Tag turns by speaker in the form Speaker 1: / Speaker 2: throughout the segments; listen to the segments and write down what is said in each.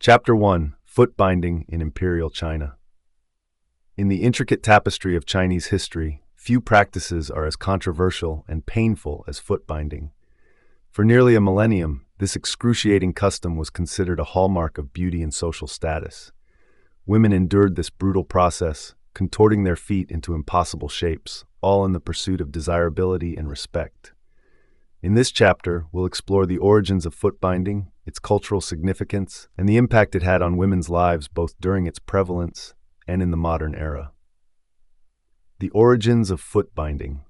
Speaker 1: Chapter 1: Foot Binding in Imperial China. In the intricate tapestry of Chinese history, few practices are as controversial and painful as foot binding. For nearly a millennium, this excruciating custom was considered a hallmark of beauty and social status. Women endured this brutal process, contorting their feet into impossible shapes, all in the pursuit of desirability and respect. In this chapter, we'll explore the origins of foot binding, its cultural significance, and the impact it had on women's lives both during its prevalence and in the modern era. The origins of foot binding.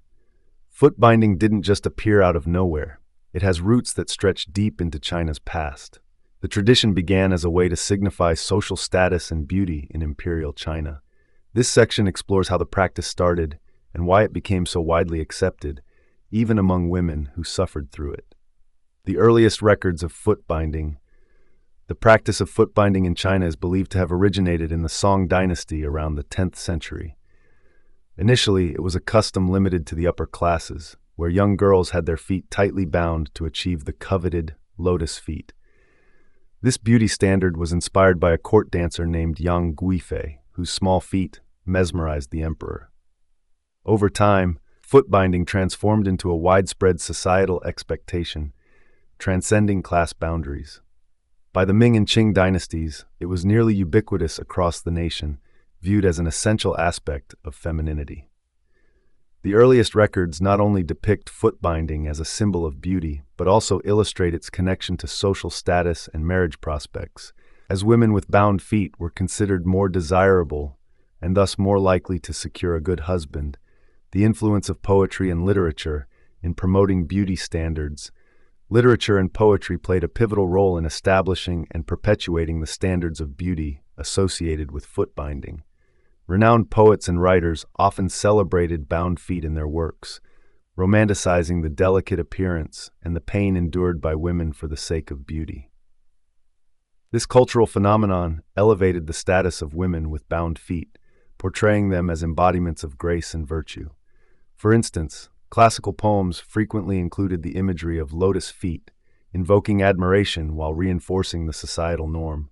Speaker 1: Foot binding didn't just appear out of nowhere. It has roots that stretch deep into China's past. The tradition began as a way to signify social status and beauty in Imperial China. This section explores how the practice started and why it became so widely accepted, even among women who suffered through it. The earliest records of foot binding. The practice of foot binding in China is believed to have originated in the Song dynasty around the 10th century. Initially, it was a custom limited to the upper classes, where young girls had their feet tightly bound to achieve the coveted lotus feet. This beauty standard was inspired by a court dancer named Yang Guifei, whose small feet mesmerized the emperor. Over time, foot binding transformed into a widespread societal expectation, transcending class boundaries. By the Ming and Qing dynasties, it was nearly ubiquitous across the nation, viewed as an essential aspect of femininity. The earliest records not only depict foot binding as a symbol of beauty, but also illustrate its connection to social status and marriage prospects, as women with bound feet were considered more desirable and thus more likely to secure a good husband. The influence of poetry and literature in promoting beauty standards. Literature and poetry played a pivotal role in establishing and perpetuating the standards of beauty associated with foot binding. Renowned poets and writers often celebrated bound feet in their works, romanticizing the delicate appearance and the pain endured by women for the sake of beauty. This cultural phenomenon elevated the status of women with bound feet, portraying them as embodiments of grace and virtue. For instance, classical poems frequently included the imagery of lotus feet, invoking admiration while reinforcing the societal norm.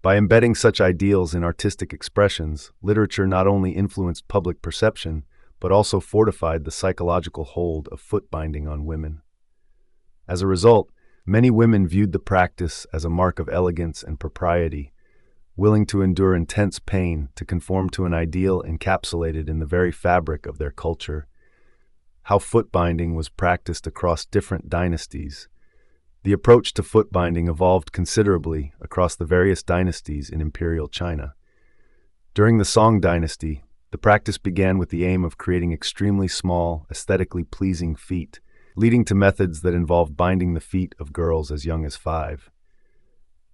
Speaker 1: By embedding such ideals in artistic expressions, literature not only influenced public perception, but also fortified the psychological hold of foot binding on women. As a result, many women viewed the practice as a mark of elegance and propriety, willing to endure intense pain to conform to an ideal encapsulated in the very fabric of their culture. How foot binding was practiced across different dynasties. The approach to foot binding evolved considerably across the various dynasties in Imperial China. During the Song dynasty, the practice began with the aim of creating extremely small, aesthetically pleasing feet, leading to methods that involved binding the feet of girls as young as 5.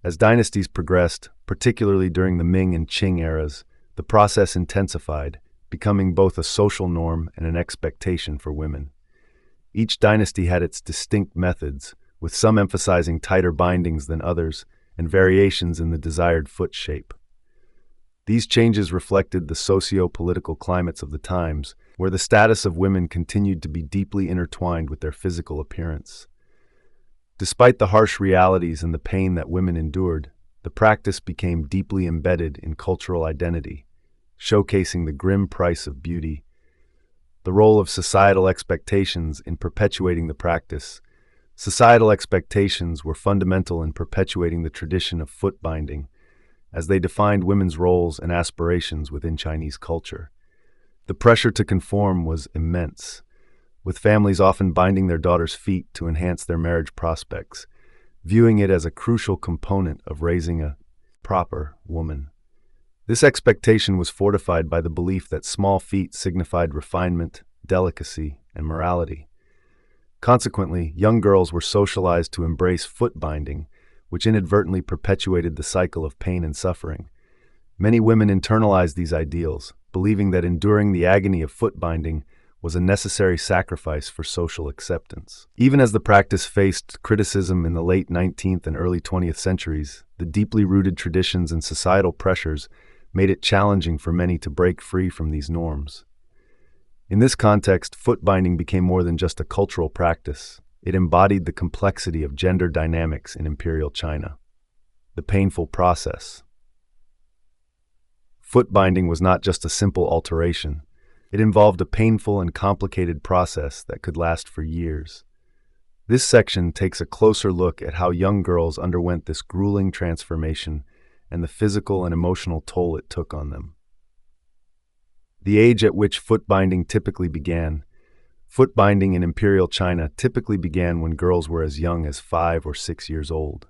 Speaker 1: As dynasties progressed, particularly during the Ming and Qing eras, the process intensified, becoming both a social norm and an expectation for women. Each dynasty had its distinct methods, with some emphasizing tighter bindings than others and variations in the desired foot shape. These changes reflected the socio-political climates of the times, where the status of women continued to be deeply intertwined with their physical appearance. Despite the harsh realities and the pain that women endured, the practice became deeply embedded in cultural identity, showcasing the grim price of beauty. The role of societal expectations in perpetuating the practice. Societal expectations were fundamental in perpetuating the tradition of foot binding, as they defined women's roles and aspirations within Chinese culture. The pressure to conform was immense, with families often binding their daughters' feet to enhance their marriage prospects, viewing it as a crucial component of raising a proper woman. This expectation was fortified by the belief that small feet signified refinement, delicacy, and morality. Consequently, young girls were socialized to embrace foot binding, which inadvertently perpetuated the cycle of pain and suffering. Many women internalized these ideals, believing that enduring the agony of foot binding was a necessary sacrifice for social acceptance. Even as the practice faced criticism in the late 19th and early 20th centuries, the deeply rooted traditions and societal pressures made it challenging for many to break free from these norms. In this context, foot binding became more than just a cultural practice. It embodied the complexity of gender dynamics in Imperial China. the painful process. Foot binding was not just a simple alteration. It involved a painful and complicated process that could last for years. This section takes a closer look at how young girls underwent this grueling transformation and the physical and emotional toll it took on them. The age at which foot binding typically began. Foot binding in Imperial China typically began when girls were as young as 5 or 6 years old.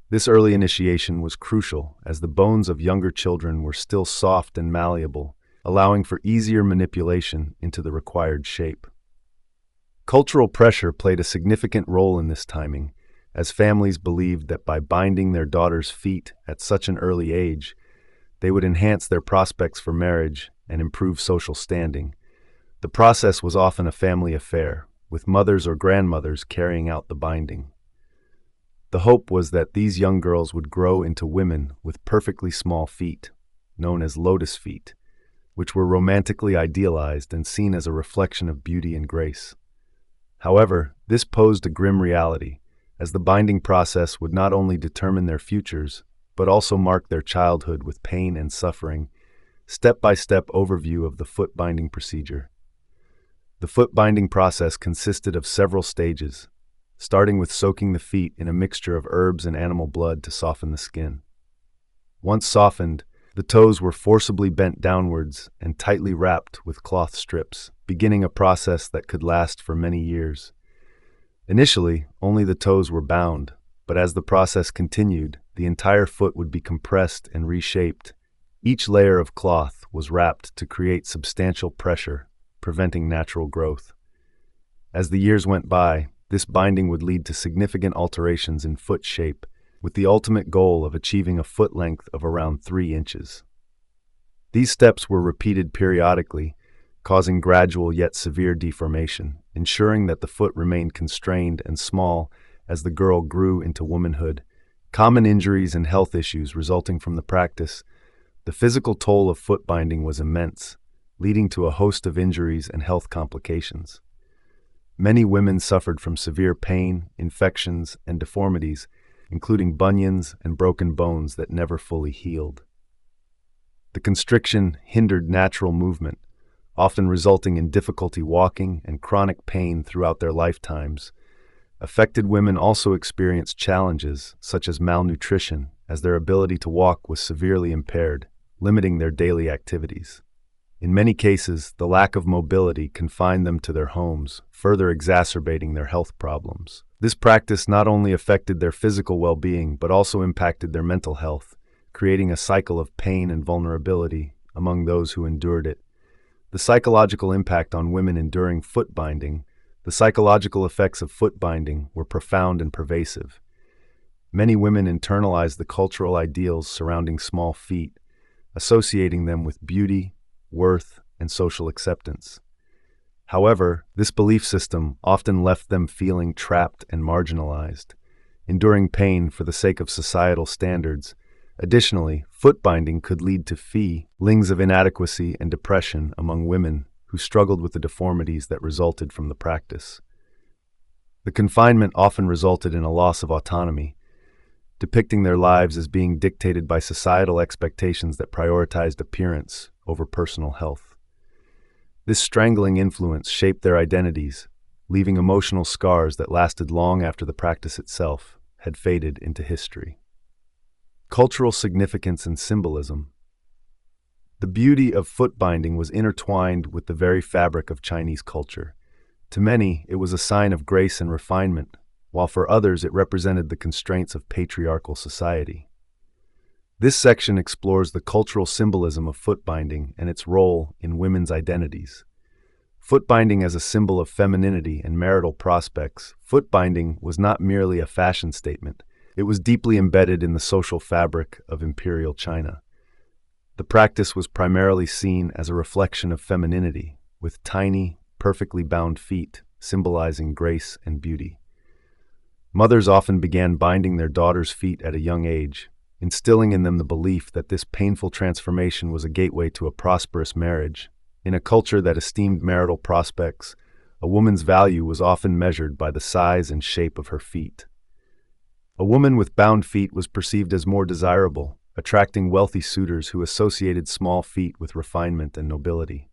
Speaker 1: This early initiation was crucial, as the bones of younger children were still soft and malleable, allowing for easier manipulation into the required shape. Cultural pressure played a significant role in this timing, as families believed that by binding their daughters' feet at such an early age, they would enhance their prospects for marriage and improve social standing. The process was often a family affair, with mothers or grandmothers carrying out the binding. The hope was that these young girls would grow into women with perfectly small feet, known as lotus feet, which were romantically idealized and seen as a reflection of beauty and grace. However, this posed a grim reality, as the binding process would not only determine their futures, but also mark their childhood with pain and suffering. Step-by-step overview of the foot binding procedure. The foot binding process consisted of several stages, starting with soaking the feet in a mixture of herbs and animal blood to soften the skin. Once softened, the toes were forcibly bent downwards and tightly wrapped with cloth strips, beginning a process that could last for many years. Initially, only the toes were bound, but as the process continued, the entire foot would be compressed and reshaped. Each layer of cloth was wrapped to create substantial pressure, preventing natural growth. As the years went by, this binding would lead to significant alterations in foot shape, with the ultimate goal of achieving a foot length of around 3 inches. These steps were repeated periodically, causing gradual yet severe deformation, ensuring that the foot remained constrained and small as the girl grew into womanhood. Common injuries and health issues resulting from the practice. The physical toll of foot binding was immense, leading to a host of injuries and health complications. Many women suffered from severe pain, infections, and deformities, including bunions and broken bones that never fully healed. The constriction hindered natural movement, often resulting in difficulty walking and chronic pain throughout their lifetimes. Affected women also experienced challenges, such as malnutrition, as their ability to walk was severely impaired, limiting their daily activities. In many cases, the lack of mobility confined them to their homes, further exacerbating their health problems. This practice not only affected their physical well-being, but also impacted their mental health, creating a cycle of pain and vulnerability among those who endured it. The psychological impact on women enduring foot binding. The psychological effects of foot binding were profound and pervasive. Many women internalized the cultural ideals surrounding small feet, associating them with beauty, worth, and social acceptance. However, this belief system often left them feeling trapped and marginalized, enduring pain for the sake of societal standards. Additionally, foot binding could lead to feelings of inadequacy and depression among women who struggled with the deformities that resulted from the practice. The confinement often resulted in a loss of autonomy, depicting their lives as being dictated by societal expectations that prioritized appearance over personal health. This strangling influence shaped their identities, leaving emotional scars that lasted long after the practice itself had faded into history. Cultural significance and symbolism. The beauty of foot binding was intertwined with the very fabric of Chinese culture. To many, it was a sign of grace and refinement, while for others it represented the constraints of patriarchal society. This section explores the cultural symbolism of foot binding and its role in women's identities. Foot binding as a symbol of femininity and marital prospects. Foot binding was not merely a fashion statement. It was deeply embedded in the social fabric of Imperial China. The practice was primarily seen as a reflection of femininity, with tiny, perfectly bound feet symbolizing grace and beauty. Mothers often began binding their daughters' feet at a young age, instilling in them the belief that this painful transformation was a gateway to a prosperous marriage. In a culture that esteemed marital prospects, a woman's value was often measured by the size and shape of her feet. A woman with bound feet was perceived as more desirable, attracting wealthy suitors who associated small feet with refinement and nobility.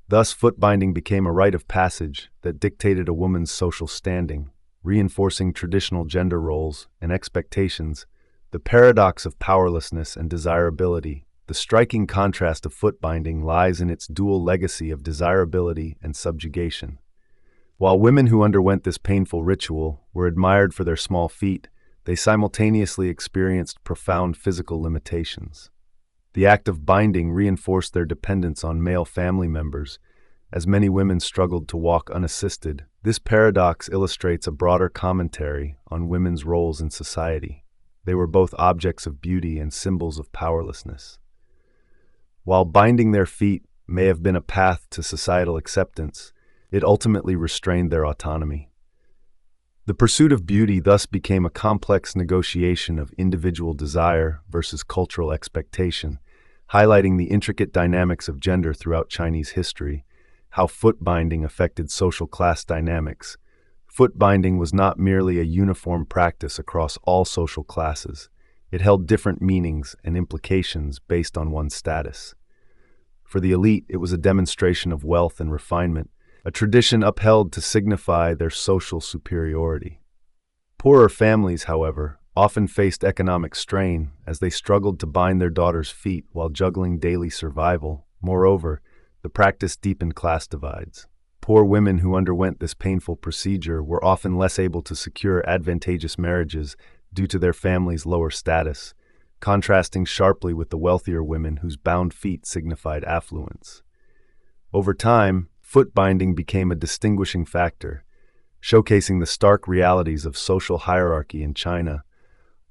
Speaker 1: Thus, foot binding became a rite of passage that dictated a woman's social standing, reinforcing traditional gender roles and expectations. The paradox of powerlessness and desirability. The striking contrast of foot binding lies in its dual legacy of desirability and subjugation. While women who underwent this painful ritual were admired for their small feet, they simultaneously experienced profound physical limitations. The act of binding reinforced their dependence on male family members, as many women struggled to walk unassisted. This paradox illustrates a broader commentary on women's roles in society. They were both objects of beauty and symbols of powerlessness. While binding their feet may have been a path to societal acceptance, it ultimately restrained their autonomy. The pursuit of beauty thus became a complex negotiation of individual desire versus cultural expectation, highlighting the intricate dynamics of gender throughout Chinese history. How foot binding affected social class dynamics. Foot binding was not merely a uniform practice across all social classes. It held different meanings and implications based on one's status. For the elite, it was a demonstration of wealth and refinement, a tradition upheld to signify their social superiority. Poorer families, however, often faced economic strain as they struggled to bind their daughters' feet while juggling daily survival. Moreover, the practice deepened class divides. Poor women who underwent this painful procedure were often less able to secure advantageous marriages due to their family's lower status, contrasting sharply with the wealthier women whose bound feet signified affluence. Over time, foot binding became a distinguishing factor, showcasing the stark realities of social hierarchy in China.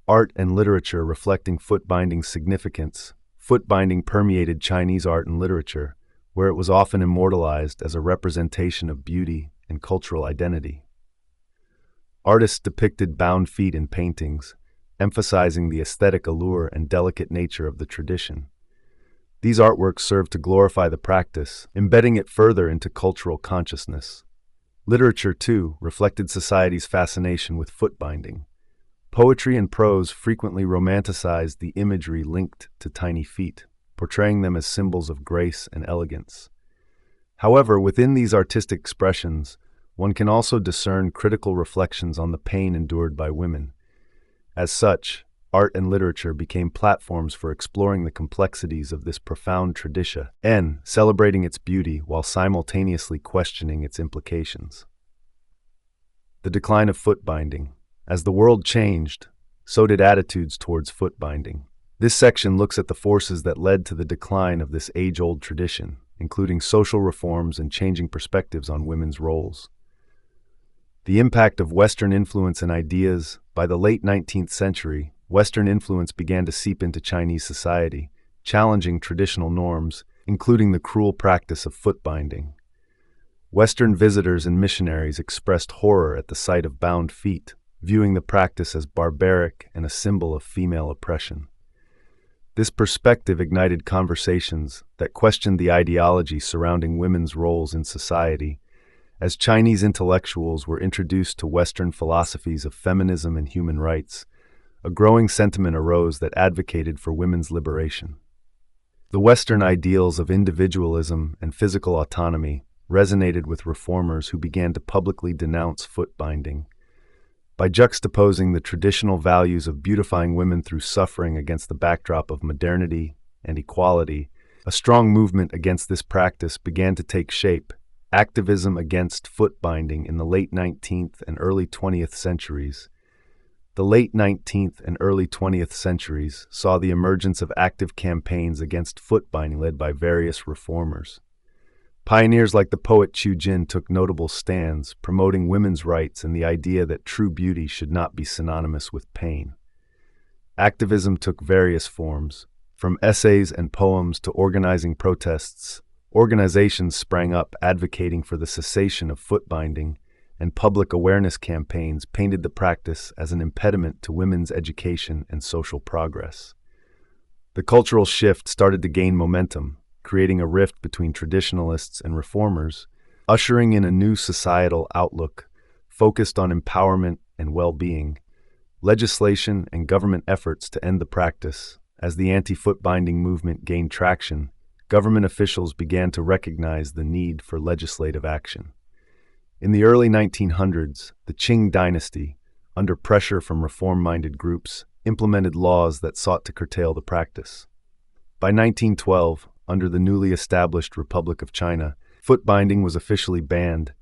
Speaker 1: Art and literature reflecting foot binding's significance. Foot binding permeated Chinese art and literature, where it was often immortalized as a representation of beauty and cultural identity. Artists depicted bound feet in paintings, emphasizing the aesthetic allure and delicate nature of the tradition. These artworks served to glorify the practice, embedding it further into cultural consciousness. Literature, too, reflected society's fascination with foot binding. Poetry and prose frequently romanticized the imagery linked to tiny feet, portraying them as symbols of grace and elegance. However, within these artistic expressions, one can also discern critical reflections on the pain endured by women. As such, art and literature became platforms for exploring the complexities of this profound tradition, and celebrating its beauty while simultaneously questioning its implications. The decline of foot binding. As the world changed, so did attitudes towards foot binding. This section looks at the forces that led to the decline of this age-old tradition, including social reforms and changing perspectives on women's roles. The impact of Western influence and ideas. By the late 19th century, Western influence began to seep into Chinese society, challenging traditional norms, including the cruel practice of foot binding. Western visitors and missionaries expressed horror at the sight of bound feet, viewing the practice as barbaric and a symbol of female oppression. This perspective ignited conversations that questioned the ideology surrounding women's roles in society. As Chinese intellectuals were introduced to Western philosophies of feminism and human rights, a growing sentiment arose that advocated for women's liberation. The Western ideals of individualism and physical autonomy resonated with reformers who began to publicly denounce foot binding. By juxtaposing the traditional values of beautifying women through suffering against the backdrop of modernity and equality, a strong movement against this practice began to take shape. Activism against foot binding in the late 19th and early 20th centuries. The late 19th and early 20th centuries saw the emergence of active campaigns against foot binding led by various reformers. Pioneers like the poet Chu Jin took notable stands, promoting women's rights and the idea that true beauty should not be synonymous with pain. Activism took various forms, from essays and poems to organizing protests. Organizations sprang up advocating for the cessation of foot binding, and public awareness campaigns painted the practice as an impediment to women's education and social progress. The cultural shift started to gain momentum, creating a rift between traditionalists and reformers, ushering in a new societal outlook focused on empowerment and well-being. legislation, and government efforts to end the practice. As the anti-foot binding movement gained traction, government officials began to recognize the need for legislative action. In the early 1900s, the Qing dynasty, under pressure from reform-minded groups, implemented laws that sought to curtail the practice. By 1912, under the newly established Republic of China, foot binding was officially banned.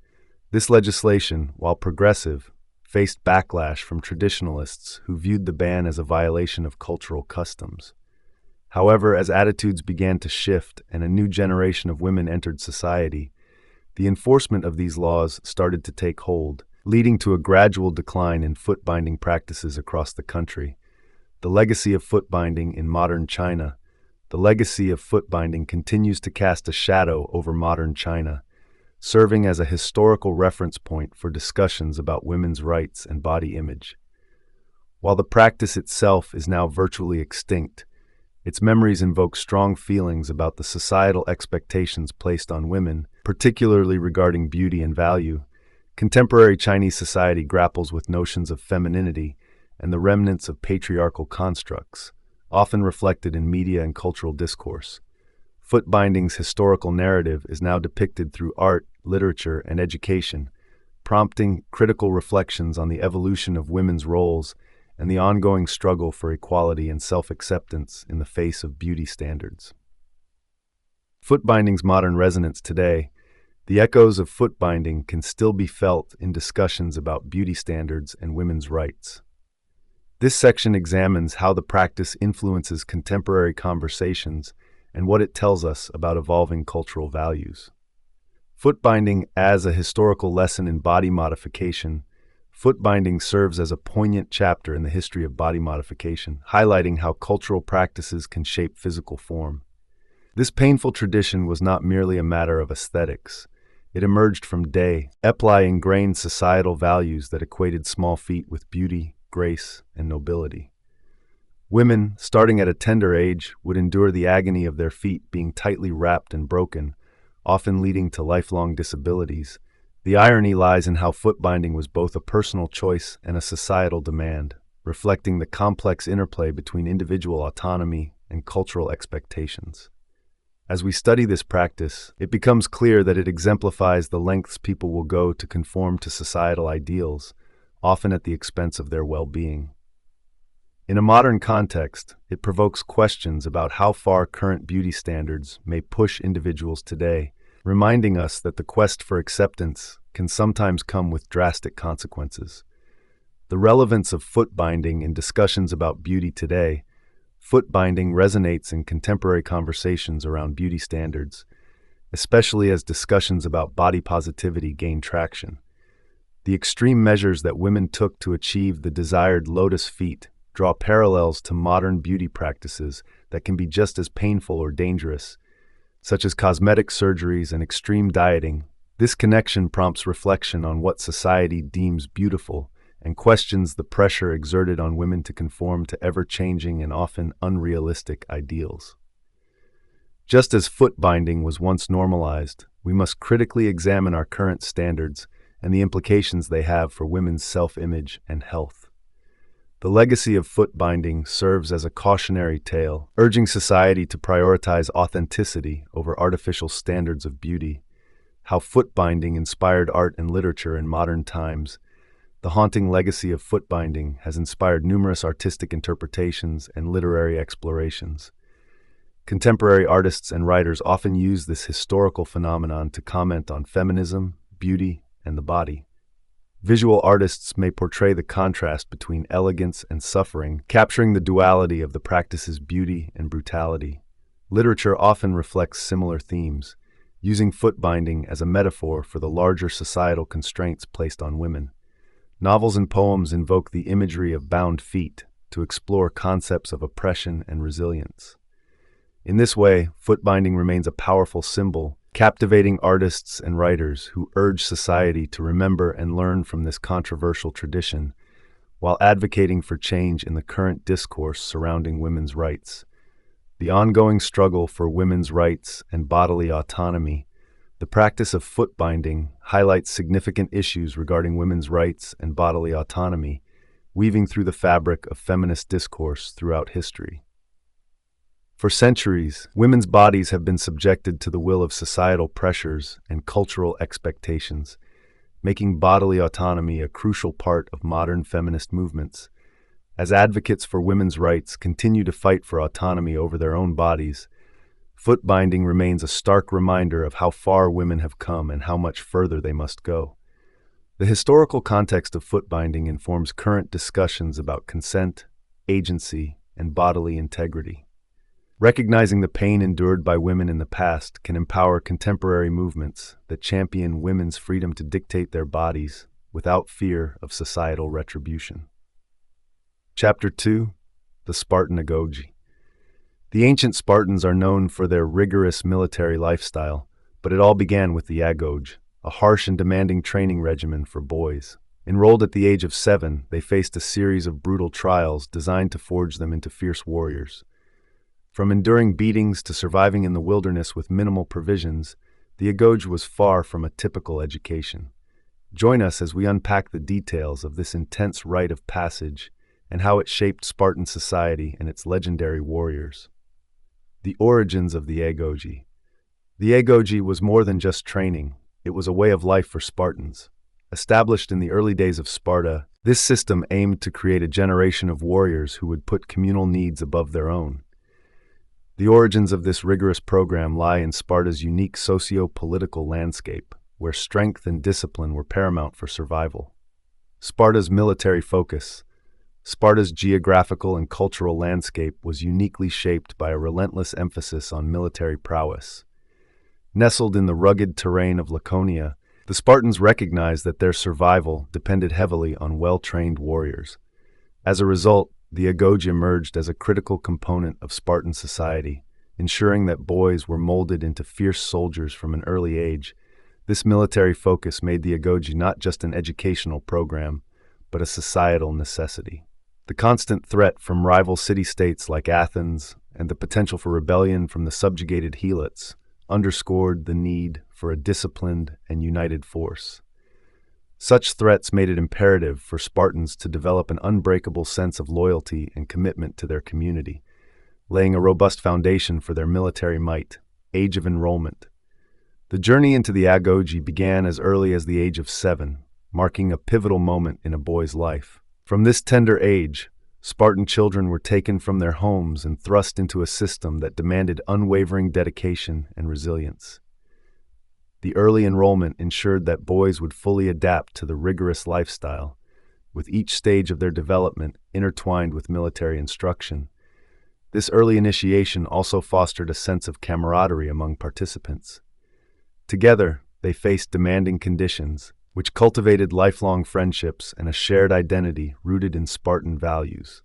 Speaker 1: This legislation, while progressive, faced backlash from traditionalists who viewed the ban as a violation of cultural customs. However, as attitudes began to shift and a new generation of women entered society, the enforcement of these laws started to take hold, leading to a gradual decline in foot binding practices across the country. The legacy of foot binding in modern China. The legacy of foot binding continues to cast a shadow over modern China, serving as a historical reference point for discussions about women's rights and body image. While the practice itself is now virtually extinct, its memories invoke strong feelings about the societal expectations placed on women, particularly regarding beauty and value. Contemporary Chinese society grapples with notions of femininity and the remnants of patriarchal constructs, often reflected in media and cultural discourse. Foot binding's historical narrative is now depicted through art, literature, and education, prompting critical reflections on the evolution of women's roles and the ongoing struggle for equality and self-acceptance in the face of beauty standards. Foot binding's modern resonance today. The echoes of foot binding can still be felt in discussions about beauty standards and women's rights. This section examines how the practice influences contemporary conversations and what it tells us about evolving cultural values. Foot binding as a historical lesson in body modification. Foot binding serves as a poignant chapter in the history of body modification, highlighting how cultural practices can shape physical form. This painful tradition was not merely a matter of aesthetics. It emerged from apply ingrained societal values that equated small feet with beauty, grace, and nobility. Women, starting at a tender age, would endure the agony of their feet being tightly wrapped and broken, often leading to lifelong disabilities. The irony lies in how foot binding was both a personal choice and a societal demand, reflecting the complex interplay between individual autonomy and cultural expectations. As we study this practice, it becomes clear that it exemplifies the lengths people will go to conform to societal ideals, often at the expense of their well-being. In a modern context, it provokes questions about how far current beauty standards may push individuals today, reminding us that the quest for acceptance can sometimes come with drastic consequences. The relevance of foot binding in discussions about beauty today. Foot binding resonates in contemporary conversations around beauty standards, especially as discussions about body positivity gain traction. The extreme measures that women took to achieve the desired lotus feet draw parallels to modern beauty practices that can be just as painful or dangerous, such as cosmetic surgeries and extreme dieting. This connection prompts reflection on what society deems beautiful and questions the pressure exerted on women to conform to ever-changing and often unrealistic ideals. Just as foot binding was once normalized, we must critically examine our current standards and the implications they have for women's self-image and health. The legacy of foot binding serves as a cautionary tale, urging society to prioritize authenticity over artificial standards of beauty. How foot binding inspired art and literature in modern times. The haunting legacy of foot binding has inspired numerous artistic interpretations and literary explorations. Contemporary artists and writers often use this historical phenomenon to comment on feminism, beauty, and the body. Visual artists may portray the contrast between elegance and suffering, capturing the duality of the practice's beauty and brutality. Literature often reflects similar themes, using foot binding as a metaphor for the larger societal constraints placed on women. Novels and poems invoke the imagery of bound feet to explore concepts of oppression and resilience. In this way, foot binding remains a powerful symbol, captivating artists and writers who urge society to remember and learn from this controversial tradition, while advocating for change in the current discourse surrounding women's rights. The ongoing struggle for women's rights and bodily autonomy. The practice of foot binding highlights significant issues regarding women's rights and bodily autonomy, weaving through the fabric of feminist discourse throughout history. For centuries, women's bodies have been subjected to the will of societal pressures and cultural expectations, making bodily autonomy a crucial part of modern feminist movements. As advocates for women's rights continue to fight for autonomy over their own bodies, foot binding remains a stark reminder of how far women have come and how much further they must go. The historical context of foot binding informs current discussions about consent, agency, and bodily integrity. Recognizing the pain endured by women in the past can empower contemporary movements that champion women's freedom to dictate their bodies without fear of societal retribution. Chapter 2. The Spartan Agoge. The ancient Spartans are known for their rigorous military lifestyle, but it all began with the Agoge, a harsh and demanding training regimen for boys. Enrolled at the age of 7, they faced a series of brutal trials designed to forge them into fierce warriors. From enduring beatings to surviving in the wilderness with minimal provisions, the Agoge was far from a typical education. Join us as we unpack the details of this intense rite of passage and how it shaped Spartan society and its legendary warriors. The origins of the Agoge. The Agoge was more than just training, it was a way of life for Spartans. Established in the early days of Sparta, this system aimed to create a generation of warriors who would put communal needs above their own. The origins of this rigorous program lie in Sparta's unique socio-political landscape, where strength and discipline were paramount for survival. Sparta's military focus. Sparta's geographical and cultural landscape was uniquely shaped by a relentless emphasis on military prowess. Nestled in the rugged terrain of Laconia, the Spartans recognized that their survival depended heavily on well-trained warriors. As a result, the Agoge emerged as a critical component of Spartan society, ensuring that boys were molded into fierce soldiers from an early age. This military focus made the Agoge not just an educational program, but a societal necessity. The constant threat from rival city-states like Athens and the potential for rebellion from the subjugated Helots underscored the need for a disciplined and united force. Such threats made it imperative for Spartans to develop an unbreakable sense of loyalty and commitment to their community, laying a robust foundation for their military might. Age of enrollment. The journey into the Agoge began as early as the age of 7, marking a pivotal moment in a boy's life. From this tender age, Spartan children were taken from their homes and thrust into a system that demanded unwavering dedication and resilience. The early enrollment ensured that boys would fully adapt to the rigorous lifestyle, with each stage of their development intertwined with military instruction. This early initiation also fostered a sense of camaraderie among participants. Together, they faced demanding conditions, which cultivated lifelong friendships and a shared identity rooted in Spartan values.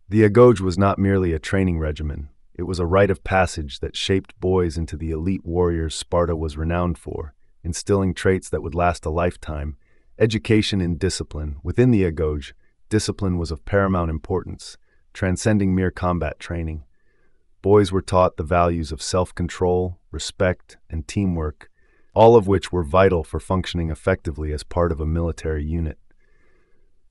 Speaker 1: The Agoge was not merely a training regimen. It was a rite of passage that shaped boys into the elite warriors Sparta was renowned for, instilling traits that would last a lifetime. Education and discipline. Within the Agoge, discipline was of paramount importance, transcending mere combat training. Boys were taught the values of self-control, respect, and teamwork, all of which were vital for functioning effectively as part of a military unit.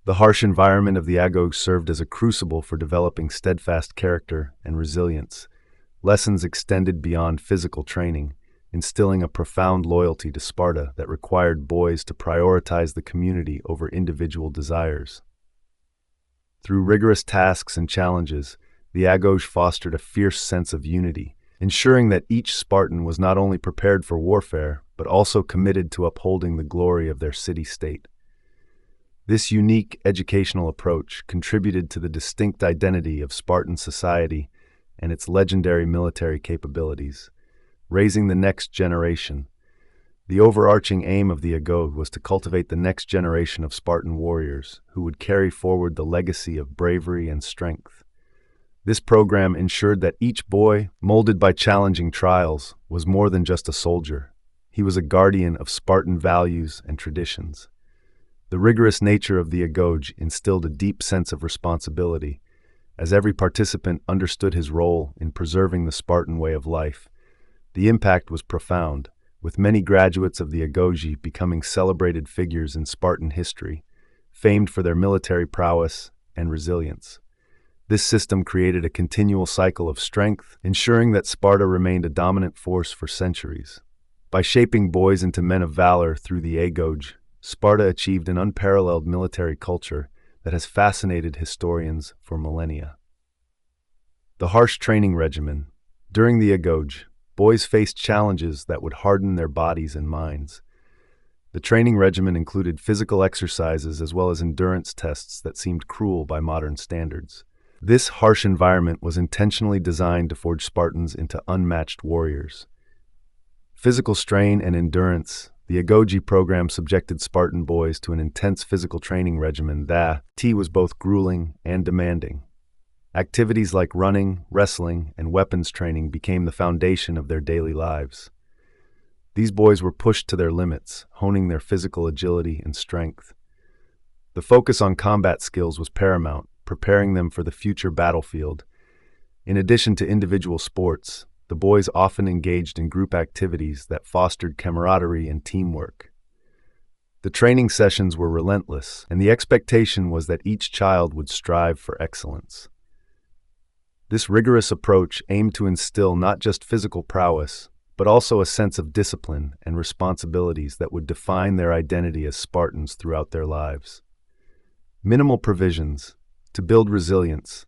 Speaker 1: The harsh environment of the Agoge served as a crucible for developing steadfast character and resilience. Lessons extended beyond physical training, instilling a profound loyalty to Sparta that required boys to prioritize the community over individual desires. Through rigorous tasks and challenges, the Agoge fostered a fierce sense of unity, ensuring that each Spartan was not only prepared for warfare, but also committed to upholding the glory of their city-state. This unique educational approach contributed to the distinct identity of Spartan society and its legendary military capabilities, raising the next generation. The overarching aim of the Agoge was to cultivate the next generation of Spartan warriors who would carry forward the legacy of bravery and strength. This program ensured that each boy, molded by challenging trials, was more than just a soldier. He was a guardian of Spartan values and traditions. The rigorous nature of the Agoge instilled a deep sense of responsibility, as every participant understood his role in preserving the Spartan way of life. The impact was profound, with many graduates of the Agoge becoming celebrated figures in Spartan history, famed for their military prowess and resilience. This system created a continual cycle of strength, ensuring that Sparta remained a dominant force for centuries. By shaping boys into men of valor through the Agoge, Sparta achieved an unparalleled military culture that has fascinated historians for millennia. The harsh training regimen. During the Agoge, boys faced challenges that would harden their bodies and minds. The training regimen included physical exercises as well as endurance tests that seemed cruel by modern standards. This harsh environment was intentionally designed to forge Spartans into unmatched warriors. Physical strain and endurance. The Agoge program subjected Spartan boys to an intense physical training regimen that was both grueling and demanding. Activities like running, wrestling, and weapons training became the foundation of their daily lives. These boys were pushed to their limits, honing their physical agility and strength. The focus on combat skills was paramount, preparing them for the future battlefield. In addition to individual sports, the boys often engaged in group activities that fostered camaraderie and teamwork. The training sessions were relentless, and the expectation was that each child would strive for excellence. This rigorous approach aimed to instill not just physical prowess, but also a sense of discipline and responsibilities that would define their identity as Spartans throughout their lives. Minimal provisions. To build resilience,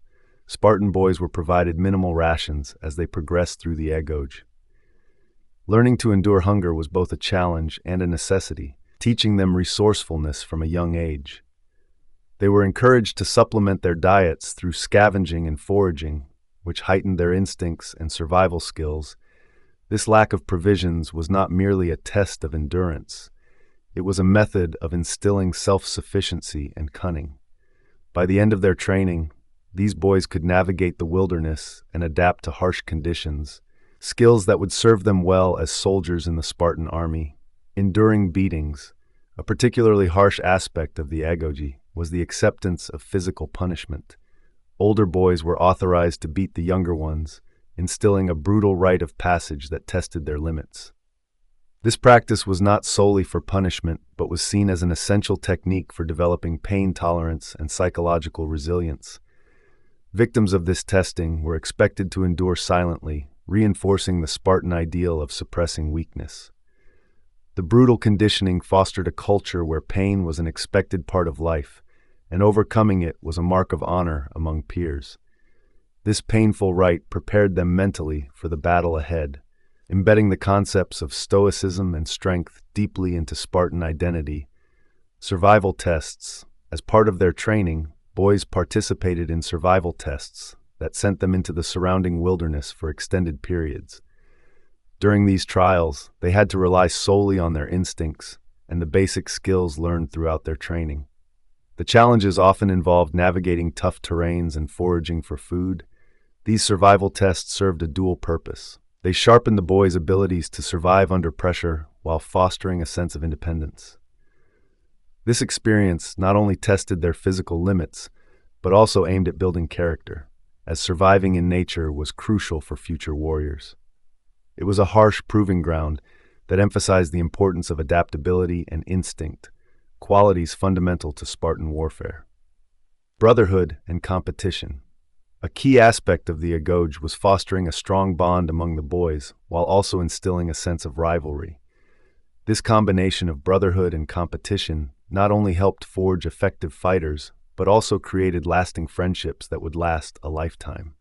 Speaker 1: Spartan boys were provided minimal rations as they progressed through the Agoge. Learning to endure hunger was both a challenge and a necessity, teaching them resourcefulness from a young age. They were encouraged to supplement their diets through scavenging and foraging, which heightened their instincts and survival skills. This lack of provisions was not merely a test of endurance. It was a method of instilling self-sufficiency and cunning. By the end of their training, these boys could navigate the wilderness and adapt to harsh conditions, skills that would serve them well as soldiers in the Spartan army. Enduring beatings. A particularly harsh aspect of the Agoge was the acceptance of physical punishment. Older boys were authorized to beat the younger ones, instilling a brutal rite of passage that tested their limits. This practice was not solely for punishment, but was seen as an essential technique for developing pain tolerance and psychological resilience. Victims of this testing were expected to endure silently, reinforcing the Spartan ideal of suppressing weakness. The brutal conditioning fostered a culture where pain was an expected part of life, and overcoming it was a mark of honor among peers. This painful rite prepared them mentally for the battle ahead, embedding the concepts of stoicism and strength deeply into Spartan identity. Survival tests. As part of their training, boys participated in survival tests that sent them into the surrounding wilderness for extended periods. During these trials, they had to rely solely on their instincts and the basic skills learned throughout their training. The challenges often involved navigating tough terrains and foraging for food. These survival tests served a dual purpose. They sharpened the boys' abilities to survive under pressure while fostering a sense of independence. This experience not only tested their physical limits, but also aimed at building character, as surviving in nature was crucial for future warriors. It was a harsh proving ground that emphasized the importance of adaptability and instinct, qualities fundamental to Spartan warfare. Brotherhood and competition. A key aspect of the Agoge was fostering a strong bond among the boys while also instilling a sense of rivalry. This combination of brotherhood and competition not only helped forge effective fighters, but also created lasting friendships that would last a lifetime.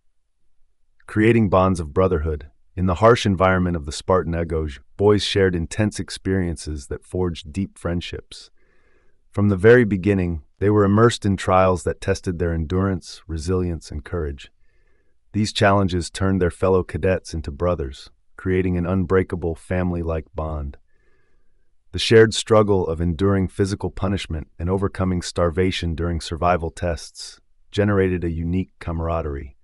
Speaker 1: Creating bonds of brotherhood. In the harsh environment of the Spartan Agoge, boys shared intense experiences that forged deep friendships. From the very beginning, they were immersed in trials that tested their endurance, resilience, and courage. These challenges turned their fellow cadets into brothers, creating an unbreakable family-like bond. The shared struggle of enduring physical punishment and overcoming starvation during survival tests generated a unique camaraderie.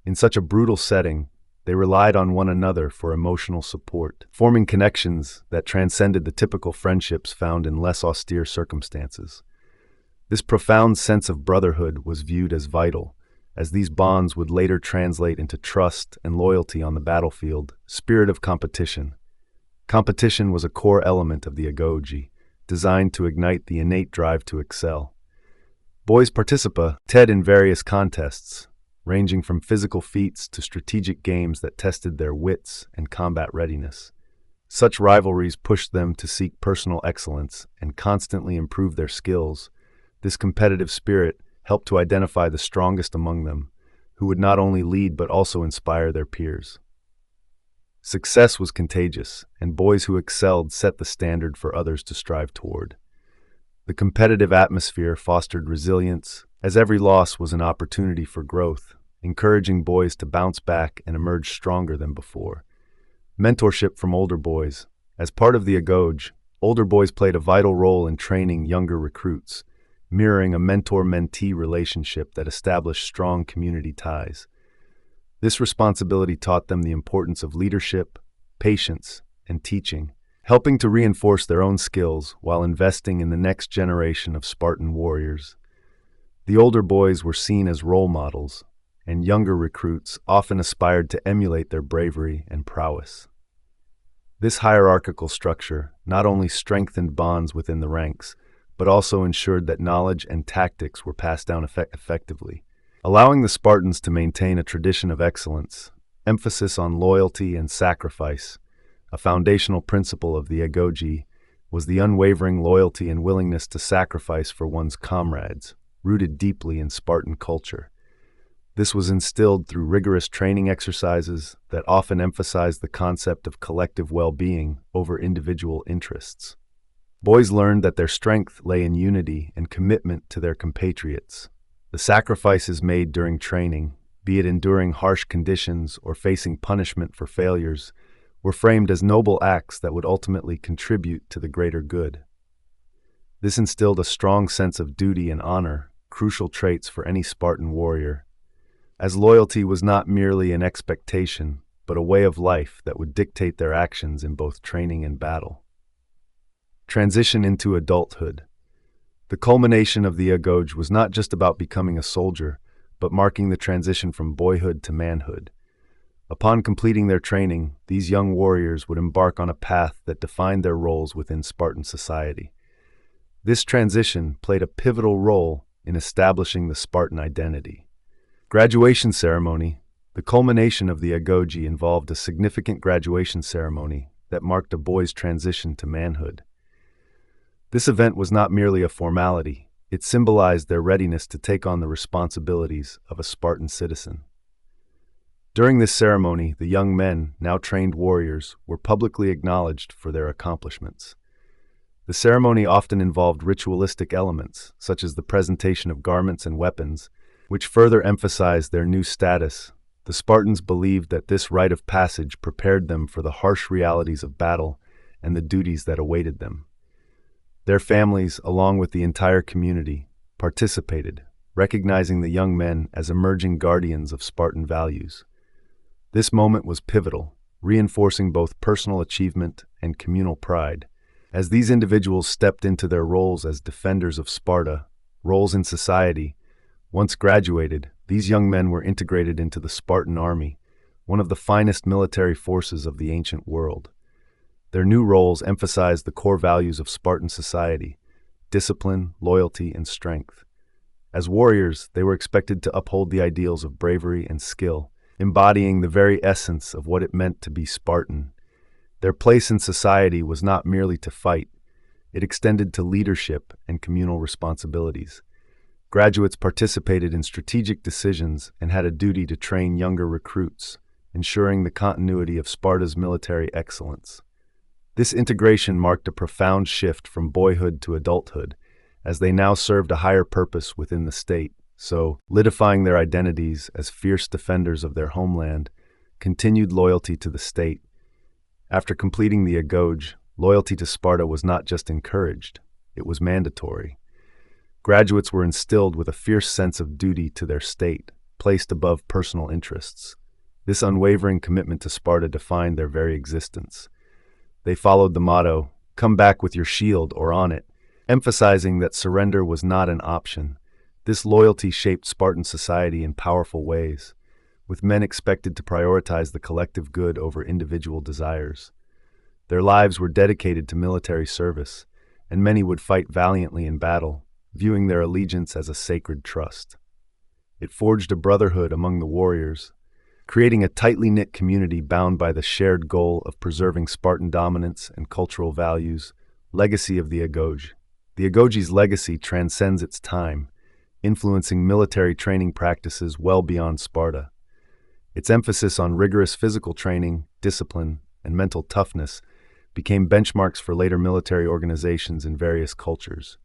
Speaker 1: In such a brutal setting, they relied on one another for emotional support, forming connections that transcended the typical friendships found in less austere circumstances. This profound sense of brotherhood was viewed as vital, as these bonds would later translate into trust and loyalty on the battlefield. Spirit of competition. Competition was a core element of the Agoge, designed to ignite the innate drive to excel. Boys participated in various contests, ranging from physical feats to strategic games that tested their wits and combat readiness. Such rivalries pushed them to seek personal excellence and constantly improve their skills. This competitive spirit helped to identify the strongest among them, who would not only lead but also inspire their peers. Success was contagious, and boys who excelled set the standard for others to strive toward. The competitive atmosphere fostered resilience, as every loss was an opportunity for growth, encouraging boys to bounce back and emerge stronger than before. Mentorship from older boys. As part of the Agoge, older boys played a vital role in training younger recruits, mirroring a mentor-mentee relationship that established strong community ties. This responsibility taught them the importance of leadership, patience, and teaching, helping to reinforce their own skills while investing in the next generation of Spartan warriors. The older boys were seen as role models, and younger recruits often aspired to emulate their bravery and prowess. This hierarchical structure not only strengthened bonds within the ranks, but also ensured that knowledge and tactics were passed down effectively, allowing the Spartans to maintain a tradition of excellence. Emphasis on loyalty and sacrifice. A foundational principle of the Agoge was the unwavering loyalty and willingness to sacrifice for one's comrades, rooted deeply in Spartan culture. This was instilled through rigorous training exercises that often emphasized the concept of collective well-being over individual interests. Boys learned that their strength lay in unity and commitment to their compatriots. The sacrifices made during training, be it enduring harsh conditions or facing punishment for failures, were framed as noble acts that would ultimately contribute to the greater good. This instilled a strong sense of duty and honor, crucial traits for any Spartan warrior, as loyalty was not merely an expectation, but a way of life that would dictate their actions in both training and battle. Transition into adulthood. The culmination of the Agoge was not just about becoming a soldier, but marking the transition from boyhood to manhood. Upon completing their training, these young warriors would embark on a path that defined their roles within Spartan society. This transition played a pivotal role in establishing the Spartan identity. Graduation ceremony. The culmination of the Agoge involved a significant graduation ceremony that marked a boy's transition to manhood. This event was not merely a formality, it symbolized their readiness to take on the responsibilities of a Spartan citizen. During this ceremony, the young men, now trained warriors, were publicly acknowledged for their accomplishments. The ceremony often involved ritualistic elements, such as the presentation of garments and weapons, which further emphasized their new status. The Spartans believed that this rite of passage prepared them for the harsh realities of battle and the duties that awaited them. Their families, along with the entire community, participated, recognizing the young men as emerging guardians of Spartan values. This moment was pivotal, reinforcing both personal achievement and communal pride. As these individuals stepped into their roles as defenders of Sparta, roles in society, once graduated, these young men were integrated into the Spartan army, one of the finest military forces of the ancient world. Their new roles emphasized the core values of Spartan society: discipline, loyalty, and strength. As warriors, they were expected to uphold the ideals of bravery and skill, embodying the very essence of what it meant to be Spartan. Their place in society was not merely to fight, it extended to leadership and communal responsibilities. Graduates participated in strategic decisions and had a duty to train younger recruits, ensuring the continuity of Sparta's military excellence. This integration marked a profound shift from boyhood to adulthood, as they now served a higher purpose within the state, solidifying their identities as fierce defenders of their homeland, continued loyalty to the state. After completing the Agoge, loyalty to Sparta was not just encouraged, it was mandatory. Graduates were instilled with a fierce sense of duty to their state, placed above personal interests. This unwavering commitment to Sparta defined their very existence. They followed the motto, "Come back with your shield or on it," emphasizing that surrender was not an option. This loyalty shaped Spartan society in powerful ways, with men expected to prioritize the collective good over individual desires. Their lives were dedicated to military service, and many would fight valiantly in battle, viewing their allegiance as a sacred trust. It forged a brotherhood among the warriors, creating a tightly knit community bound by the shared goal of preserving Spartan dominance and cultural values. Legacy of the Agoge. The Agoge's legacy transcends its time, influencing military training practices well beyond Sparta. Its emphasis on rigorous physical training, discipline, and mental toughness became benchmarks for later military organizations in various cultures.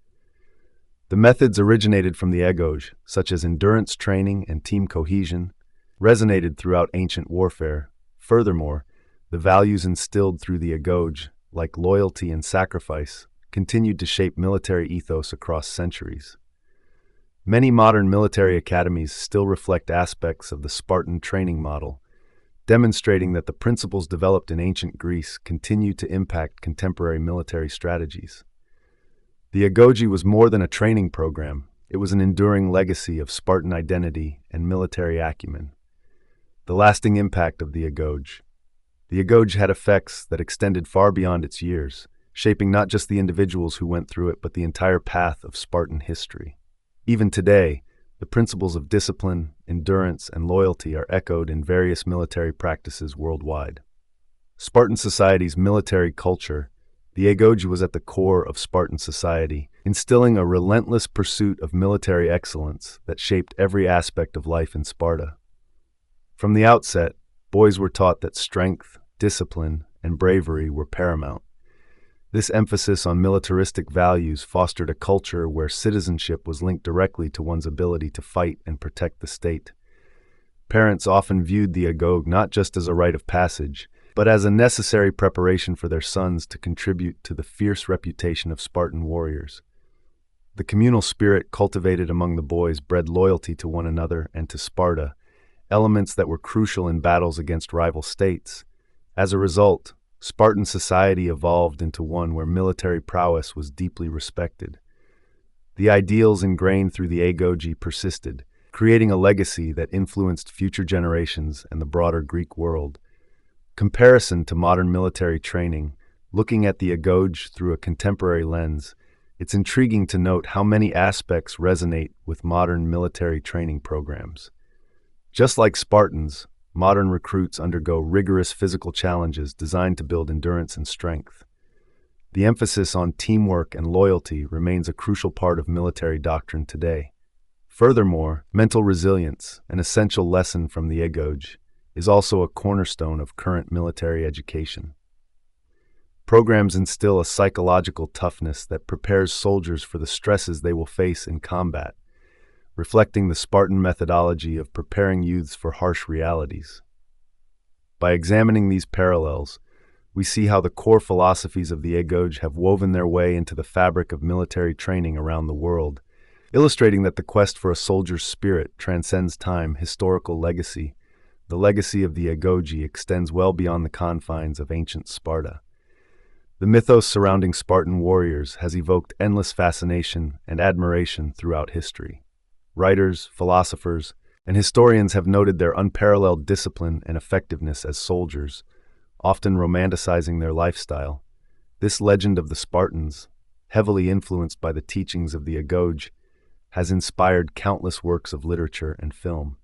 Speaker 1: The methods originated from the Agoge, such as endurance training and team cohesion, resonated throughout ancient warfare. Furthermore, the values instilled through the Agoge, like loyalty and sacrifice, continued to shape military ethos across centuries. Many modern military academies still reflect aspects of the Spartan training model, demonstrating that the principles developed in ancient Greece continue to impact contemporary military strategies. The Agoge was more than a training program. It was an enduring legacy of Spartan identity and military acumen. The lasting impact of the Agoge. The Agoge had effects that extended far beyond its years, shaping not just the individuals who went through it, but the entire path of Spartan history. Even today, the principles of discipline, endurance, and loyalty are echoed in various military practices worldwide. Spartan society's military culture. The Agoge was at the core of Spartan society, instilling a relentless pursuit of military excellence that shaped every aspect of life in Sparta. From the outset, boys were taught that strength, discipline, and bravery were paramount. This emphasis on militaristic values fostered a culture where citizenship was linked directly to one's ability to fight and protect the state. Parents often viewed the Agoge not just as a rite of passage, but as a necessary preparation for their sons to contribute to the fierce reputation of Spartan warriors. The communal spirit cultivated among the boys bred loyalty to one another and to Sparta, elements that were crucial in battles against rival states. As a result, Spartan society evolved into one where military prowess was deeply respected. The ideals ingrained through the Agoge persisted, creating a legacy that influenced future generations and the broader Greek world. Comparison to modern military training. Looking at the Agoge through a contemporary lens, it's intriguing to note how many aspects resonate with modern military training programs. Just like Spartans, modern recruits undergo rigorous physical challenges designed to build endurance and strength. The emphasis on teamwork and loyalty remains a crucial part of military doctrine today. Furthermore, mental resilience, an essential lesson from the Agoge, is also a cornerstone of current military education. Programs instill a psychological toughness that prepares soldiers for the stresses they will face in combat, reflecting the Spartan methodology of preparing youths for harsh realities. By examining these parallels, we see how the core philosophies of the Agoge have woven their way into the fabric of military training around the world, illustrating that the quest for a soldier's spirit transcends time, historical legacy. The legacy of the Agoge extends well beyond the confines of ancient Sparta. The mythos surrounding Spartan warriors has evoked endless fascination and admiration throughout history. Writers, philosophers, and historians have noted their unparalleled discipline and effectiveness as soldiers, often romanticizing their lifestyle. This legend of the Spartans, heavily influenced by the teachings of the Agoge, has inspired countless works of literature and film.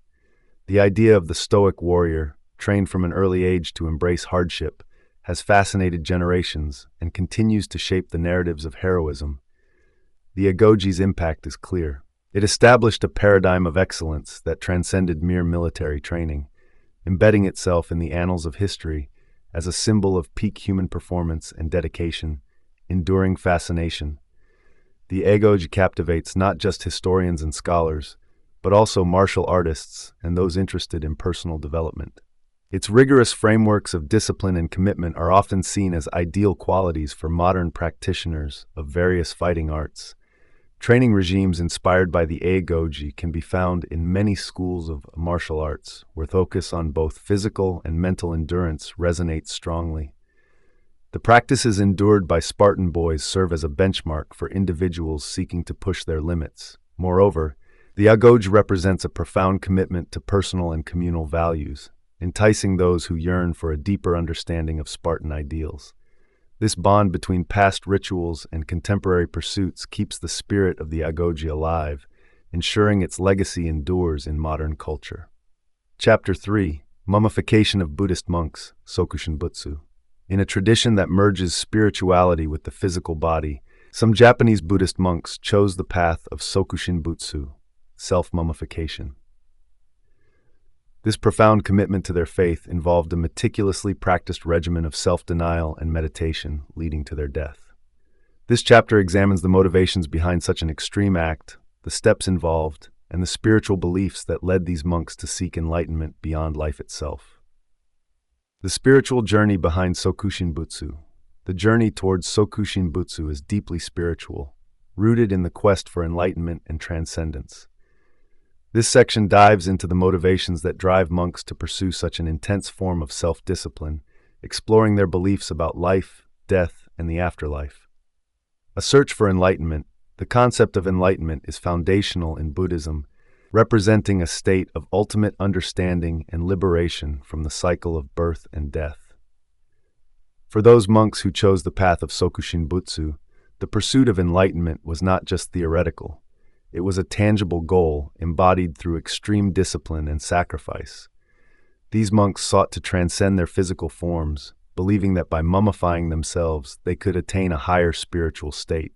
Speaker 1: The idea of the Stoic warrior, trained from an early age to embrace hardship, has fascinated generations and continues to shape the narratives of heroism. The Agoge's impact is clear. It established a paradigm of excellence that transcended mere military training, embedding itself in the annals of history as a symbol of peak human performance and dedication, enduring fascination. The Agoge captivates not just historians and scholars, but also martial artists and those interested in personal development. Its rigorous frameworks of discipline and commitment are often seen as ideal qualities for modern practitioners of various fighting arts. Training regimes inspired by the Agoge can be found in many schools of martial arts, where focus on both physical and mental endurance resonates strongly. The practices endured by Spartan boys serve as a benchmark for individuals seeking to push their limits. Moreover, the Agoge represents a profound commitment to personal and communal values, enticing those who yearn for a deeper understanding of Spartan ideals. This bond between past rituals and contemporary pursuits keeps the spirit of the Agoge alive, ensuring its legacy endures in modern culture. Chapter 3: Mummification of Buddhist Monks, Sokushinbutsu. In a tradition that merges spirituality with the physical body, some Japanese Buddhist monks chose the path of Sokushinbutsu, self-mummification. This profound commitment to their faith involved a meticulously practiced regimen of self-denial and meditation, leading to their death. This chapter examines the motivations behind such an extreme act, the steps involved, and the spiritual beliefs that led these monks to seek enlightenment beyond life itself. The spiritual journey behind Sokushinbutsu. The journey towards Sokushinbutsu is deeply spiritual, rooted in the quest for enlightenment and transcendence. This section dives into the motivations that drive monks to pursue such an intense form of self-discipline, exploring their beliefs about life, death, and the afterlife. A search for enlightenment. The concept of enlightenment is foundational in Buddhism, representing a state of ultimate understanding and liberation from the cycle of birth and death. For those monks who chose the path of Sokushinbutsu, the pursuit of enlightenment was not just theoretical. It was a tangible goal embodied through extreme discipline and sacrifice. These monks sought to transcend their physical forms, believing that by mummifying themselves they could attain a higher spiritual state.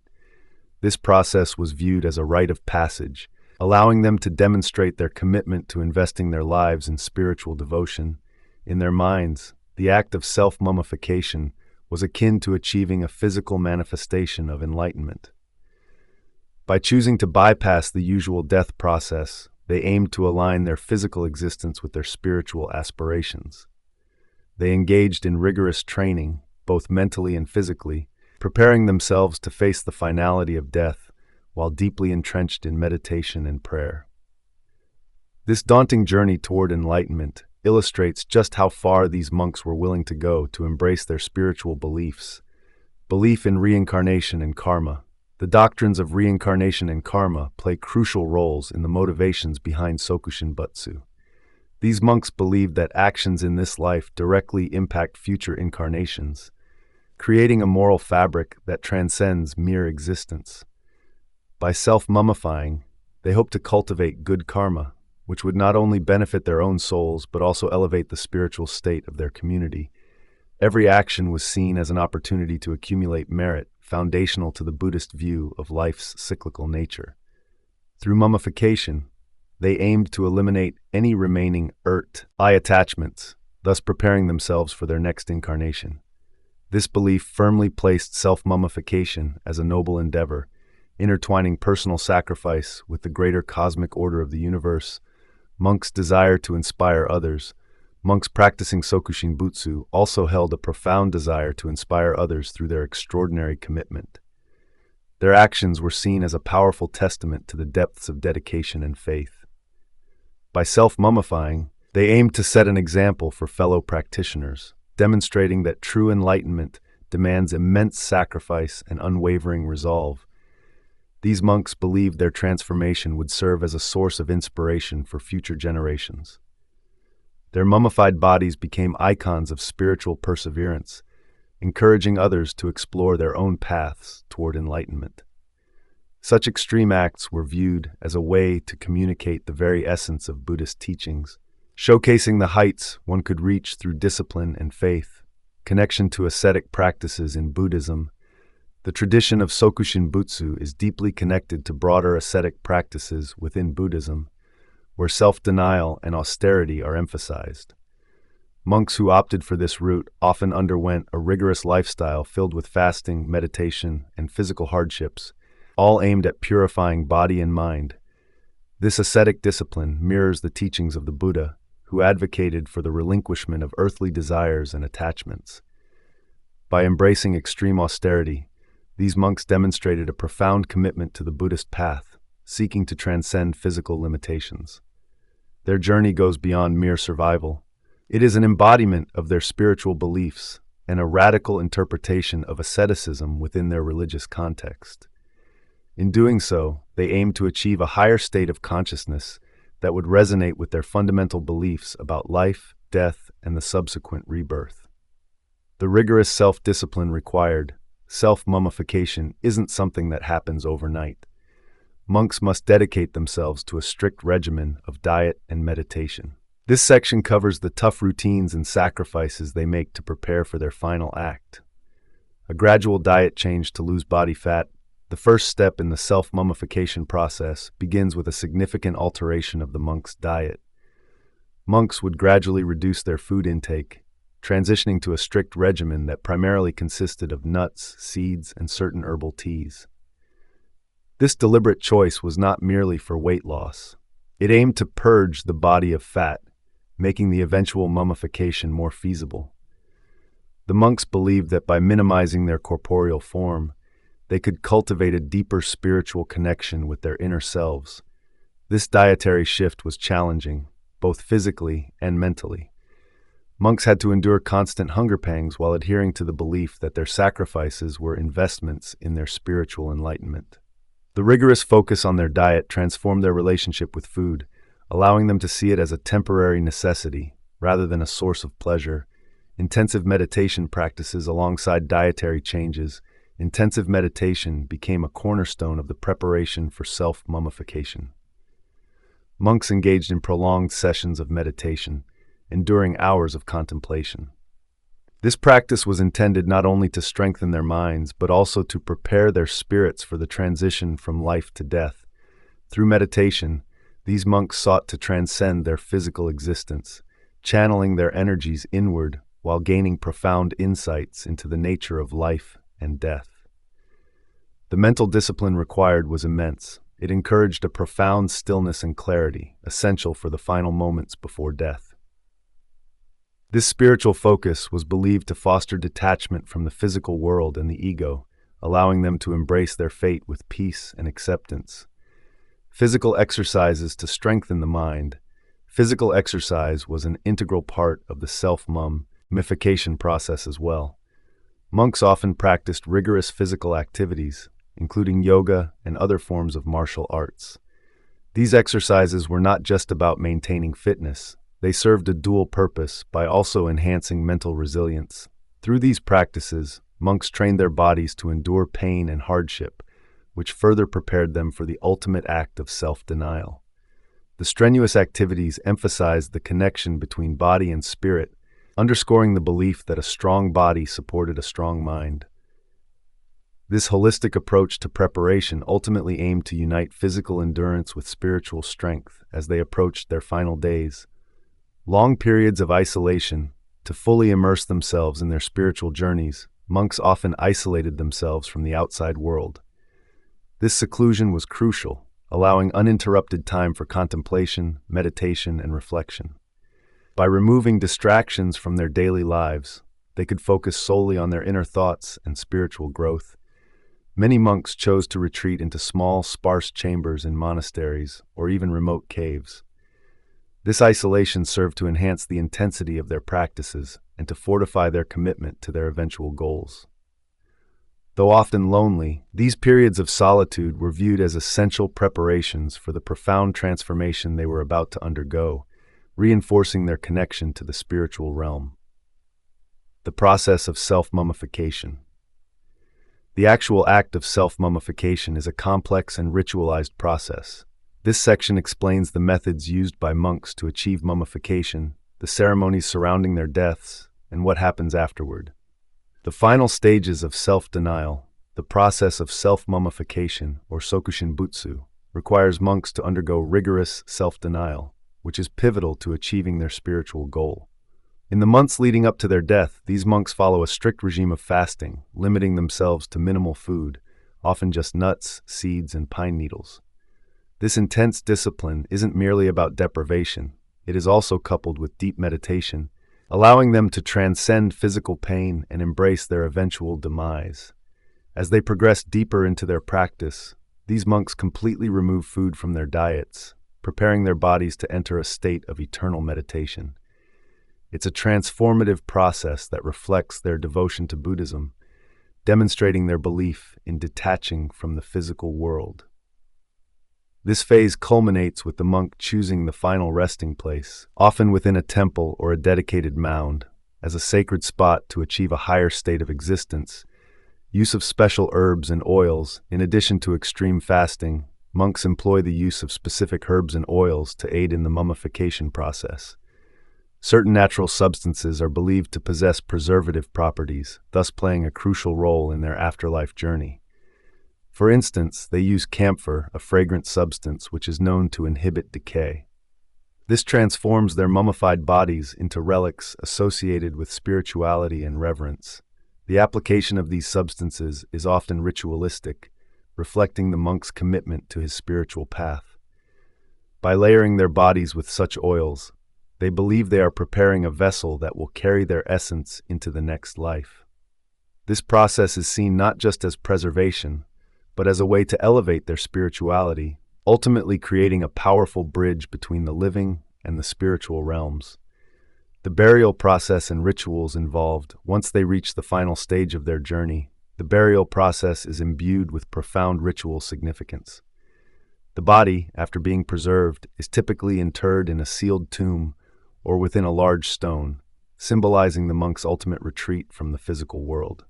Speaker 1: This process was viewed as a rite of passage, allowing them to demonstrate their commitment to investing their lives in spiritual devotion. In their minds, the act of self-mummification was akin to achieving a physical manifestation of enlightenment. By choosing to bypass the usual death process, they aimed to align their physical existence with their spiritual aspirations. They engaged in rigorous training, both mentally and physically, preparing themselves to face the finality of death while deeply entrenched in meditation and prayer. This daunting journey toward enlightenment illustrates just how far these monks were willing to go to embrace their spiritual beliefs. Belief in reincarnation and karma. The doctrines of reincarnation and karma play crucial roles in the motivations behind Sokushinbutsu. These monks believed that actions in this life directly impact future incarnations, creating a moral fabric that transcends mere existence. By self-mummifying, they hoped to cultivate good karma, which would not only benefit their own souls but also elevate the spiritual state of their community. Every action was seen as an opportunity to accumulate merit, foundational to the Buddhist view of life's cyclical nature. Through mummification, they aimed to eliminate any remaining eye attachments, thus preparing themselves for their next incarnation. This belief firmly placed self-mummification as a noble endeavor, intertwining personal sacrifice with the greater cosmic order of the universe. Monks' desire to inspire others. Monks practicing Sokushinbutsu also held a profound desire to inspire others through their extraordinary commitment. Their actions were seen as a powerful testament to the depths of dedication and faith. By self-mummifying, they aimed to set an example for fellow practitioners, demonstrating that true enlightenment demands immense sacrifice and unwavering resolve. These monks believed their transformation would serve as a source of inspiration for future generations. Their mummified bodies became icons of spiritual perseverance, encouraging others to explore their own paths toward enlightenment. Such extreme acts were viewed as a way to communicate the very essence of Buddhist teachings, showcasing the heights one could reach through discipline and faith. Connection to ascetic practices in Buddhism. The tradition of Sokushinbutsu is deeply connected to broader ascetic practices within Buddhism, where self-denial and austerity are emphasized. Monks who opted for this route often underwent a rigorous lifestyle filled with fasting, meditation, and physical hardships, all aimed at purifying body and mind. This ascetic discipline mirrors the teachings of the Buddha, who advocated for the relinquishment of earthly desires and attachments. By embracing extreme austerity, these monks demonstrated a profound commitment to the Buddhist path, seeking to transcend physical limitations. Their journey goes beyond mere survival. It is an embodiment of their spiritual beliefs and a radical interpretation of asceticism within their religious context. In doing so, they aim to achieve a higher state of consciousness that would resonate with their fundamental beliefs about life, death, and the subsequent rebirth. The rigorous self-discipline required, self-mummification, isn't something that happens overnight. Monks must dedicate themselves to a strict regimen of diet and meditation. This section covers the tough routines and sacrifices they make to prepare for their final act. A gradual diet change to lose body fat. The first step in the self-mummification process begins with a significant alteration of the monk's diet. Monks would gradually reduce their food intake, transitioning to a strict regimen that primarily consisted of nuts, seeds, and certain herbal teas. This deliberate choice was not merely for weight loss. It aimed to purge the body of fat, making the eventual mummification more feasible. The monks believed that by minimizing their corporeal form, they could cultivate a deeper spiritual connection with their inner selves. This dietary shift was challenging, both physically and mentally. Monks had to endure constant hunger pangs while adhering to the belief that their sacrifices were investments in their spiritual enlightenment. The rigorous focus on their diet transformed their relationship with food, allowing them to see it as a temporary necessity rather than a source of pleasure. Intensive meditation practices alongside dietary changes. Intensive meditation became a cornerstone of the preparation for self-mummification. Monks engaged in prolonged sessions of meditation, enduring hours of contemplation. This practice was intended not only to strengthen their minds, but also to prepare their spirits for the transition from life to death. Through meditation, these monks sought to transcend their physical existence, channeling their energies inward while gaining profound insights into the nature of life and death. The mental discipline required was immense. It encouraged a profound stillness and clarity, essential for the final moments before death. This spiritual focus was believed to foster detachment from the physical world and the ego, allowing them to embrace their fate with peace and acceptance. Physical exercises to strengthen the mind. Physical exercise was an integral part of the self-mummification process as well. Monks often practiced rigorous physical activities, including yoga and other forms of martial arts. These exercises were not just about maintaining fitness. They served a dual purpose by also enhancing mental resilience. Through these practices, monks trained their bodies to endure pain and hardship, which further prepared them for the ultimate act of self-denial. The strenuous activities emphasized the connection between body and spirit, underscoring the belief that a strong body supported a strong mind. This holistic approach to preparation ultimately aimed to unite physical endurance with spiritual strength as they approached their final days. Long periods of isolation. To fully immerse themselves in their spiritual journeys, monks often isolated themselves from the outside world. This seclusion was crucial, allowing uninterrupted time for contemplation, meditation, and reflection. By removing distractions from their daily lives, they could focus solely on their inner thoughts and spiritual growth. Many monks chose to retreat into small, sparse chambers in monasteries or even remote caves. This isolation served to enhance the intensity of their practices and to fortify their commitment to their eventual goals. Though often lonely, these periods of solitude were viewed as essential preparations for the profound transformation they were about to undergo, reinforcing their connection to the spiritual realm. The process of self-mummification. The actual act of self-mummification is a complex and ritualized process. This section explains the methods used by monks to achieve mummification, the ceremonies surrounding their deaths, and what happens afterward. The final stages of self-denial, the process of self-mummification, or sokushin butsu, requires monks to undergo rigorous self-denial, which is pivotal to achieving their spiritual goal. In the months leading up to their death, these monks follow a strict regime of fasting, limiting themselves to minimal food, often just nuts, seeds, and pine needles. This intense discipline isn't merely about deprivation, it is also coupled with deep meditation, allowing them to transcend physical pain and embrace their eventual demise. As they progress deeper into their practice, these monks completely remove food from their diets, preparing their bodies to enter a state of eternal meditation. It's a transformative process that reflects their devotion to Buddhism, demonstrating their belief in detaching from the physical world. This phase culminates with the monk choosing the final resting place, often within a temple or a dedicated mound, as a sacred spot to achieve a higher state of existence. Use of special herbs and oils. In addition to extreme fasting, monks employ the use of specific herbs and oils to aid in the mummification process. Certain natural substances are believed to possess preservative properties, thus playing a crucial role in their afterlife journey. For instance, they use camphor, a fragrant substance which is known to inhibit decay. This transforms their mummified bodies into relics associated with spirituality and reverence. The application of these substances is often ritualistic, reflecting the monk's commitment to his spiritual path. By layering their bodies with such oils, they believe they are preparing a vessel that will carry their essence into the next life. This process is seen not just as preservation, but as a way to elevate their spirituality, ultimately creating a powerful bridge between the living and the spiritual realms. The burial process and rituals involved, once they reach the final stage of their journey, the burial process is imbued with profound ritual significance. The body, after being preserved, is typically interred in a sealed tomb or within a large stone, symbolizing the monk's ultimate retreat from the physical world.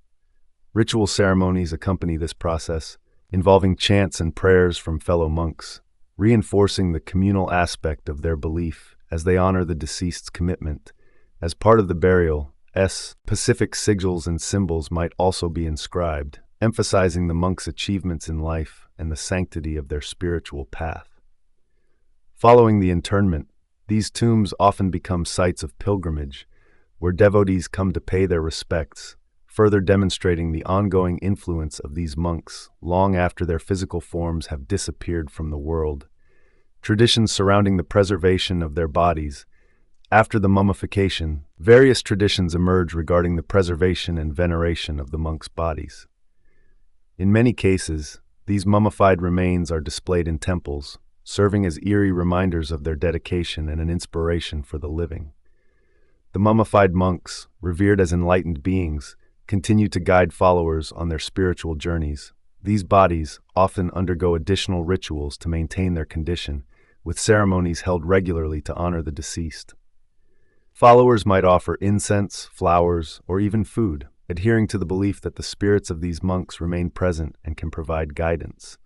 Speaker 1: Ritual ceremonies accompany this process, involving chants and prayers from fellow monks, reinforcing the communal aspect of their belief as they honor the deceased's commitment. As part of the burial, specific sigils and symbols might also be inscribed, emphasizing the monk's achievements in life and the sanctity of their spiritual path. Following the interment, these tombs often become sites of pilgrimage, where devotees come to pay their respects, further demonstrating the ongoing influence of these monks long after their physical forms have disappeared from the world. Traditions surrounding the preservation of their bodies. After the mummification, various traditions emerge regarding the preservation and veneration of the monks' bodies. In many cases, these mummified remains are displayed in temples, serving as eerie reminders of their dedication and an inspiration for the living. The mummified monks, revered as enlightened beings, continue to guide followers on their spiritual journeys. These bodies often undergo additional rituals to maintain their condition, with ceremonies held regularly to honor the deceased. Followers might offer incense, flowers, or even food, adhering to the belief that the spirits of these monks remain present and can provide guidance.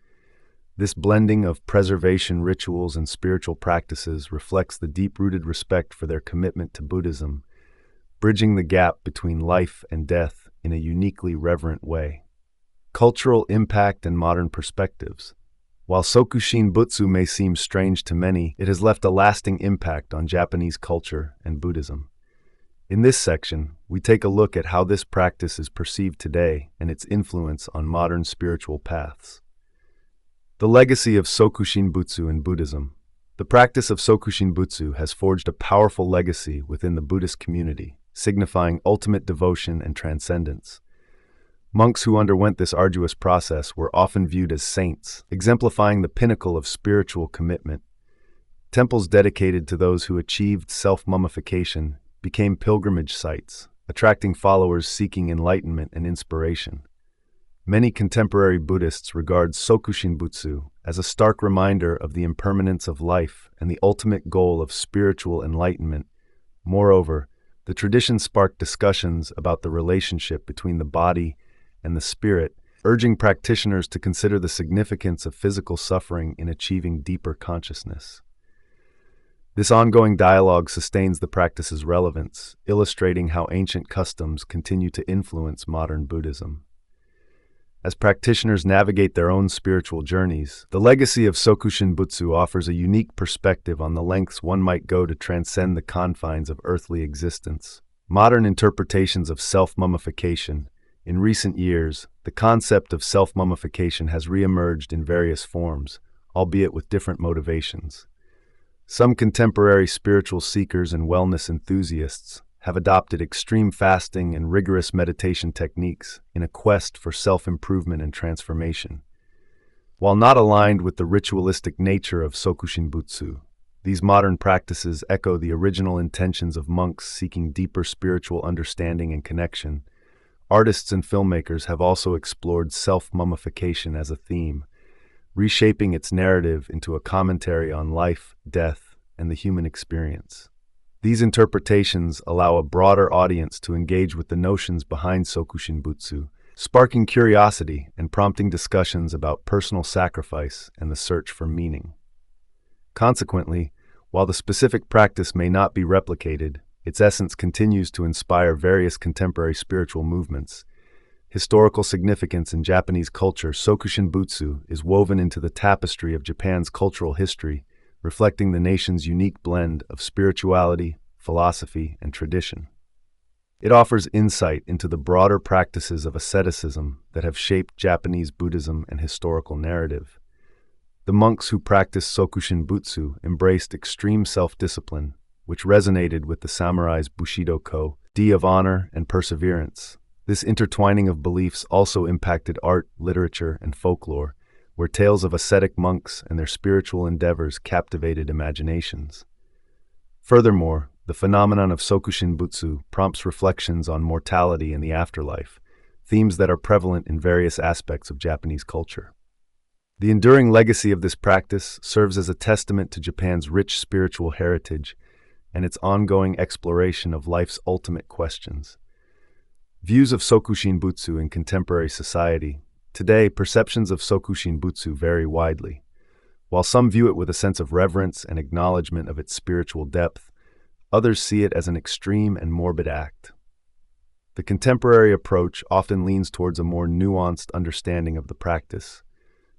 Speaker 1: This blending of preservation rituals and spiritual practices reflects the deep-rooted respect for their commitment to Buddhism, bridging the gap between life and death in a uniquely reverent way. Cultural impact and modern perspectives. While Sokushin Butsu may seem strange to many, it has left a lasting impact on Japanese culture and Buddhism. In this section, we take a look at how this practice is perceived today and its influence on modern spiritual paths. The legacy of Sokushin Butsu in Buddhism. The practice of Sokushin Butsu has forged a powerful legacy within the Buddhist community, signifying ultimate devotion and transcendence. Monks who underwent this arduous process were often viewed as saints, exemplifying the pinnacle of spiritual commitment. Temples dedicated to those who achieved self-mummification became pilgrimage sites, attracting followers seeking enlightenment and inspiration. Many contemporary Buddhists regard Sokushin Butsu as a stark reminder of the impermanence of life and the ultimate goal of spiritual enlightenment. Moreover, the tradition sparked discussions about the relationship between the body and the spirit, urging practitioners to consider the significance of physical suffering in achieving deeper consciousness. This ongoing dialogue sustains the practice's relevance, illustrating how ancient customs continue to influence modern Buddhism. As practitioners navigate their own spiritual journeys, the legacy of Sokushin Butsu offers a unique perspective on the lengths one might go to transcend the confines of earthly existence. Modern interpretations of self-mummification. In recent years, the concept of self-mummification has re-emerged in various forms, albeit with different motivations. Some contemporary spiritual seekers and wellness enthusiasts have adopted extreme fasting and rigorous meditation techniques in a quest for self-improvement and transformation. While not aligned with the ritualistic nature of Sokushin Butsu, these modern practices echo the original intentions of monks seeking deeper spiritual understanding and connection. Artists and filmmakers have also explored self-mummification as a theme, reshaping its narrative into a commentary on life, death, and the human experience. These interpretations allow a broader audience to engage with the notions behind Sokushinbutsu, sparking curiosity and prompting discussions about personal sacrifice and the search for meaning. Consequently, while the specific practice may not be replicated, its essence continues to inspire various contemporary spiritual movements. Historical significance in Japanese culture, Sokushinbutsu is woven into the tapestry of Japan's cultural history, reflecting the nation's unique blend of spirituality, philosophy, and tradition. It offers insight into the broader practices of asceticism that have shaped Japanese Buddhism and historical narrative. The monks who practiced Sokushinbutsu embraced extreme self-discipline, which resonated with the samurai's Bushido-ko, D of honor and perseverance. This intertwining of beliefs also impacted art, literature, and folklore, where tales of ascetic monks and their spiritual endeavors captivated imaginations. Furthermore, the phenomenon of Sokushinbutsu prompts reflections on mortality and the afterlife, themes that are prevalent in various aspects of Japanese culture. The enduring legacy of this practice serves as a testament to Japan's rich spiritual heritage and its ongoing exploration of life's ultimate questions. Views of Sokushinbutsu in contemporary society. Today, perceptions of Sokushinbutsu vary widely. While some view it with a sense of reverence and acknowledgement of its spiritual depth, others see it as an extreme and morbid act. The contemporary approach often leans towards a more nuanced understanding of the practice,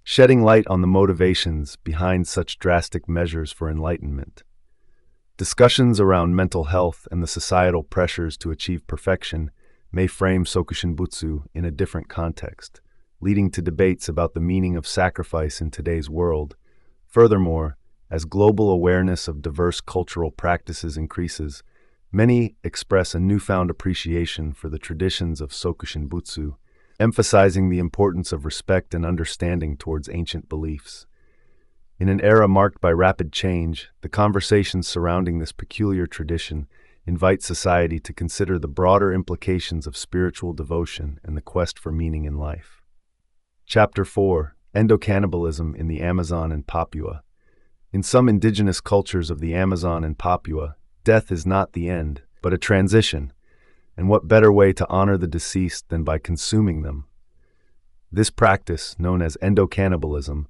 Speaker 1: shedding light on the motivations behind such drastic measures for enlightenment. Discussions around mental health and the societal pressures to achieve perfection may frame Sokushinbutsu in a different context, leading to debates about the meaning of sacrifice in today's world. Furthermore, as global awareness of diverse cultural practices increases, many express a newfound appreciation for the traditions of Sokushinbutsu, emphasizing the importance of respect and understanding towards ancient beliefs. In an era marked by rapid change, the conversations surrounding this peculiar tradition invite society to consider the broader implications of spiritual devotion and the quest for meaning in life. Chapter 4: Endocannibalism in the Amazon and Papua. In some indigenous cultures of the Amazon and Papua, death is not the end, but a transition, and what better way to honor the deceased than by consuming them? This practice, known as endocannibalism,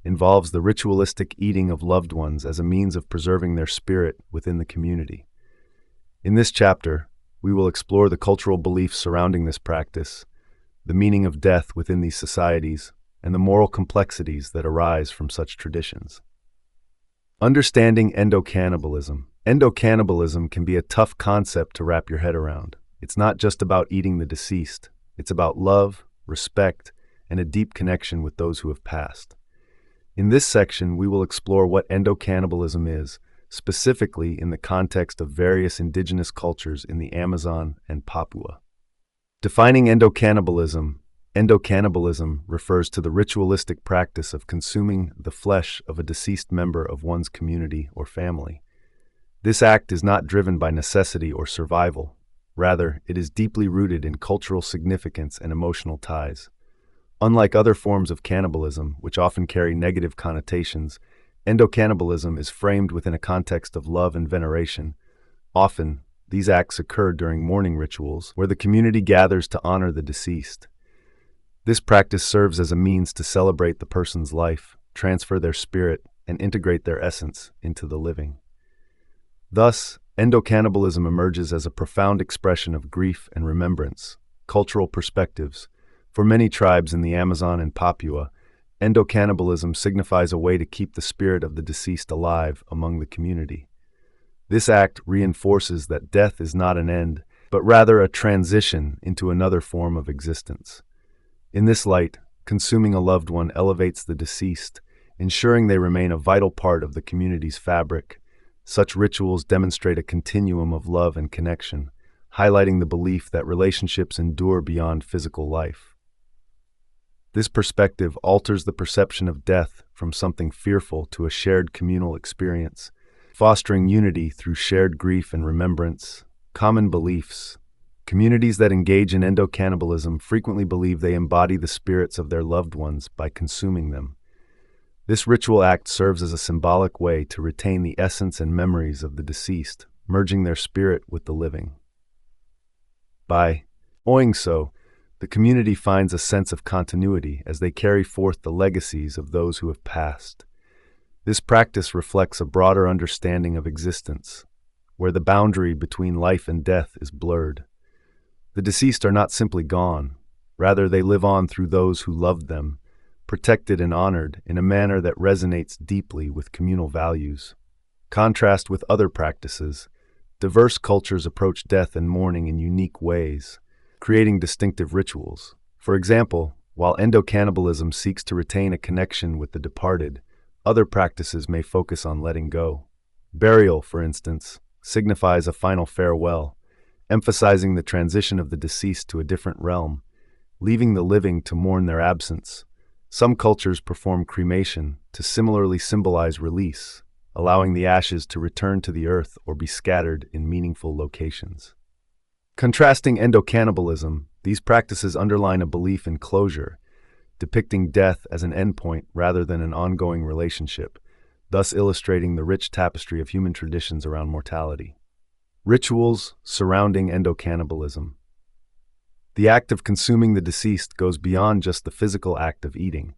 Speaker 1: involves the ritualistic eating of loved ones as a means of preserving their spirit within the community. In this chapter, we will explore the cultural beliefs surrounding this practice, the meaning of death within these societies, and the moral complexities that arise from such traditions. Understanding endocannibalism. Endocannibalism can be a tough concept to wrap your head around. It's not just about eating the deceased. It's about love, respect, and a deep connection with those who have passed. In this section, we will explore what endocannibalism is, specifically in the context of various indigenous cultures in the Amazon and Papua. Defining endocannibalism. Endocannibalism refers to the ritualistic practice of consuming the flesh of a deceased member of one's community or family. This act is not driven by necessity or survival. Rather, it is deeply rooted in cultural significance and emotional ties. Unlike other forms of cannibalism, which often carry negative connotations, endocannibalism is framed within a context of love and veneration. Often, these acts occur during mourning rituals, where the community gathers to honor the deceased. This practice serves as a means to celebrate the person's life, transfer their spirit, and integrate their essence into the living. Thus, endocannibalism emerges as a profound expression of grief and remembrance. Cultural perspectives. For many tribes in the Amazon and Papua, endocannibalism signifies a way to keep the spirit of the deceased alive among the community. This act reinforces that death is not an end, but rather a transition into another form of existence. In this light, consuming a loved one elevates the deceased, ensuring they remain a vital part of the community's fabric. Such rituals demonstrate a continuum of love and connection, highlighting the belief that relationships endure beyond physical life. This perspective alters the perception of death from something fearful to a shared communal experience, fostering unity through shared grief and remembrance. Common beliefs. Communities that engage in endocannibalism frequently believe they embody the spirits of their loved ones by consuming them. This ritual act serves as a symbolic way to retain the essence and memories of the deceased, merging their spirit with the living. By doing so, the community finds a sense of continuity as they carry forth the legacies of those who have passed. This practice reflects a broader understanding of existence, where the boundary between life and death is blurred. The deceased are not simply gone, rather they live on through those who loved them, protected and honored in a manner that resonates deeply with communal values. Contrast with other practices, diverse cultures approach death and mourning in unique ways, creating distinctive rituals. For example, while endocannibalism seeks to retain a connection with the departed, other practices may focus on letting go. Burial, for instance, signifies a final farewell, emphasizing the transition of the deceased to a different realm, leaving the living to mourn their absence. Some cultures perform cremation to similarly symbolize release, allowing the ashes to return to the earth or be scattered in meaningful locations. Contrasting endocannibalism, these practices underline a belief in closure, depicting death as an endpoint rather than an ongoing relationship, thus illustrating the rich tapestry of human traditions around mortality. Rituals surrounding endocannibalism. The act of consuming the deceased goes beyond just the physical act of eating.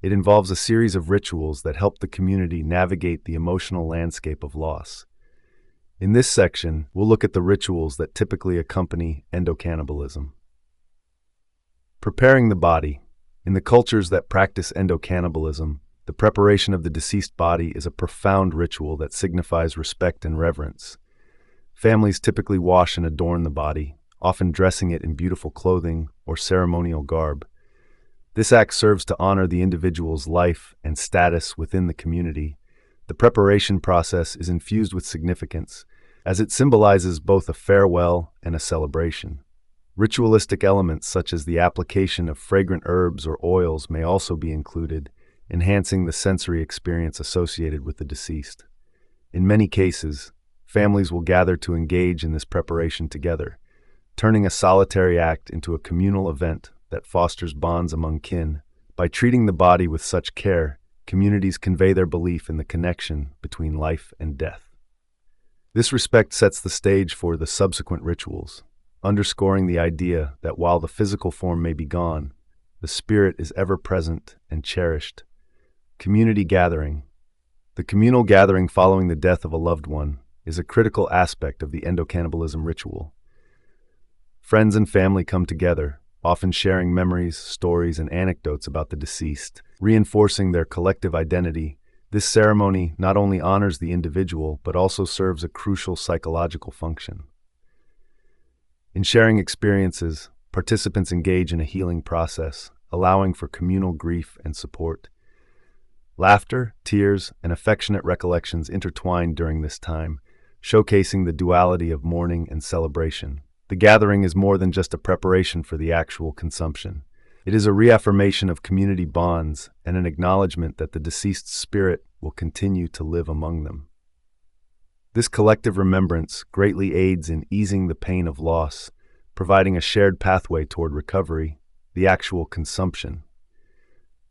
Speaker 1: It involves a series of rituals that help the community navigate the emotional landscape of loss. In this section, we'll look at the rituals that typically accompany endocannibalism. Preparing the body. In the cultures that practice endocannibalism, the preparation of the deceased body is a profound ritual that signifies respect and reverence. Families typically wash and adorn the body, often dressing it in beautiful clothing or ceremonial garb. This act serves to honor the individual's life and status within the community. The preparation process is infused with significance, as it symbolizes both a farewell and a celebration. Ritualistic elements such as the application of fragrant herbs or oils may also be included, enhancing the sensory experience associated with the deceased. In many cases, families will gather to engage in this preparation together, turning a solitary act into a communal event that fosters bonds among kin. By treating the body with such care, communities convey their belief in the connection between life and death. This respect sets the stage for the subsequent rituals, underscoring the idea that while the physical form may be gone, the spirit is ever present and cherished. Community gathering. The communal gathering following the death of a loved one is a critical aspect of the endocannibalism ritual. Friends and family come together, often sharing memories, stories, and anecdotes about the deceased, reinforcing their collective identity. This ceremony not only honors the individual, but also serves a crucial psychological function. In sharing experiences, participants engage in a healing process, allowing for communal grief and support. Laughter, tears, and affectionate recollections intertwine during this time, showcasing the duality of mourning and celebration. The gathering is more than just a preparation for the actual consumption. It is a reaffirmation of community bonds and an acknowledgement that the deceased's spirit will continue to live among them. This collective remembrance greatly aids in easing the pain of loss, providing a shared pathway toward recovery. The actual consumption.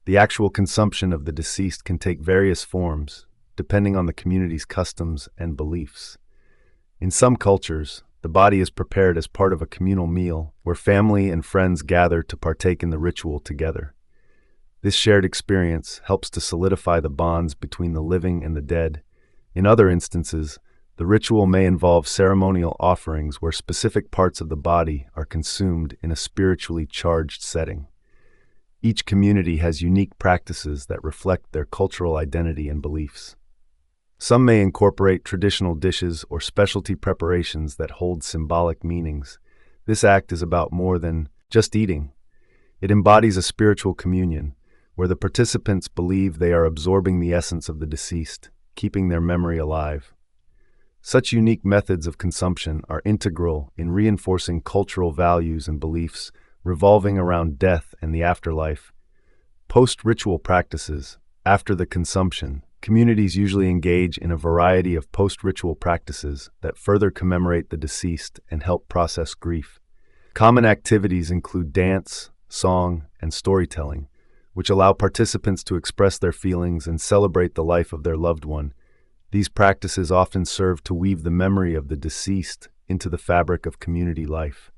Speaker 1: The actual consumption of the deceased can take various forms, depending on the community's customs and beliefs. In some cultures, the body is prepared as part of a communal meal where family and friends gather to partake in the ritual together. This shared experience helps to solidify the bonds between the living and the dead. In other instances, the ritual may involve ceremonial offerings where specific parts of the body are consumed in a spiritually charged setting. Each community has unique practices that reflect their cultural identity and beliefs. Some may incorporate traditional dishes or specialty preparations that hold symbolic meanings. This act is about more than just eating. It embodies a spiritual communion, where the participants believe they are absorbing the essence of the deceased, keeping their memory alive. Such unique methods of consumption are integral in reinforcing cultural values and beliefs revolving around death and the afterlife. Post-ritual practices. After the consumption, communities usually engage in a variety of post-ritual practices that further commemorate the deceased and help process grief. Common activities include dance, song, and storytelling, which allow participants to express their feelings and celebrate the life of their loved one. These practices often serve to weave the memory of the deceased into the fabric of community life.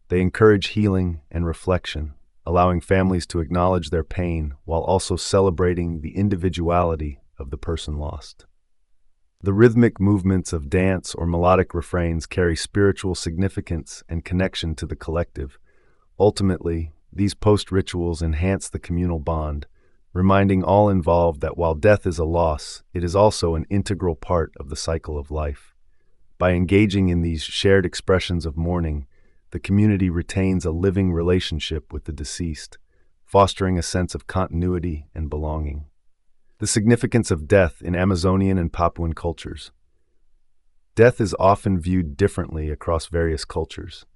Speaker 1: They encourage healing and reflection, allowing families to acknowledge their pain while also celebrating the individuality of the person lost. The rhythmic movements of dance or melodic refrains carry spiritual significance and connection to the collective. Ultimately, these post-rituals enhance the communal bond, reminding all involved that while death is a loss, it is also an integral part of the cycle of life. By engaging in these shared expressions of mourning, the community retains a living relationship with the deceased, fostering a sense of continuity and belonging. The significance of death in Amazonian and Papuan cultures. Death is often viewed differently across various cultures.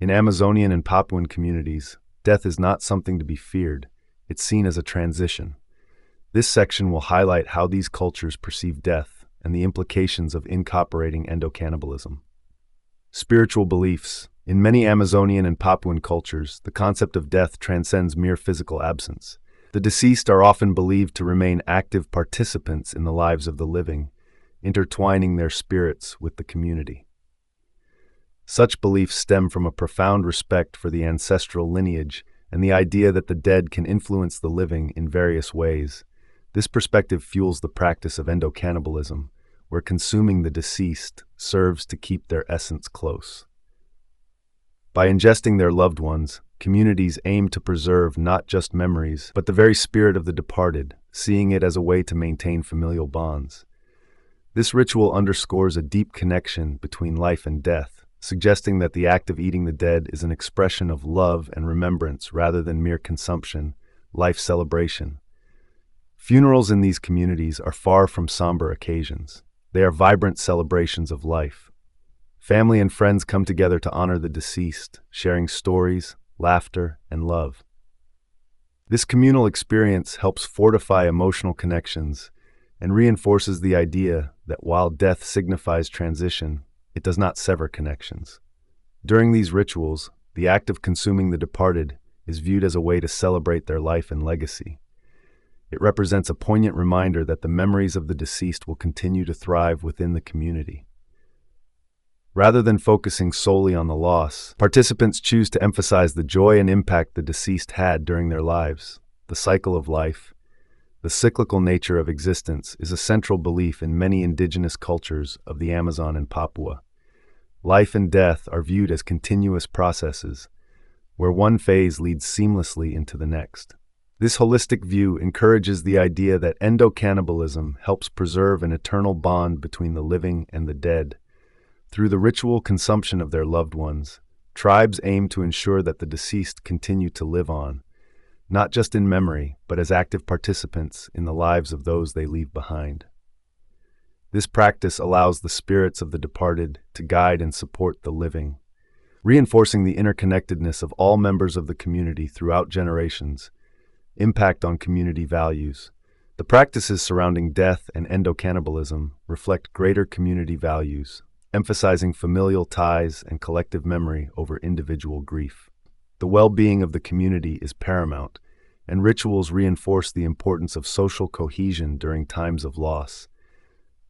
Speaker 1: In Amazonian and Papuan communities, death is not something to be feared. It's seen as a transition. This section will highlight how these cultures perceive death and the implications of incorporating endocannibalism. Spiritual beliefs. In many Amazonian and Papuan cultures, the concept of death transcends mere physical absence. The deceased are often believed to remain active participants in the lives of the living, intertwining their spirits with the community. Such beliefs stem from a profound respect for the ancestral lineage and the idea that the dead can influence the living in various ways. This perspective fuels the practice of endocannibalism, where consuming the deceased serves to keep their essence close. By ingesting their loved ones, communities aim to preserve not just memories, but the very spirit of the departed, seeing it as a way to maintain familial bonds. This ritual underscores a deep connection between life and death, suggesting that the act of eating the dead is an expression of love and remembrance rather than mere consumption, life celebration. Funerals in these communities are far from somber occasions. They are vibrant celebrations of life. Family and friends come together to honor the deceased, sharing stories, laughter, and love. This communal experience helps fortify emotional connections and reinforces the idea that while death signifies transition, it does not sever connections. During these rituals, the act of consuming the departed is viewed as a way to celebrate their life and legacy. It represents a poignant reminder that the memories of the deceased will continue to thrive within the community. Rather than focusing solely on the loss, participants choose to emphasize the joy and impact the deceased had during their lives. The cycle of life, the cyclical nature of existence, is a central belief in many indigenous cultures of the Amazon and Papua. Life and death are viewed as continuous processes, where one phase leads seamlessly into the next. This holistic view encourages the idea that endocannibalism helps preserve an eternal bond between the living and the dead. Through the ritual consumption of their loved ones, tribes aim to ensure that the deceased continue to live on, not just in memory, but as active participants in the lives of those they leave behind. This practice allows the spirits of the departed to guide and support the living, reinforcing the interconnectedness of all members of the community throughout generations. Impact on community values. The practices surrounding death and endocannibalism reflect greater community values, emphasizing familial ties and collective memory over individual grief. The well-being of the community is paramount, and rituals reinforce the importance of social cohesion during times of loss.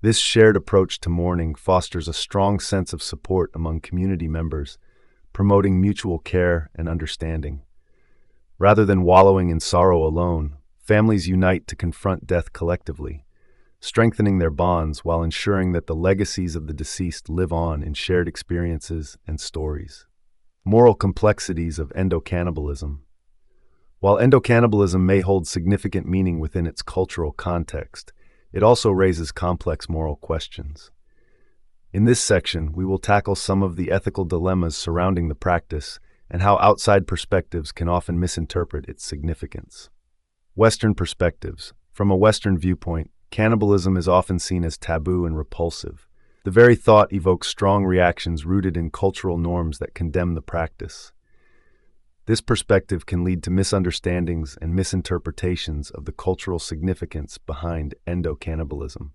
Speaker 1: This shared approach to mourning fosters a strong sense of support among community members, promoting mutual care and understanding. Rather than wallowing in sorrow alone, families unite to confront death collectively, strengthening their bonds while ensuring that the legacies of the deceased live on in shared experiences and stories. Moral complexities of endocannibalism. While endocannibalism may hold significant meaning within its cultural context, it also raises complex moral questions. In this section, we will tackle some of the ethical dilemmas surrounding the practice and how outside perspectives can often misinterpret its significance. Western perspectives. From a Western viewpoint, cannibalism is often seen as taboo and repulsive. The very thought evokes strong reactions rooted in cultural norms that condemn the practice. This perspective can lead to misunderstandings and misinterpretations of the cultural significance behind endocannibalism.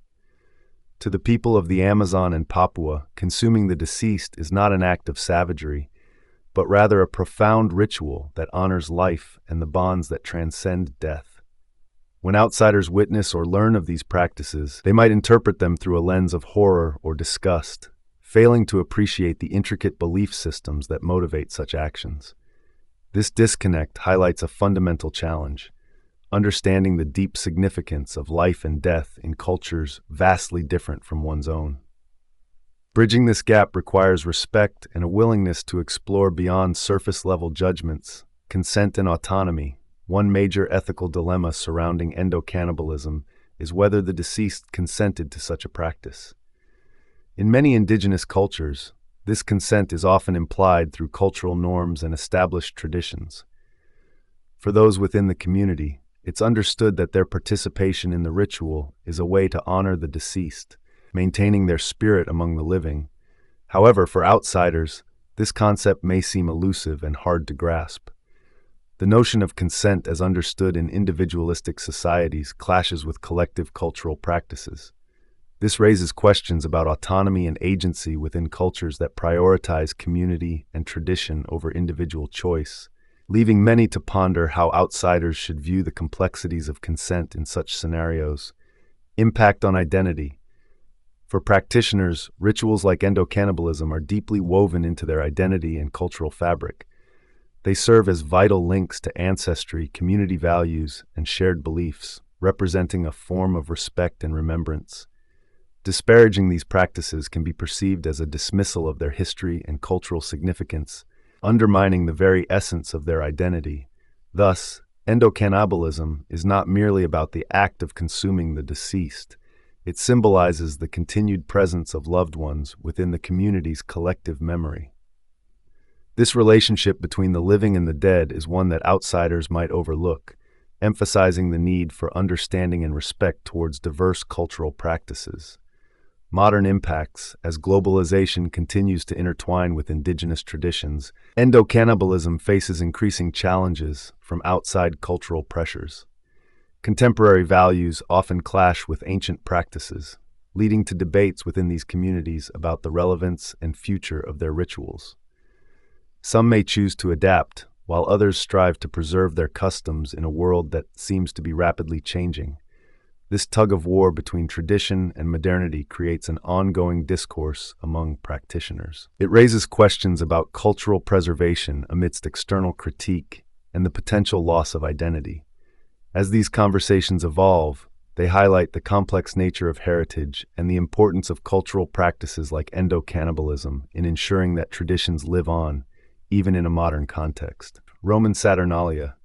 Speaker 1: To the people of the Amazon and Papua, consuming the deceased is not an act of savagery, but rather a profound ritual that honors life and the bonds that transcend death. When outsiders witness or learn of these practices, they might interpret them through a lens of horror or disgust, failing to appreciate the intricate belief systems that motivate such actions. This disconnect highlights a fundamental challenge: understanding the deep significance of life and death in cultures vastly different from one's own. Bridging this gap requires respect and a willingness to explore beyond surface-level judgments. Consent and autonomy. One major ethical dilemma surrounding endocannibalism is whether the deceased consented to such a practice. In many indigenous cultures, this consent is often implied through cultural norms and established traditions. For those within the community, it's understood that their participation in the ritual is a way to honor the deceased, maintaining their spirit among the living. However, for outsiders, this concept may seem elusive and hard to grasp. The notion of consent as understood in individualistic societies clashes with collective cultural practices. This raises questions about autonomy and agency within cultures that prioritize community and tradition over individual choice, leaving many to ponder how outsiders should view the complexities of consent in such scenarios. Impact on identity. For practitioners, rituals like endocannibalism are deeply woven into their identity and cultural fabric. They serve as vital links to ancestry, community values, and shared beliefs, representing a form of respect and remembrance. Disparaging these practices can be perceived as a dismissal of their history and cultural significance, undermining the very essence of their identity. Thus, endocannibalism is not merely about the act of consuming the deceased. It symbolizes the continued presence of loved ones within the community's collective memory. This relationship between the living and the dead is one that outsiders might overlook, emphasizing the need for understanding and respect towards diverse cultural practices. Modern impacts. As globalization continues to intertwine with indigenous traditions, endocannibalism faces increasing challenges from outside cultural pressures. Contemporary values often clash with ancient practices, leading to debates within these communities about the relevance and future of their rituals. Some may choose to adapt, while others strive to preserve their customs in a world that seems to be rapidly changing. This tug-of-war between tradition and modernity creates an ongoing discourse among practitioners. It raises questions about cultural preservation amidst external critique and the potential loss of identity. As these conversations evolve, they highlight the complex nature of heritage and the importance of cultural practices like endocannibalism in ensuring that traditions live on, even in a modern context. Roman Saturnalia.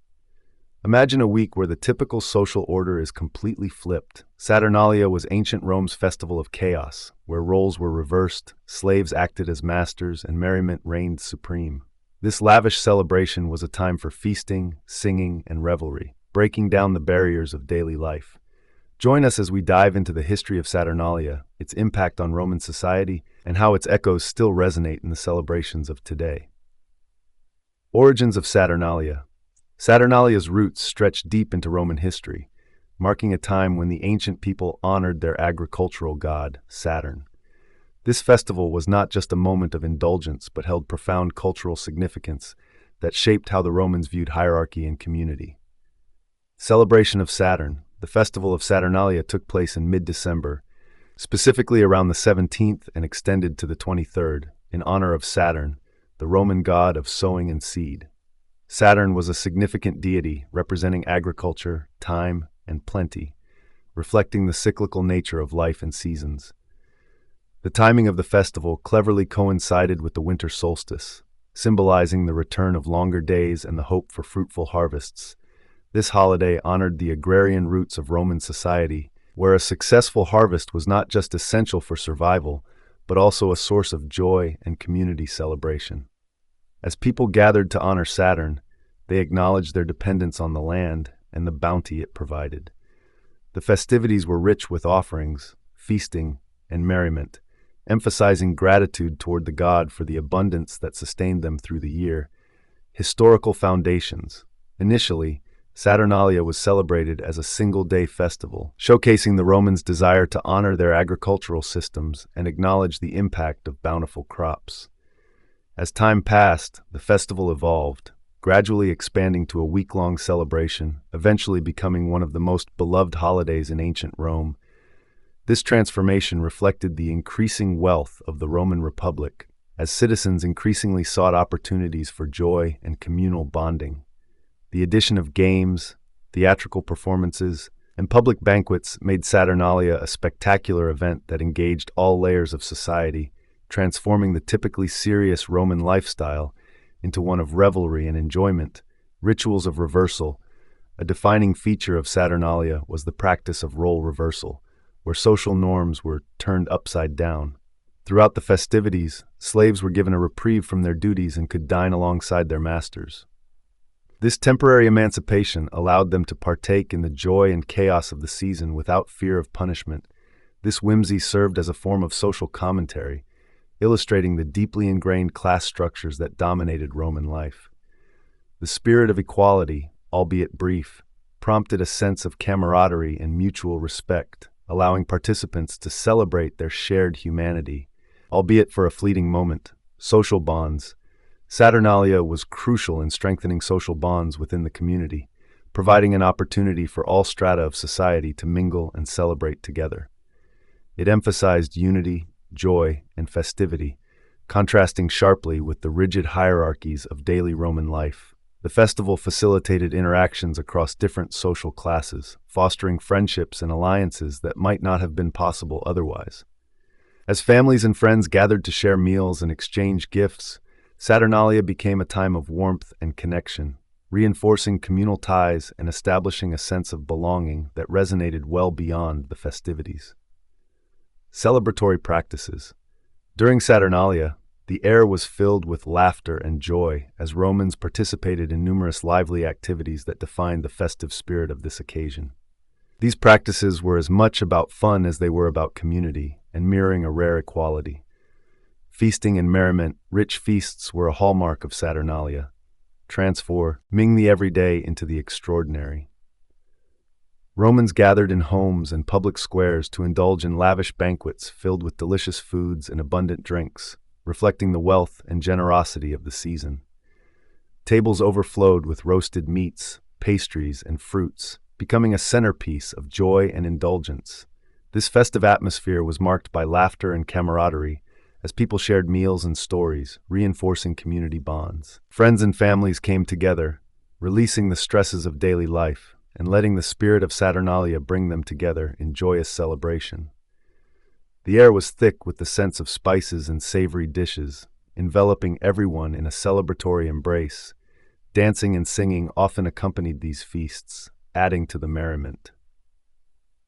Speaker 1: Imagine a week where the typical social order is completely flipped. Saturnalia was ancient Rome's festival of chaos, where roles were reversed, slaves acted as masters, and merriment reigned supreme. This lavish celebration was a time for feasting, singing, and revelry, breaking down the barriers of daily life. Join us as we dive into the history of Saturnalia, its impact on Roman society, and how its echoes still resonate in the celebrations of today. Origins of Saturnalia. Saturnalia's roots stretch deep into Roman history, marking a time when the ancient people honored their agricultural god, Saturn. This festival was not just a moment of indulgence, but held profound cultural significance that shaped how the Romans viewed hierarchy and community. Celebration of Saturn. The festival of Saturnalia took place in mid-December, specifically around the 17th and extended to the 23rd, in honor of Saturn, the Roman god of sowing and seed. Saturn was a significant deity representing agriculture, time, and plenty, reflecting the cyclical nature of life and seasons. The timing of the festival cleverly coincided with the winter solstice, symbolizing the return of longer days and the hope for fruitful harvests. This holiday honored the agrarian roots of Roman society, where a successful harvest was not just essential for survival, but also a source of joy and community celebration. As people gathered to honor Saturn, they acknowledged their dependence on the land and the bounty it provided. The festivities were rich with offerings, feasting, and merriment, emphasizing gratitude toward the god for the abundance that sustained them through the year. Historical foundations. Initially, Saturnalia was celebrated as a single-day festival, showcasing the Romans' desire to honor their agricultural systems and acknowledge the impact of bountiful crops. As time passed, the festival evolved, gradually expanding to a week-long celebration, eventually becoming one of the most beloved holidays in ancient Rome. This transformation reflected the increasing wealth of the Roman Republic, as citizens increasingly sought opportunities for joy and communal bonding. The addition of games, theatrical performances, and public banquets made Saturnalia a spectacular event that engaged all layers of society, transforming the typically serious Roman lifestyle into one of revelry and enjoyment. Rituals of reversal. A defining feature of Saturnalia was the practice of role reversal, where social norms were turned upside down. Throughout the festivities, slaves were given a reprieve from their duties and could dine alongside their masters. This temporary emancipation allowed them to partake in the joy and chaos of the season without fear of punishment. This whimsy served as a form of social commentary, illustrating the deeply ingrained class structures that dominated Roman life. The spirit of equality, albeit brief, prompted a sense of camaraderie and mutual respect, allowing participants to celebrate their shared humanity, albeit for a fleeting moment. Social bonds. Saturnalia was crucial in strengthening social bonds within the community, providing an opportunity for all strata of society to mingle and celebrate together. It emphasized unity, joy, and festivity, contrasting sharply with the rigid hierarchies of daily Roman life. The festival facilitated interactions across different social classes, fostering friendships and alliances that might not have been possible otherwise. As families and friends gathered to share meals and exchange gifts, Saturnalia became a time of warmth and connection, reinforcing communal ties and establishing a sense of belonging that resonated well beyond the festivities. Celebratory practices. During Saturnalia, the air was filled with laughter and joy as Romans participated in numerous lively activities that defined the festive spirit of this occasion. These practices were as much about fun as they were about community, and mirroring a rare equality. Feasting and merriment. Rich feasts were a hallmark of Saturnalia, transforming the everyday into the extraordinary. Romans gathered in homes and public squares to indulge in lavish banquets filled with delicious foods and abundant drinks, reflecting the wealth and generosity of the season. Tables overflowed with roasted meats, pastries, and fruits, becoming a centerpiece of joy and indulgence. This festive atmosphere was marked by laughter and camaraderie, as people shared meals and stories, reinforcing community bonds. Friends and families came together, releasing the stresses of daily life and letting the spirit of Saturnalia bring them together in joyous celebration. The air was thick with the sense of spices and savory dishes, enveloping everyone in a celebratory embrace. Dancing and singing often accompanied these feasts, adding to the merriment.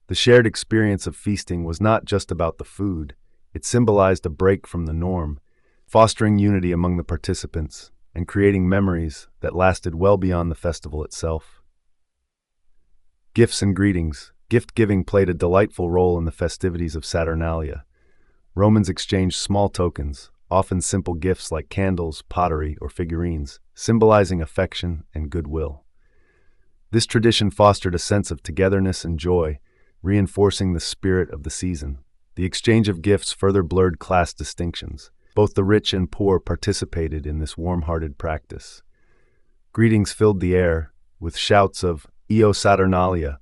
Speaker 1: The shared experience of feasting was not just about the food. It symbolized a break from the norm, fostering unity among the participants and creating memories that lasted well beyond the festival itself. Gifts and greetings. Gift-giving played a delightful role in the festivities of Saturnalia. Romans exchanged small tokens, often simple gifts like candles, pottery, or figurines, symbolizing affection and goodwill. This tradition fostered a sense of togetherness and joy, reinforcing the spirit of the season. The exchange of gifts further blurred class distinctions. Both the rich and poor participated in this warm-hearted practice. Greetings filled the air, with shouts of "Io Saturnalia,"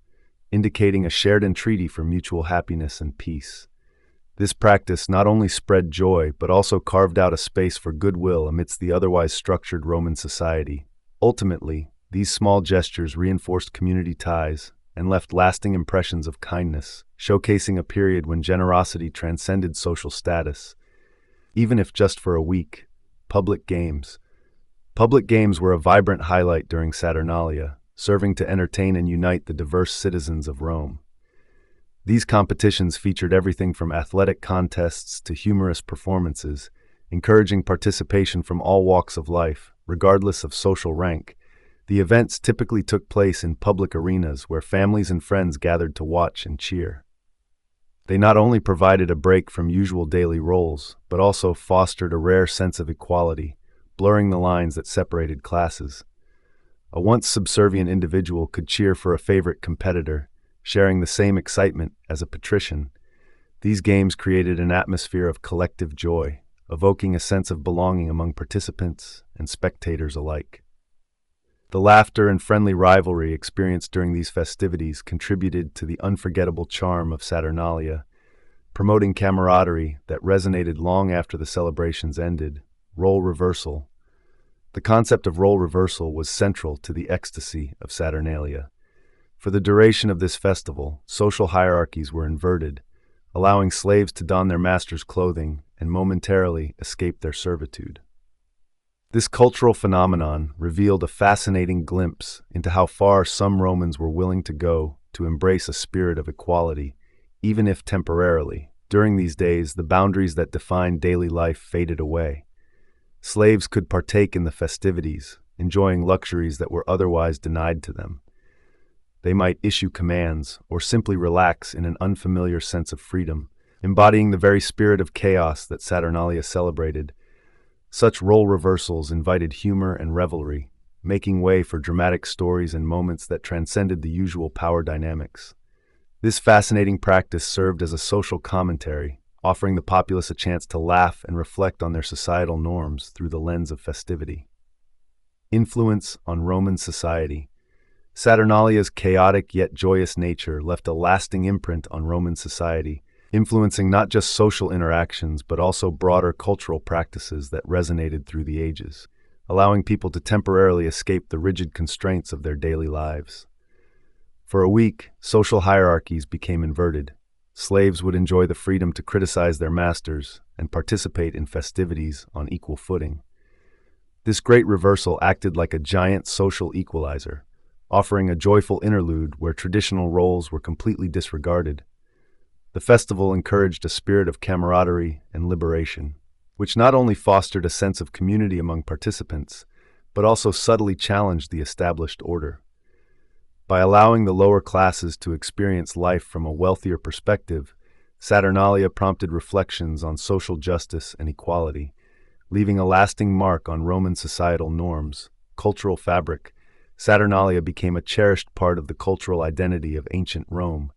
Speaker 1: indicating a shared entreaty for mutual happiness and peace. This practice not only spread joy, but also carved out a space for goodwill amidst the otherwise structured Roman society. Ultimately, these small gestures reinforced community ties and left lasting impressions of kindness, showcasing a period when generosity transcended social status. Even if just for a week. Public games. Public games were a vibrant highlight during Saturnalia, serving to entertain and unite the diverse citizens of Rome. These competitions featured everything from athletic contests to humorous performances, encouraging participation from all walks of life, regardless of social rank. The events typically took place in public arenas where families and friends gathered to watch and cheer. They not only provided a break from usual daily roles, but also fostered a rare sense of equality, blurring the lines that separated classes. A once subservient individual could cheer for a favorite competitor, sharing the same excitement as a patrician. These games created an atmosphere of collective joy, evoking a sense of belonging among participants and spectators alike. The laughter and friendly rivalry experienced during these festivities contributed to the unforgettable charm of Saturnalia, promoting camaraderie that resonated long after the celebrations ended. Role reversal. The concept of role reversal was central to the ecstasy of Saturnalia. For the duration of this festival, social hierarchies were inverted, allowing slaves to don their master's clothing and momentarily escape their servitude. This cultural phenomenon revealed a fascinating glimpse into how far some Romans were willing to go to embrace a spirit of equality, even if temporarily. During these days, the boundaries that defined daily life faded away. Slaves could partake in the festivities, enjoying luxuries that were otherwise denied to them. They might issue commands or simply relax in an unfamiliar sense of freedom, embodying the very spirit of chaos that Saturnalia celebrated. Such role reversals invited humor and revelry, making way for dramatic stories and moments that transcended the usual power dynamics. This fascinating practice served as a social commentary, offering the populace a chance to laugh and reflect on their societal norms through the lens of festivity. Influence on Roman society. Saturnalia's chaotic yet joyous nature left a lasting imprint on Roman society, influencing not just social interactions but also broader cultural practices that resonated through the ages, allowing people to temporarily escape the rigid constraints of their daily lives. For a week, social hierarchies became inverted. Slaves would enjoy the freedom to criticize their masters and participate in festivities on equal footing. This great reversal acted like a giant social equalizer, offering a joyful interlude where traditional roles were completely disregarded. The festival encouraged a spirit of camaraderie and liberation, which not only fostered a sense of community among participants, but also subtly challenged the established order. By allowing the lower classes to experience life from a wealthier perspective, Saturnalia prompted reflections on social justice and equality, leaving a lasting mark on Roman societal norms, cultural fabric. Saturnalia became a cherished part of the cultural identity of ancient Rome,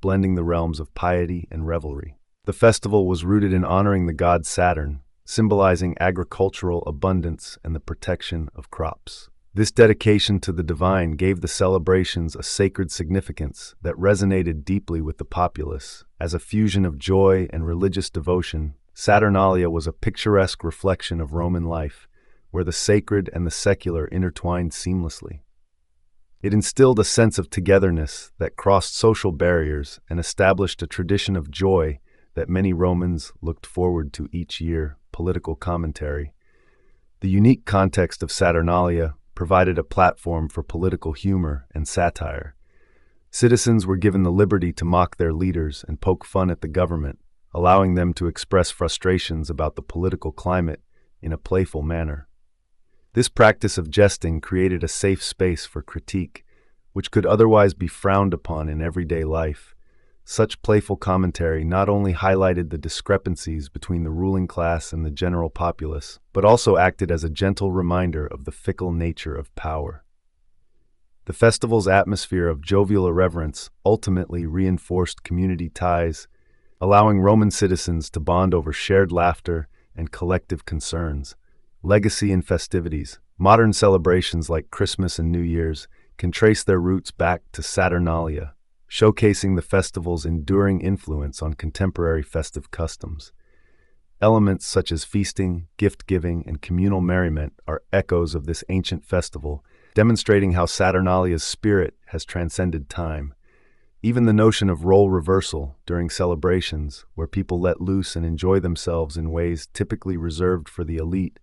Speaker 1: blending the realms of piety and revelry. The festival was rooted in honoring the god Saturn, symbolizing agricultural abundance and the protection of crops. This dedication to the divine gave the celebrations a sacred significance that resonated deeply with the populace. As a fusion of joy and religious devotion, Saturnalia was a picturesque reflection of Roman life, where the sacred and the secular intertwined seamlessly. It instilled a sense of togetherness that crossed social barriers and established a tradition of joy that many Romans looked forward to each year. Political commentary. The unique context of Saturnalia provided a platform for political humor and satire. Citizens were given the liberty to mock their leaders and poke fun at the government, allowing them to express frustrations about the political climate in a playful manner. This practice of jesting created a safe space for critique, which could otherwise be frowned upon in everyday life. Such playful commentary not only highlighted the discrepancies between the ruling class and the general populace, but also acted as a gentle reminder of the fickle nature of power. The festival's atmosphere of jovial irreverence ultimately reinforced community ties, allowing Roman citizens to bond over shared laughter and collective concerns. Legacy and festivities. Modern celebrations like Christmas and New Year's can trace their roots back to Saturnalia, showcasing the festival's enduring influence on contemporary festive customs. Elements such as feasting, gift-giving, and communal merriment are echoes of this ancient festival, demonstrating how Saturnalia's spirit has transcended time. Even the notion of role reversal during celebrations, where people let loose and enjoy themselves in ways typically reserved for the elite,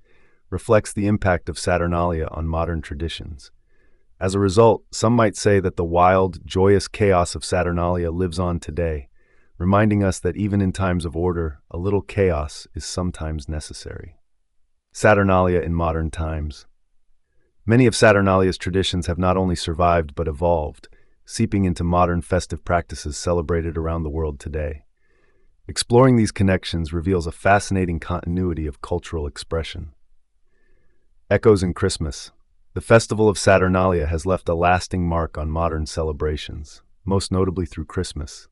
Speaker 1: reflects the impact of Saturnalia on modern traditions. As a result, some might say that the wild, joyous chaos of Saturnalia lives on today, reminding us that even in times of order, a little chaos is sometimes necessary. Saturnalia in modern times. Many of Saturnalia's traditions have not only survived but evolved, seeping into modern festive practices celebrated around the world today. Exploring these connections reveals a fascinating continuity of cultural expression. Echoes in Christmas. The festival of Saturnalia has left a lasting mark on modern celebrations, most notably through Christmas.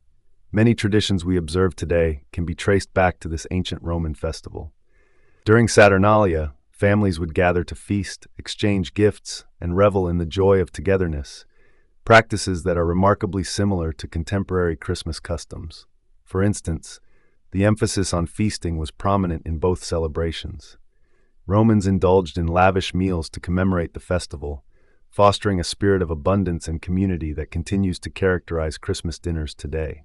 Speaker 1: Many traditions we observe today can be traced back to this ancient Roman festival. During Saturnalia, Families would gather to feast, exchange gifts, and revel in the joy of togetherness, practices that are remarkably similar to contemporary Christmas customs. For instance, the emphasis on feasting was prominent in both celebrations. Romans indulged in lavish meals to commemorate the festival, fostering a spirit of abundance and community that continues to characterize Christmas dinners today.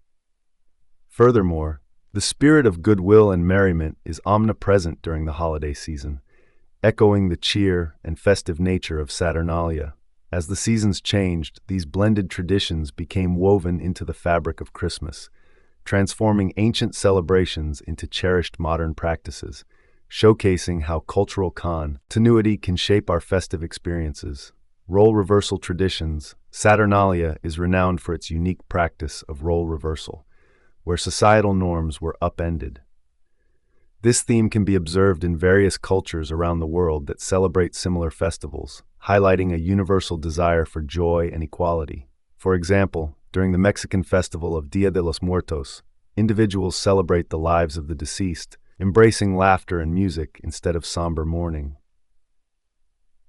Speaker 1: Furthermore, the spirit of goodwill and merriment is omnipresent during the holiday season, echoing the cheer and festive nature of Saturnalia. As the seasons changed, these blended traditions became woven into the fabric of Christmas, transforming ancient celebrations into cherished modern practices, showcasing how cultural continuity can shape our festive experiences. Role reversal traditions. Saturnalia is renowned for its unique practice of role reversal, where societal norms were upended. This theme can be observed in various cultures around the world that celebrate similar festivals, highlighting a universal desire for joy and equality. For example, during the Mexican festival of Dia de los Muertos, individuals celebrate the lives of the deceased, embracing laughter and music instead of somber mourning.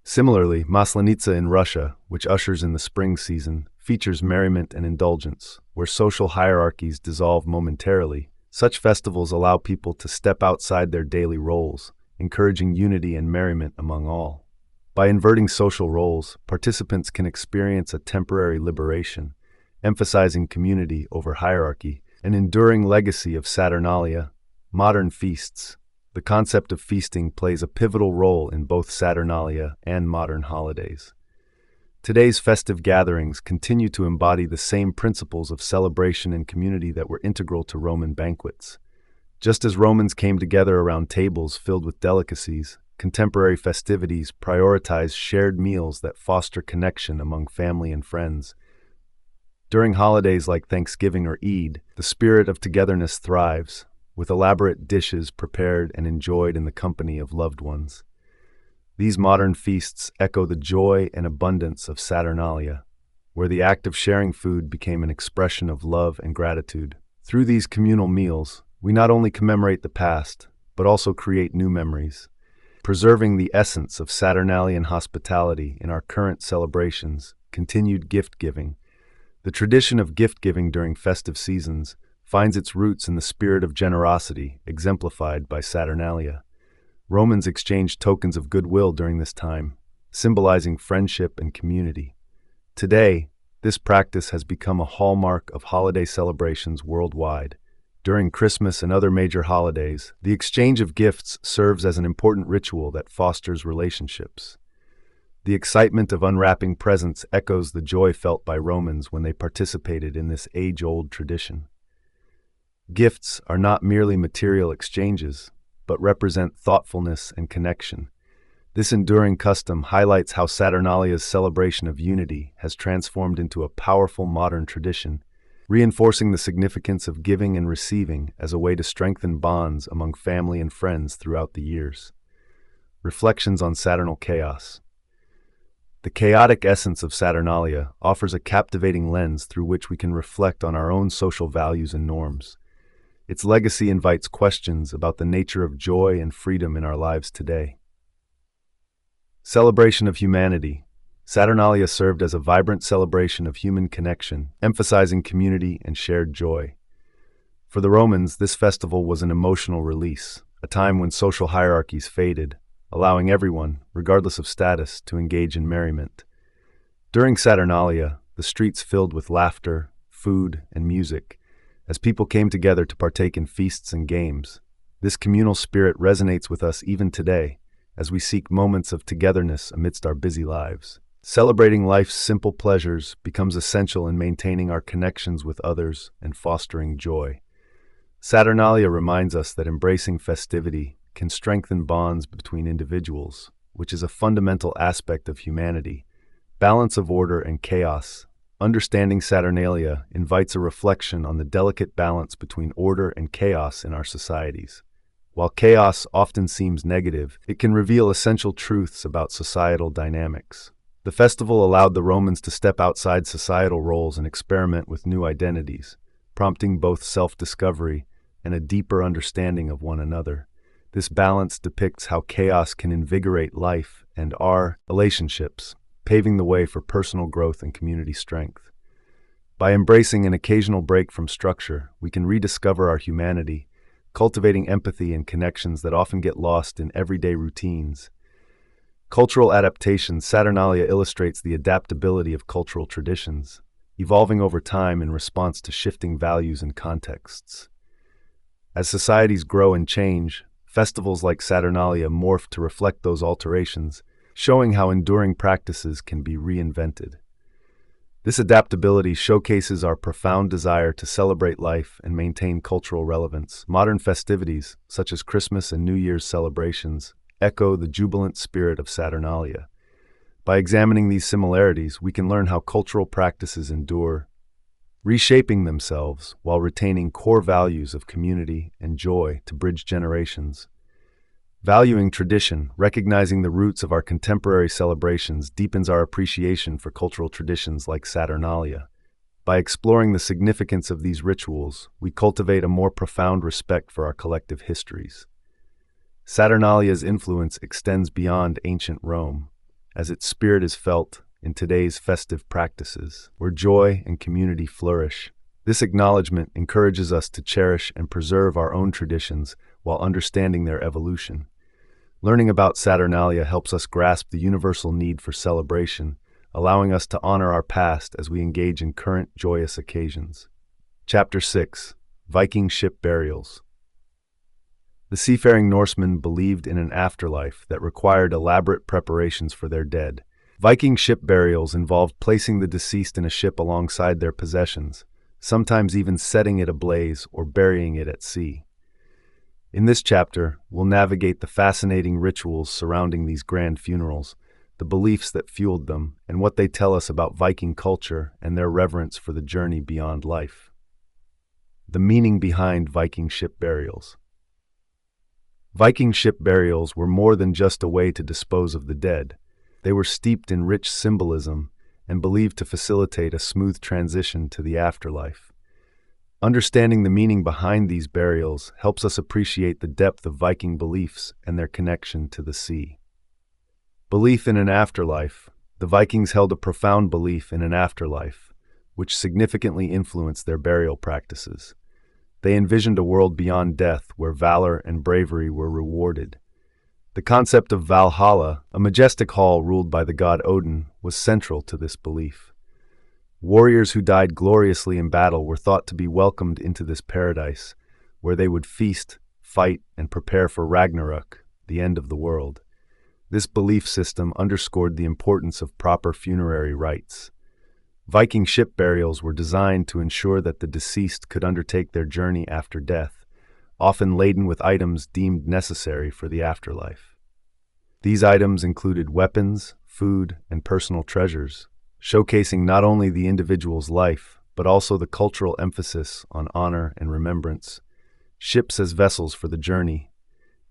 Speaker 1: Similarly, Maslenitsa in Russia, which ushers in the spring season, features merriment and indulgence, where social hierarchies dissolve momentarily. Such festivals allow people to step outside their daily roles, encouraging unity and merriment among all. By inverting social roles, participants can experience a temporary liberation, emphasizing community over hierarchy, an enduring legacy of Saturnalia. Modern feasts. The concept of feasting plays a pivotal role in both Saturnalia and modern holidays. Today's festive gatherings continue to embody the same principles of celebration and community that were integral to Roman banquets. Just as Romans came together around tables filled with delicacies, contemporary festivities prioritize shared meals that foster connection among family and friends. During holidays like Thanksgiving or Eid, the spirit of togetherness thrives, with elaborate dishes prepared and enjoyed in the company of loved ones. These modern feasts echo the joy and abundance of Saturnalia, where the act of sharing food became an expression of love and gratitude. Through these communal meals, we not only commemorate the past, but also create new memories, preserving the essence of Saturnalian hospitality in our current celebrations. Continued gift-giving. The tradition of gift-giving during festive seasons finds its roots in the spirit of generosity exemplified by Saturnalia. Romans exchanged tokens of goodwill during this time, symbolizing friendship and community. Today, this practice has become a hallmark of holiday celebrations worldwide. During Christmas and other major holidays, the exchange of gifts serves as an important ritual that fosters relationships. The excitement of unwrapping presents echoes the joy felt by Romans when they participated in this age-old tradition. Gifts are not merely material exchanges, but represent thoughtfulness and connection. This enduring custom highlights how Saturnalia's celebration of unity has transformed into a powerful modern tradition, reinforcing the significance of giving and receiving as a way to strengthen bonds among family and friends throughout the years. Reflections on Saturnal chaos. The chaotic essence of Saturnalia offers a captivating lens through which we can reflect on our own social values and norms. Its legacy invites questions about the nature of joy and freedom in our lives today. Celebration of humanity. Saturnalia served as a vibrant celebration of human connection, emphasizing community and shared joy. For the Romans, this festival was an emotional release, a time when social hierarchies faded, allowing everyone, regardless of status, to engage in merriment. During Saturnalia, the streets filled with laughter, food, and music, as people came together to partake in feasts and games. This communal spirit resonates with us even today, as we seek moments of togetherness amidst our busy lives. Celebrating life's simple pleasures becomes essential in maintaining our connections with others and fostering joy. Saturnalia reminds us that embracing festivity can strengthen bonds between individuals, which is a fundamental aspect of humanity. Balance of order and chaos. Understanding Saturnalia invites a reflection on the delicate balance between order and chaos in our societies. While chaos often seems negative, it can reveal essential truths about societal dynamics. The festival allowed the Romans to step outside societal roles and experiment with new identities, prompting both self-discovery and a deeper understanding of one another. This balance depicts how chaos can invigorate life and our relationships, paving the way for personal growth and community strength. By embracing an occasional break from structure, we can rediscover our humanity, cultivating empathy and connections that often get lost in everyday routines. Cultural adaptation. Saturnalia illustrates the adaptability of cultural traditions, evolving over time in response to shifting values and contexts. As societies grow and change, festivals like Saturnalia morph to reflect those alterations, showing how enduring practices can be reinvented. This adaptability showcases our profound desire to celebrate life and maintain cultural relevance. Modern festivities, such as Christmas and New Year's celebrations, echo the jubilant spirit of Saturnalia. By examining these similarities, we can learn how cultural practices endure, reshaping themselves while retaining core values of community and joy to bridge generations. Valuing tradition, recognizing the roots of our contemporary celebrations deepens our appreciation for cultural traditions like Saturnalia. By exploring the significance of these rituals, we cultivate a more profound respect for our collective histories. Saturnalia's influence extends beyond ancient Rome, as its spirit is felt in today's festive practices, where joy and community flourish. This acknowledgement encourages us to cherish and preserve our own traditions while understanding their evolution. Learning about Saturnalia helps us grasp the universal need for celebration, allowing us to honor our past as we engage in current joyous occasions. Chapter 6. Viking Ship Burials. The seafaring Norsemen believed in an afterlife that required elaborate preparations for their dead. Viking ship burials involved placing the deceased in a ship alongside their possessions, sometimes even setting it ablaze or burying it at sea. In this chapter, we'll navigate the fascinating rituals surrounding these grand funerals, the beliefs that fueled them, and what they tell us about Viking culture and their reverence for the journey beyond life. The meaning behind Viking ship burials. Viking ship burials were more than just a way to dispose of the dead. They were steeped in rich symbolism and believed to facilitate a smooth transition to the afterlife. Understanding the meaning behind these burials helps us appreciate the depth of Viking beliefs and their connection to the sea. Belief in an afterlife. The Vikings held a profound belief in an afterlife, which significantly influenced their burial practices. They envisioned a world beyond death where valor and bravery were rewarded. The concept of Valhalla, a majestic hall ruled by the god Odin, was central to this belief. Warriors who died gloriously in battle were thought to be welcomed into this paradise, where they would feast, fight, and prepare for Ragnarok, the end of the world. This belief system underscored the importance of proper funerary rites. Viking ship burials were designed to ensure that the deceased could undertake their journey after death, often laden with items deemed necessary for the afterlife. These items included weapons, food, and personal treasures, showcasing not only the individual's life, but also the cultural emphasis on honor and remembrance. Ships as vessels for the journey.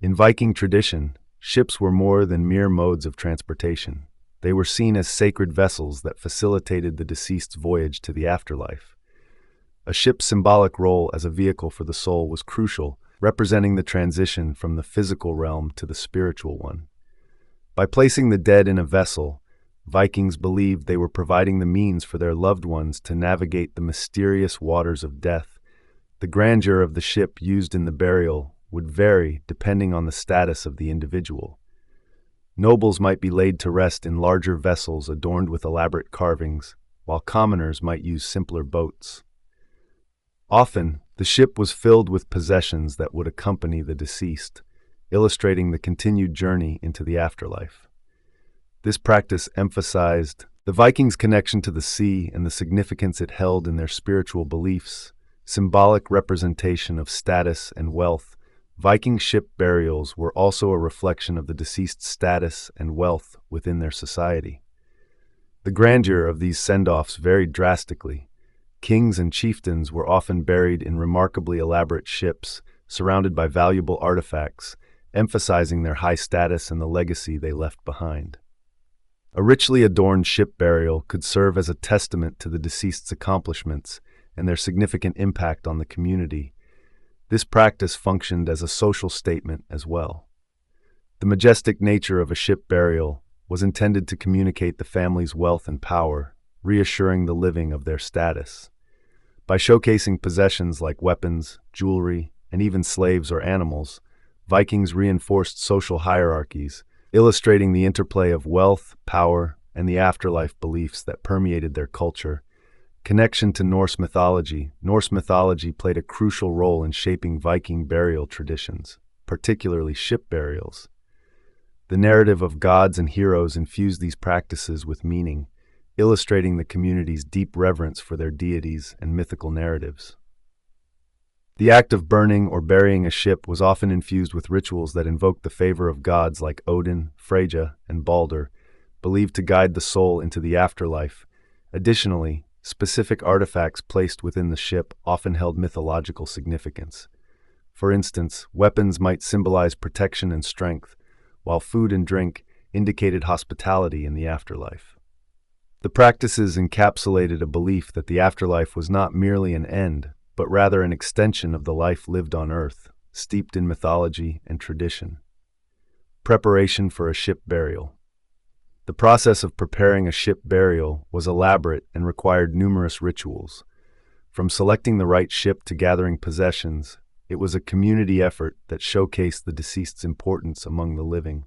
Speaker 1: In Viking tradition, ships were more than mere modes of transportation. They were seen as sacred vessels that facilitated the deceased's voyage to the afterlife. A ship's symbolic role as a vehicle for the soul was crucial, representing the transition from the physical realm to the spiritual one. By placing the dead in a vessel, Vikings believed they were providing the means for their loved ones to navigate the mysterious waters of death. The grandeur of the ship used in the burial would vary depending on the status of the individual. Nobles might be laid to rest in larger vessels adorned with elaborate carvings, while commoners might use simpler boats. Often, the ship was filled with possessions that would accompany the deceased, illustrating the continued journey into the afterlife. This practice emphasized the Vikings' connection to the sea and the significance it held in their spiritual beliefs. Symbolic representation of status and wealth. Viking ship burials were also a reflection of the deceased's status and wealth within their society. The grandeur of these send-offs varied drastically. Kings and chieftains were often buried in remarkably elaborate ships, surrounded by valuable artifacts, emphasizing their high status and the legacy they left behind. A richly adorned ship burial could serve as a testament to the deceased's accomplishments and their significant impact on the community. This practice functioned as a social statement as well. The majestic nature of a ship burial was intended to communicate the family's wealth and power, reassuring the living of their status. By showcasing possessions like weapons, jewelry, and even slaves or animals, Vikings reinforced social hierarchies, illustrating the interplay of wealth, power, and the afterlife beliefs that permeated their culture. Connection to Norse mythology. Norse mythology played a crucial role in shaping Viking burial traditions, particularly ship burials. The narrative of gods and heroes infused these practices with meaning, illustrating the community's deep reverence for their deities and mythical narratives. The act of burning or burying a ship was often infused with rituals that invoked the favor of gods like Odin, Freyja, and Balder, believed to guide the soul into the afterlife. Additionally, specific artifacts placed within the ship often held mythological significance. For instance, weapons might symbolize protection and strength, while food and drink indicated hospitality in the afterlife. The practices encapsulated a belief that the afterlife was not merely an end, but rather an extension of the life lived on Earth, steeped in mythology and tradition. Preparation for a ship burial. The process of preparing a ship burial was elaborate and required numerous rituals. From selecting the right ship to gathering possessions, it was a community effort that showcased the deceased's importance among the living.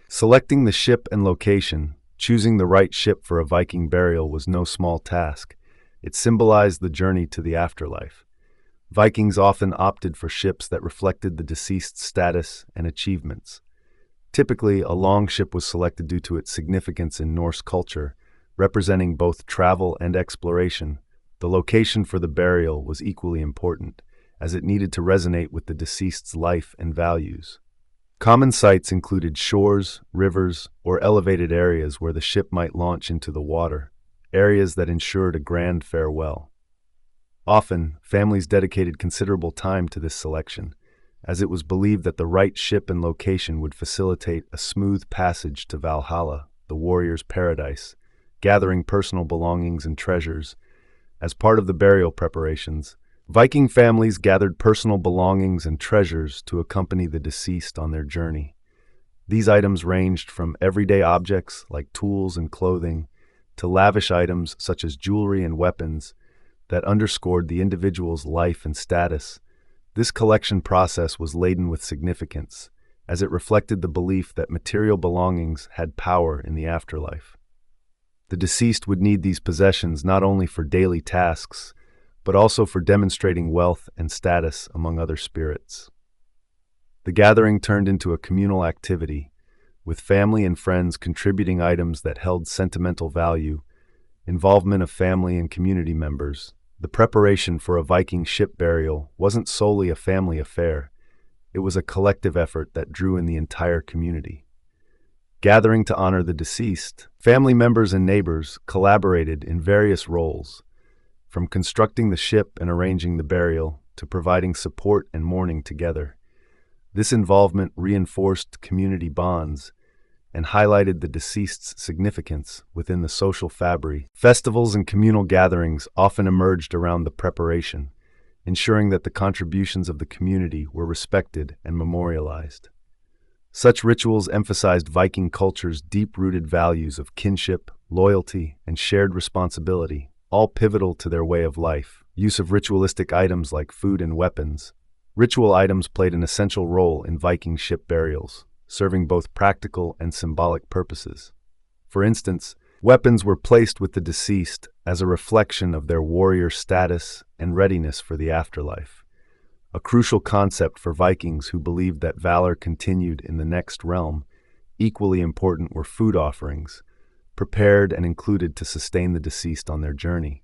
Speaker 1: Selecting the ship and location, choosing the right ship for a Viking burial was no small task. It symbolized the journey to the afterlife. Vikings often opted for ships that reflected the deceased's status and achievements. Typically, a longship was selected due to its significance in Norse culture, representing both travel and exploration. The location for the burial was equally important, as it needed to resonate with the deceased's life and values. Common sites included shores, rivers, or elevated areas where the ship might launch into the water, areas that ensured a grand farewell. Often, families dedicated considerable time to this selection, as it was believed that the right ship and location would facilitate a smooth passage to Valhalla, the warrior's paradise, gathering personal belongings and treasures. As part of the burial preparations, Viking families gathered personal belongings and treasures to accompany the deceased on their journey. These items ranged from everyday objects like tools and clothing to lavish items such as jewelry and weapons that underscored the individual's life and status. This collection process was laden with significance, as it reflected the belief that material belongings had power in the afterlife. The deceased would need these possessions not only for daily tasks, but also for demonstrating wealth and status among other spirits. The gathering turned into a communal activity, with family and friends contributing items that held sentimental value. Involvement of family and community members. The preparation for a Viking ship burial wasn't solely a family affair. It was a collective effort that drew in the entire community. Gathering to honor the deceased, family members and neighbors collaborated in various roles, from constructing the ship and arranging the burial to providing support and mourning together. This involvement reinforced community bonds and highlighted the deceased's significance within the social fabric. Festivals and communal gatherings often emerged around the preparation, ensuring that the contributions of the community were respected and memorialized. Such rituals emphasized Viking culture's deep-rooted values of kinship, loyalty, and shared responsibility, all pivotal to their way of life. Use of ritualistic items like food and weapons. Ritual items played an essential role in Viking ship burials, serving both practical and symbolic purposes. For instance, weapons were placed with the deceased as a reflection of their warrior status and readiness for the afterlife, a crucial concept for Vikings who believed that valor continued in the next realm. Equally important were food offerings, prepared and included to sustain the deceased on their journey.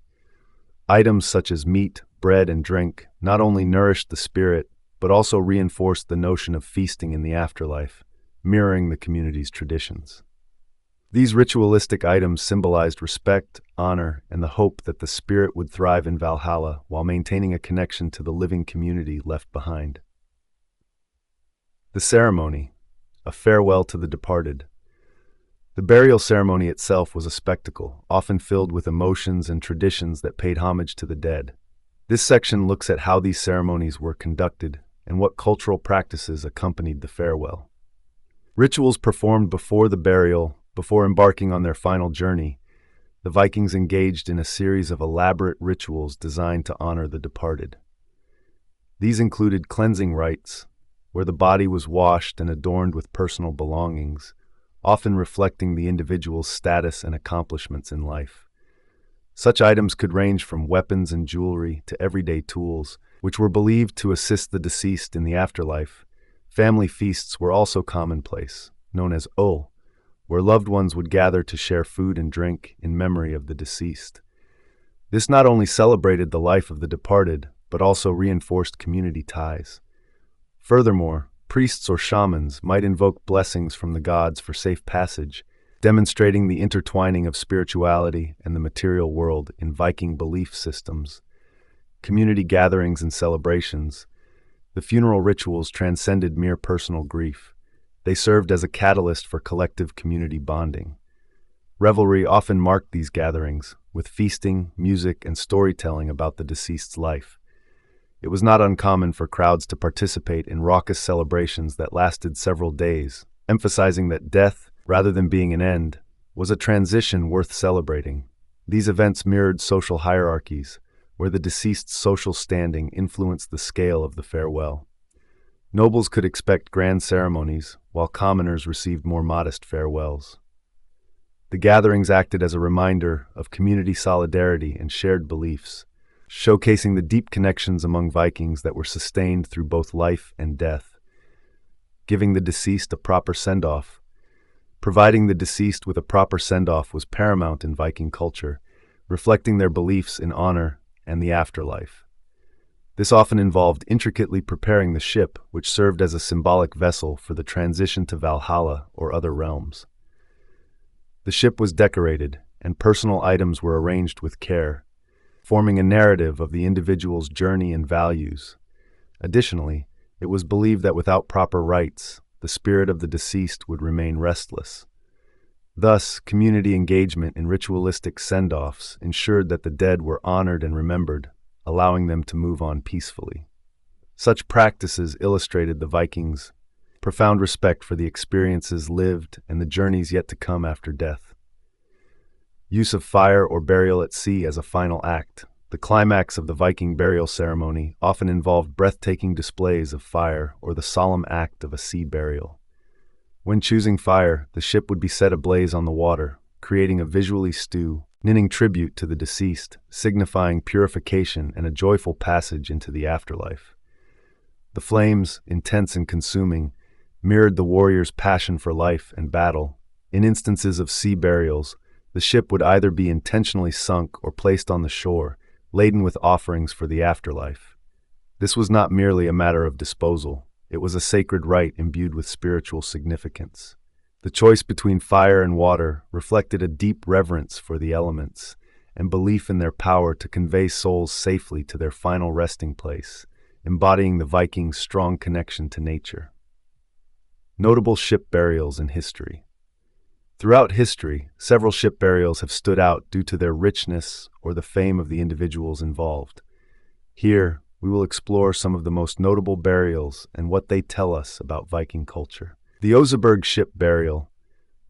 Speaker 1: Items such as meat, bread, and drink not only nourished the spirit, but also reinforced the notion of feasting in the afterlife, mirroring the community's traditions. These ritualistic items symbolized respect, honor, and the hope that the spirit would thrive in Valhalla while maintaining a connection to the living community left behind. The ceremony, a farewell to the departed. The burial ceremony itself was a spectacle, often filled with emotions and traditions that paid homage to the dead. This section looks at how these ceremonies were conducted, and what cultural practices accompanied the farewell. Rituals performed before the burial, before embarking on their final journey, the Vikings engaged in a series of elaborate rituals designed to honor the departed. These included cleansing rites, where the body was washed and adorned with personal belongings, often reflecting the individual's status and accomplishments in life. Such items could range from weapons and jewelry to everyday tools, which were believed to assist the deceased in the afterlife. Family feasts were also commonplace, known as where loved ones would gather to share food and drink in memory of the deceased. This not only celebrated the life of the departed, but also reinforced community ties. Furthermore, priests or shamans might invoke blessings from the gods for safe passage, demonstrating the intertwining of spirituality and the material world in Viking belief systems. Community gatherings and celebrations. The funeral rituals transcended mere personal grief. They served as a catalyst for collective community bonding. Revelry often marked these gatherings, with feasting, music, and storytelling about the deceased's life. It was not uncommon for crowds to participate in raucous celebrations that lasted several days, emphasizing that death, rather than being an end, was a transition worth celebrating. These events mirrored social hierarchies, where the deceased's social standing influenced the scale of the farewell. Nobles could expect grand ceremonies, while commoners received more modest farewells. The gatherings acted as a reminder of community solidarity and shared beliefs, showcasing the deep connections among Vikings that were sustained through both life and death. Giving the deceased a proper send-off. Providing the deceased with a proper send-off was paramount in Viking culture, reflecting their beliefs in honor and the afterlife. This often involved intricately preparing the ship, which served as a symbolic vessel for the transition to Valhalla or other realms. The ship was decorated, and personal items were arranged with care, forming a narrative of the individual's journey and values. Additionally, it was believed that without proper rites, the spirit of the deceased would remain restless. Thus, community engagement in ritualistic send-offs ensured that the dead were honored and remembered, allowing them to move on peacefully. Such practices illustrated the Vikings' profound respect for the experiences lived and the journeys yet to come after death. Use of fire or burial at sea as a final act. The climax of the Viking burial ceremony often involved breathtaking displays of fire or the solemn act of a sea burial. When choosing fire, the ship would be set ablaze on the water, creating a visually stunning tribute to the deceased, signifying purification and a joyful passage into the afterlife. The flames, intense and consuming, mirrored the warrior's passion for life and battle. In instances of sea burials, the ship would either be intentionally sunk or placed on the shore, laden with offerings for the afterlife. This was not merely a matter of disposal. It was a sacred rite imbued with spiritual significance. The choice between fire and water reflected a deep reverence for the elements and belief in their power to convey souls safely to their final resting place, embodying the Vikings' strong connection to nature. Notable ship burials in history. Throughout history, several ship burials have stood out due to their richness or the fame of the individuals involved. Here, we will explore some of the most notable burials and what they tell us about Viking culture. The Oseberg ship burial.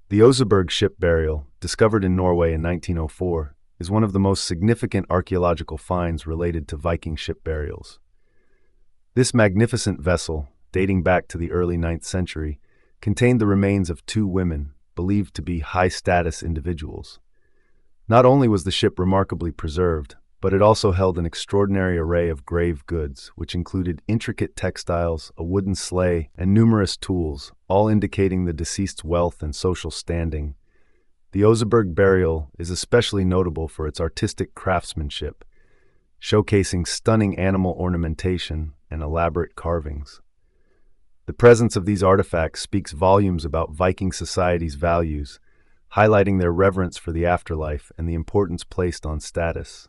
Speaker 1: The Oseberg ship burial, discovered in Norway in 1904, is one of the most significant archaeological finds related to Viking ship burials. This magnificent vessel, dating back to the early 9th century, contained the remains of two women, believed to be high-status individuals. Not only was the ship remarkably preserved, but it also held an extraordinary array of grave goods, which included intricate textiles, a wooden sleigh, and numerous tools, all indicating the deceased's wealth and social standing. The Oseberg burial is especially notable for its artistic craftsmanship, showcasing stunning animal ornamentation and elaborate carvings. The presence of these artifacts speaks volumes about Viking society's values, highlighting their reverence for the afterlife and the importance placed on status.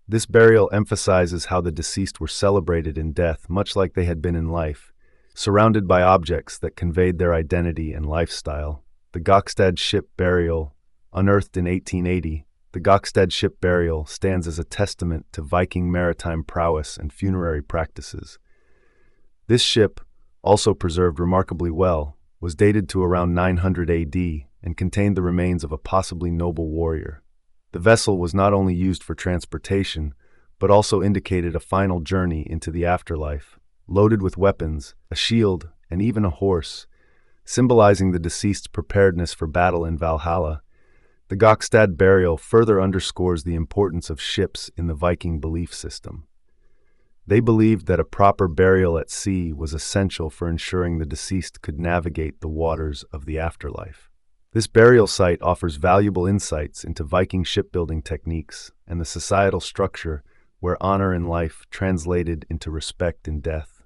Speaker 1: This burial emphasizes how the deceased were celebrated in death much like they had been in life, surrounded by objects that conveyed their identity and lifestyle. The Gokstad ship burial, unearthed in 1880, the Gokstad ship burial stands as a testament to Viking maritime prowess and funerary practices. This ship, also preserved remarkably well, was dated to around 900 AD and contained the remains of a possibly noble warrior. The vessel was not only used for transportation, but also indicated a final journey into the afterlife, loaded with weapons, a shield, and even a horse, symbolizing the deceased's preparedness for battle in Valhalla. The Gokstad burial further underscores the importance of ships in the Viking belief system. They believed that a proper burial at sea was essential for ensuring the deceased could navigate the waters of the afterlife. This burial site offers valuable insights into Viking shipbuilding techniques and the societal structure where honor in life translated into respect in death.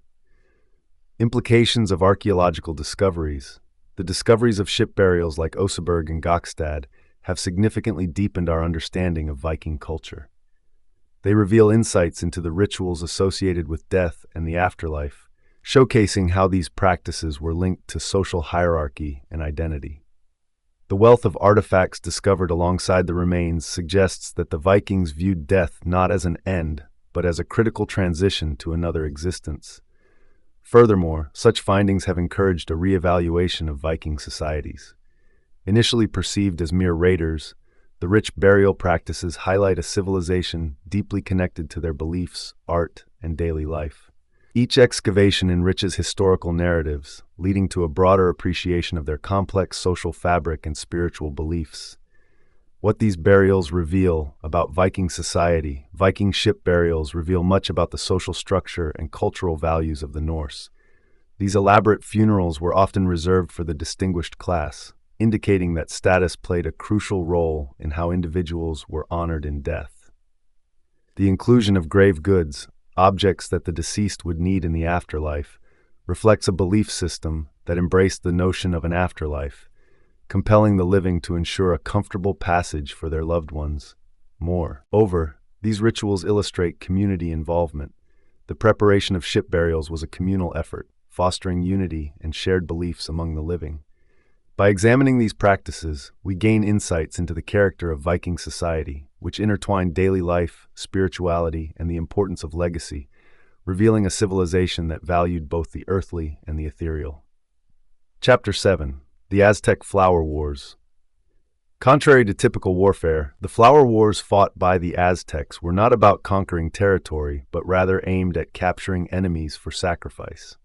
Speaker 1: Implications of archaeological discoveries. The discoveries of ship burials like Oseberg and Gokstad have significantly deepened our understanding of Viking culture. They reveal insights into the rituals associated with death and the afterlife, showcasing how these practices were linked to social hierarchy and identity. The wealth of artifacts discovered alongside the remains suggests that the Vikings viewed death not as an end, but as a critical transition to another existence. Furthermore, such findings have encouraged a re-evaluation of Viking societies. Initially perceived as mere raiders, the rich burial practices highlight a civilization deeply connected to their beliefs, art, and daily life. Each excavation enriches historical narratives, leading to a broader appreciation of their complex social fabric and spiritual beliefs. What these burials reveal about Viking society. Viking ship burials reveal much about the social structure and cultural values of the Norse. These elaborate funerals were often reserved for the distinguished class, indicating that status played a crucial role in how individuals were honored in death. The inclusion of grave goods, objects that the deceased would need in the afterlife, reflects a belief system that embraced the notion of an afterlife, compelling the living to ensure a comfortable passage for their loved ones. Moreover, these rituals illustrate community involvement. The preparation of ship burials was a communal effort, fostering unity and shared beliefs among the living. By examining these practices, we gain insights into the character of Viking society, which intertwined daily life, spirituality, and the importance of legacy, revealing a civilization that valued both the earthly and the ethereal. Chapter 7. The Aztec Flower Wars. Contrary to typical warfare, the flower wars fought by the Aztecs were not about conquering territory, but rather aimed at capturing enemies for sacrifice.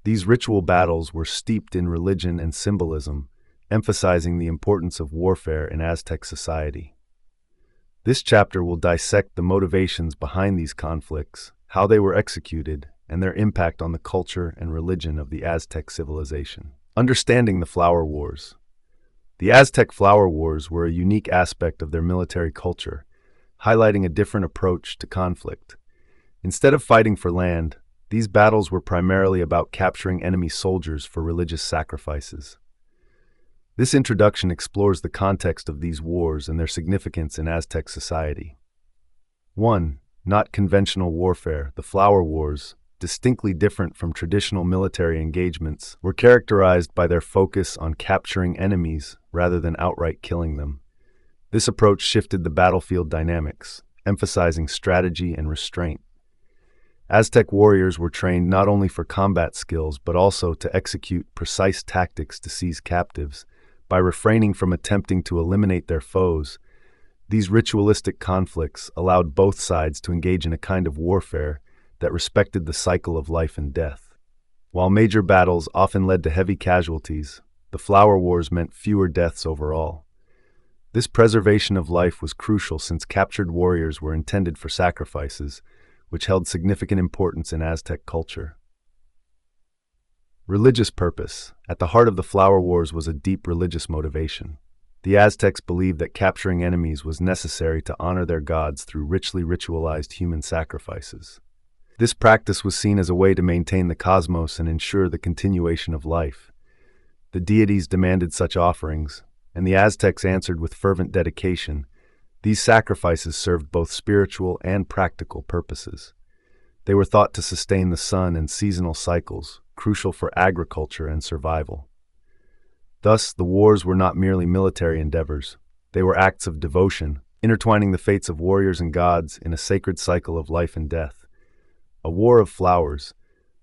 Speaker 1: These ritual battles were steeped in religion and symbolism, emphasizing the importance of warfare in Aztec society. This chapter will dissect the motivations behind these conflicts, how they were executed, and their impact on the culture and religion of the Aztec civilization. Understanding the Flower Wars. The Aztec Flower Wars were a unique aspect of their military culture, highlighting a different approach to conflict. Instead of fighting for land, these battles were primarily about capturing enemy soldiers for religious sacrifices. This introduction explores the context of these wars and their significance in Aztec society. 1. Not conventional warfare. The Flower Wars, distinctly different from traditional military engagements, were characterized by their focus on capturing enemies rather than outright killing them. This approach shifted the battlefield dynamics, emphasizing strategy and restraint. Aztec warriors were trained not only for combat skills but also to execute precise tactics to seize captives. By refraining from attempting to eliminate their foes, these ritualistic conflicts allowed both sides to engage in a kind of warfare that respected the cycle of life and death. While major battles often led to heavy casualties, the Flower Wars meant fewer deaths overall. This preservation of life was crucial since captured warriors were intended for sacrifices, which held significant importance in Aztec culture. Religious purpose. At the heart of the Flower Wars was a deep religious motivation. The Aztecs believed that capturing enemies was necessary to honor their gods through richly ritualized human sacrifices. This practice was seen as a way to maintain the cosmos and ensure the continuation of life. The deities demanded such offerings, and the Aztecs answered with fervent dedication. These sacrifices served both spiritual and practical purposes. They were thought to sustain the sun and seasonal cycles, crucial for agriculture and survival. Thus, the wars were not merely military endeavors. They were acts of devotion, intertwining the fates of warriors and gods in a sacred cycle of life and death. A war of flowers.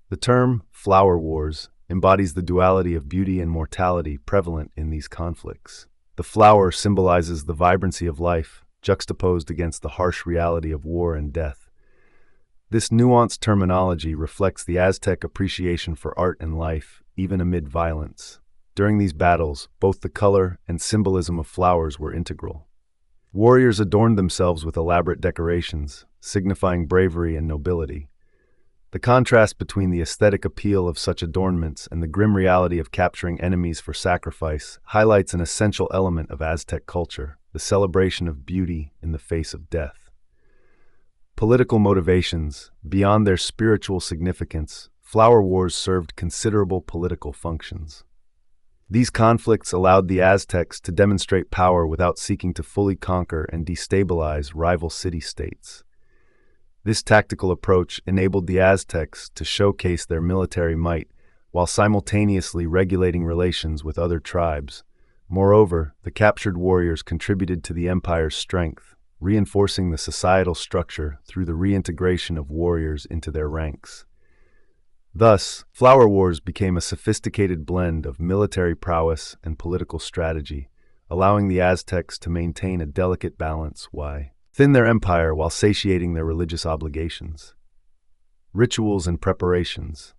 Speaker 1: The term flower wars embodies the duality of beauty and mortality prevalent in these conflicts. The flower symbolizes the vibrancy of life, juxtaposed against the harsh reality of war and death. This nuanced terminology reflects the Aztec appreciation for art and life, even amid violence. During these battles, both the color and symbolism of flowers were integral. Warriors adorned themselves with elaborate decorations, signifying bravery and nobility. The contrast between the aesthetic appeal of such adornments and the grim reality of capturing enemies for sacrifice highlights an essential element of Aztec culture, the celebration of beauty in the face of death. Political motivations. Beyond their spiritual significance, flower wars served considerable political functions. These conflicts allowed the Aztecs to demonstrate power without seeking to fully conquer and destabilize rival city-states. This tactical approach enabled the Aztecs to showcase their military might while simultaneously regulating relations with other tribes. Moreover, the captured warriors contributed to the empire's strength, reinforcing the societal structure through the reintegration of warriors into their ranks. Thus, flower wars became a sophisticated blend of military prowess and political strategy, allowing the Aztecs to maintain a delicate balance within their empire while satiating their religious obligations. Rituals and preparations.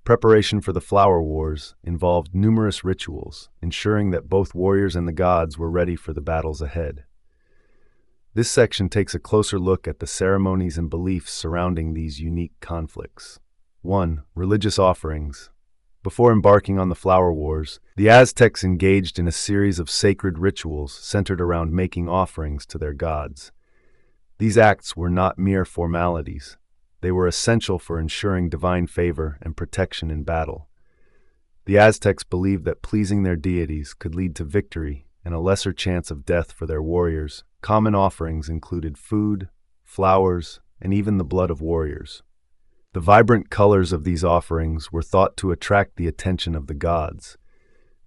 Speaker 1: Preparation for the flower wars involved numerous rituals, ensuring that both warriors and the gods were ready for the battles ahead. This section takes a closer look at the ceremonies and beliefs surrounding these unique conflicts. 1. Religious offerings. Before embarking on the flower wars, the Aztecs engaged in a series of sacred rituals centered around making offerings to their gods. These acts were not mere formalities. They were essential for ensuring divine favor and protection in battle. The Aztecs believed that pleasing their deities could lead to victory and a lesser chance of death for their warriors. Common offerings included food, flowers, and even the blood of warriors. The vibrant colors of these offerings were thought to attract the attention of the gods.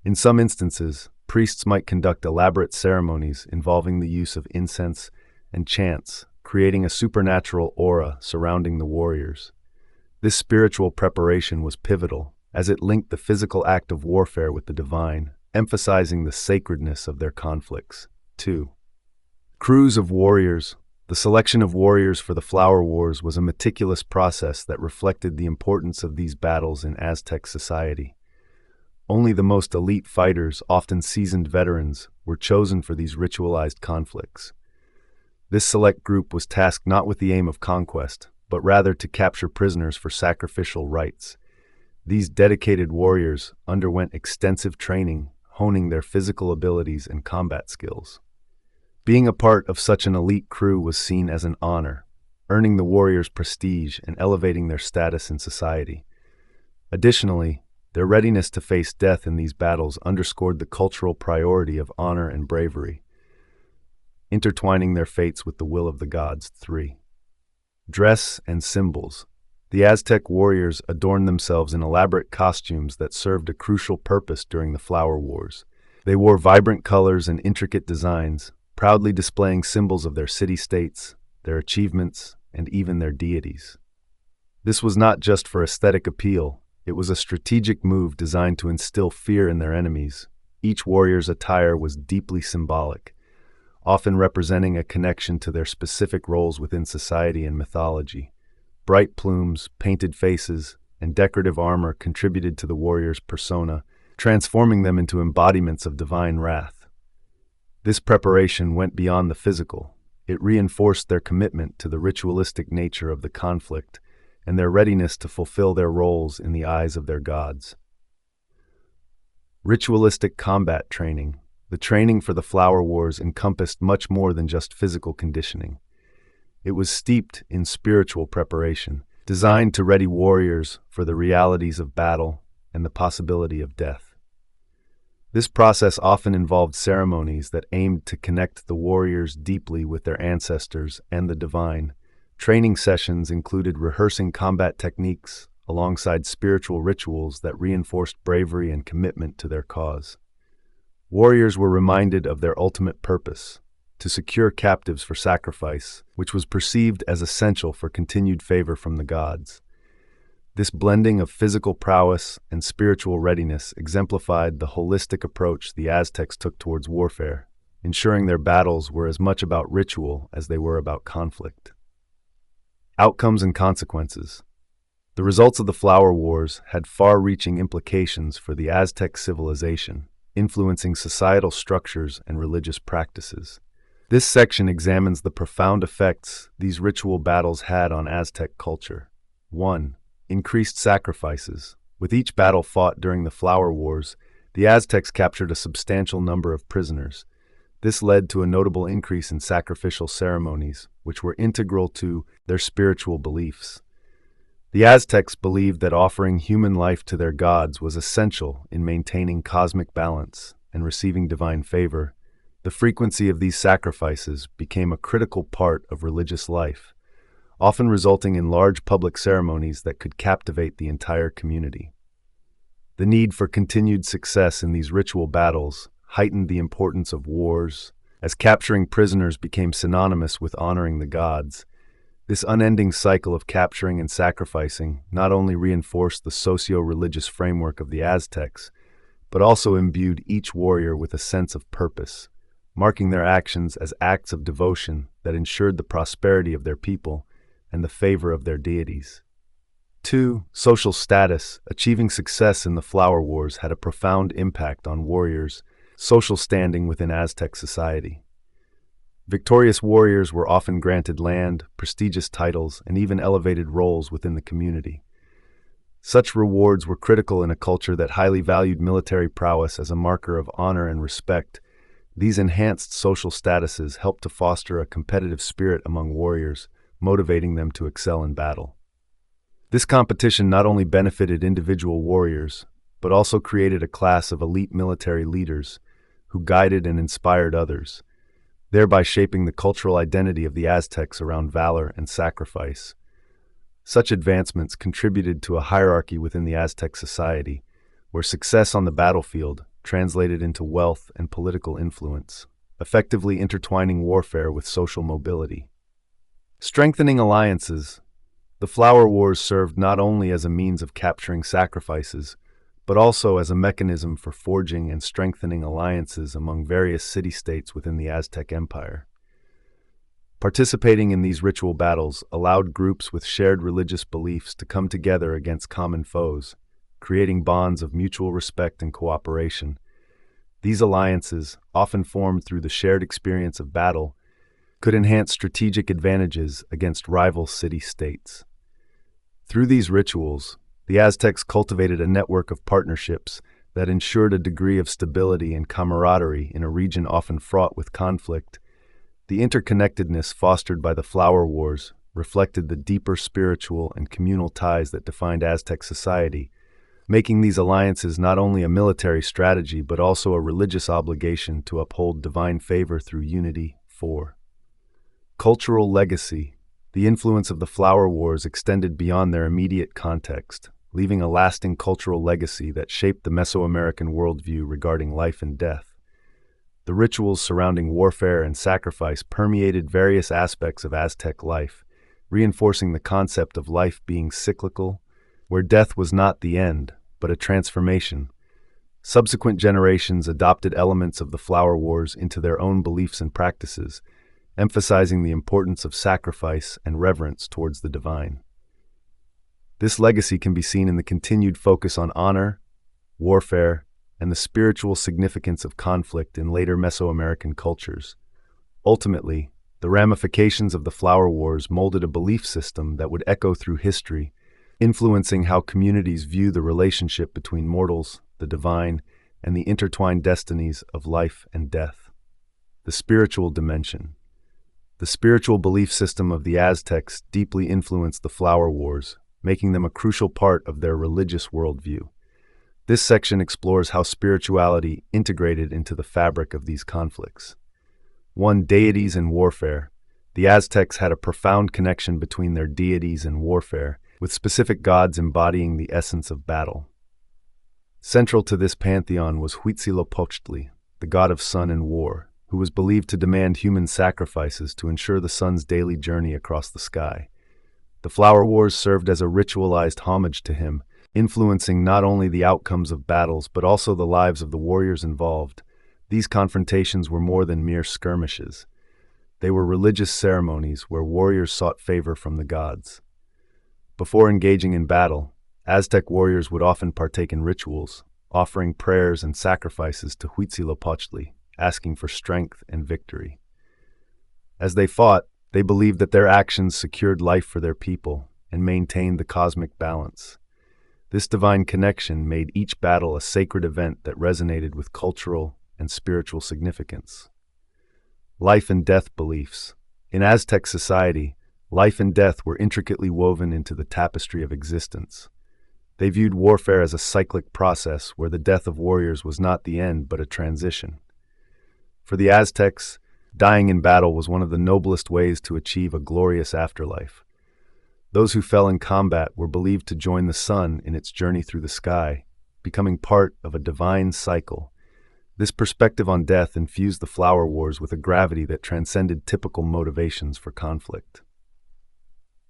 Speaker 1: In some instances, priests might conduct elaborate ceremonies involving the use of incense and chants, creating a supernatural aura surrounding the warriors. This spiritual preparation was pivotal, as it linked the physical act of warfare with the divine, emphasizing the sacredness of their conflicts. 2. Crews of warriors. The selection of warriors for the flower wars was a meticulous process that reflected the importance of these battles in Aztec society. Only the most elite fighters, often seasoned veterans, were chosen for these ritualized conflicts. This select group was tasked not with the aim of conquest, but rather to capture prisoners for sacrificial rites. These dedicated warriors underwent extensive training, honing their physical abilities and combat skills. Being a part of such an elite crew was seen as an honor, earning the warriors prestige and elevating their status in society. Additionally, their readiness to face death in these battles underscored the cultural priority of honor and bravery, intertwining their fates with the will of the gods. 3. Dress and symbols. The Aztec warriors adorned themselves in elaborate costumes that served a crucial purpose during the flower wars. They wore vibrant colors and intricate designs, proudly displaying symbols of their city-states, their achievements, and even their deities. This was not just for aesthetic appeal, it was a strategic move designed to instill fear in their enemies. Each warrior's attire was deeply symbolic, often representing a connection to their specific roles within society and mythology. Bright plumes, painted faces, and decorative armor contributed to the warrior's persona, transforming them into embodiments of divine wrath. This preparation went beyond the physical. It reinforced their commitment to the ritualistic nature of the conflict and their readiness to fulfill their roles in the eyes of their gods. Ritualistic combat training. The training for the flower wars encompassed much more than just physical conditioning. It was steeped in spiritual preparation, designed to ready warriors for the realities of battle and the possibility of death. This process often involved ceremonies that aimed to connect the warriors deeply with their ancestors and the divine. Training sessions included rehearsing combat techniques alongside spiritual rituals that reinforced bravery and commitment to their cause. Warriors were reminded of their ultimate purpose, to secure captives for sacrifice, which was perceived as essential for continued favor from the gods. This blending of physical prowess and spiritual readiness exemplified the holistic approach the Aztecs took towards warfare, ensuring their battles were as much about ritual as they were about conflict. Outcomes and consequences. The results of the Flower Wars had far-reaching implications for the Aztec civilization, influencing societal structures and religious practices. This section examines the profound effects these ritual battles had on Aztec culture. 1. Increased sacrifices. With each battle fought during the Flower Wars, the Aztecs captured a substantial number of prisoners. This led to a notable increase in sacrificial ceremonies, which were integral to their spiritual beliefs. The Aztecs believed that offering human life to their gods was essential in maintaining cosmic balance and receiving divine favor. The frequency of these sacrifices became a critical part of religious life, often resulting in large public ceremonies that could captivate the entire community. The need for continued success in these ritual battles heightened the importance of wars, as capturing prisoners became synonymous with honoring the gods. This unending cycle of capturing and sacrificing not only reinforced the socio-religious framework of the Aztecs, but also imbued each warrior with a sense of purpose, marking their actions as acts of devotion that ensured the prosperity of their people and the favor of their deities. 2. Social status. Achieving success in the Flower Wars had a profound impact on warriors' social standing within Aztec society. Victorious warriors were often granted land, prestigious titles, and even elevated roles within the community. Such rewards were critical in a culture that highly valued military prowess as a marker of honor and respect. These enhanced social statuses helped to foster a competitive spirit among warriors, motivating them to excel in battle. This competition not only benefited individual warriors, but also created a class of elite military leaders who guided and inspired others, thereby shaping the cultural identity of the Aztecs around valor and sacrifice. Such advancements contributed to a hierarchy within the Aztec society, where success on the battlefield translated into wealth and political influence, effectively intertwining warfare with social mobility. Strengthening alliances. The Flower Wars served not only as a means of capturing sacrifices, but also as a mechanism for forging and strengthening alliances among various city-states within the Aztec Empire. Participating in these ritual battles allowed groups with shared religious beliefs to come together against common foes, creating bonds of mutual respect and cooperation. These alliances, often formed through the shared experience of battle, could enhance strategic advantages against rival city-states. Through these rituals, the Aztecs cultivated a network of partnerships that ensured a degree of stability and camaraderie in a region often fraught with conflict. The interconnectedness fostered by the Flower Wars reflected the deeper spiritual and communal ties that defined Aztec society, making these alliances not only a military strategy but also a religious obligation to uphold divine favor through unity. 4. Cultural legacy. The influence of the Flower Wars extended beyond their immediate context, leaving a lasting cultural legacy that shaped the Mesoamerican worldview regarding life and death. The rituals surrounding warfare and sacrifice permeated various aspects of Aztec life, reinforcing the concept of life being cyclical, where death was not the end, but a transformation. Subsequent generations adopted elements of the Flower Wars into their own beliefs and practices, emphasizing the importance of sacrifice and reverence towards the divine. This legacy can be seen in the continued focus on honor, warfare, and the spiritual significance of conflict in later Mesoamerican cultures. Ultimately, the ramifications of the Flower Wars molded a belief system that would echo through history, influencing how communities view the relationship between mortals, the divine, and the intertwined destinies of life and death. The spiritual dimension. The spiritual belief system of the Aztecs deeply influenced the Flower Wars, making them a crucial part of their religious worldview. This section explores how spirituality integrated into the fabric of these conflicts. 1. Deities and warfare. The Aztecs had a profound connection between their deities and warfare, with specific gods embodying the essence of battle. Central to this pantheon was Huitzilopochtli, the god of sun and war, who was believed to demand human sacrifices to ensure the sun's daily journey across the sky. The flower wars served as a ritualized homage to him, influencing not only the outcomes of battles but also the lives of the warriors involved. These confrontations were more than mere skirmishes. They were religious ceremonies where warriors sought favor from the gods. Before engaging in battle, Aztec warriors would often partake in rituals, offering prayers and sacrifices to Huitzilopochtli, asking for strength and victory. As they fought, they believed that their actions secured life for their people and maintained the cosmic balance. This divine connection made each battle a sacred event that resonated with cultural and spiritual significance. Life and death beliefs. In Aztec society, life and death were intricately woven into the tapestry of existence. They viewed warfare as a cyclic process where the death of warriors was not the end but a transition. For the Aztecs, dying in battle was one of the noblest ways to achieve a glorious afterlife. Those who fell in combat were believed to join the sun in its journey through the sky, becoming part of a divine cycle. This perspective on death infused the flower wars with a gravity that transcended typical motivations for conflict.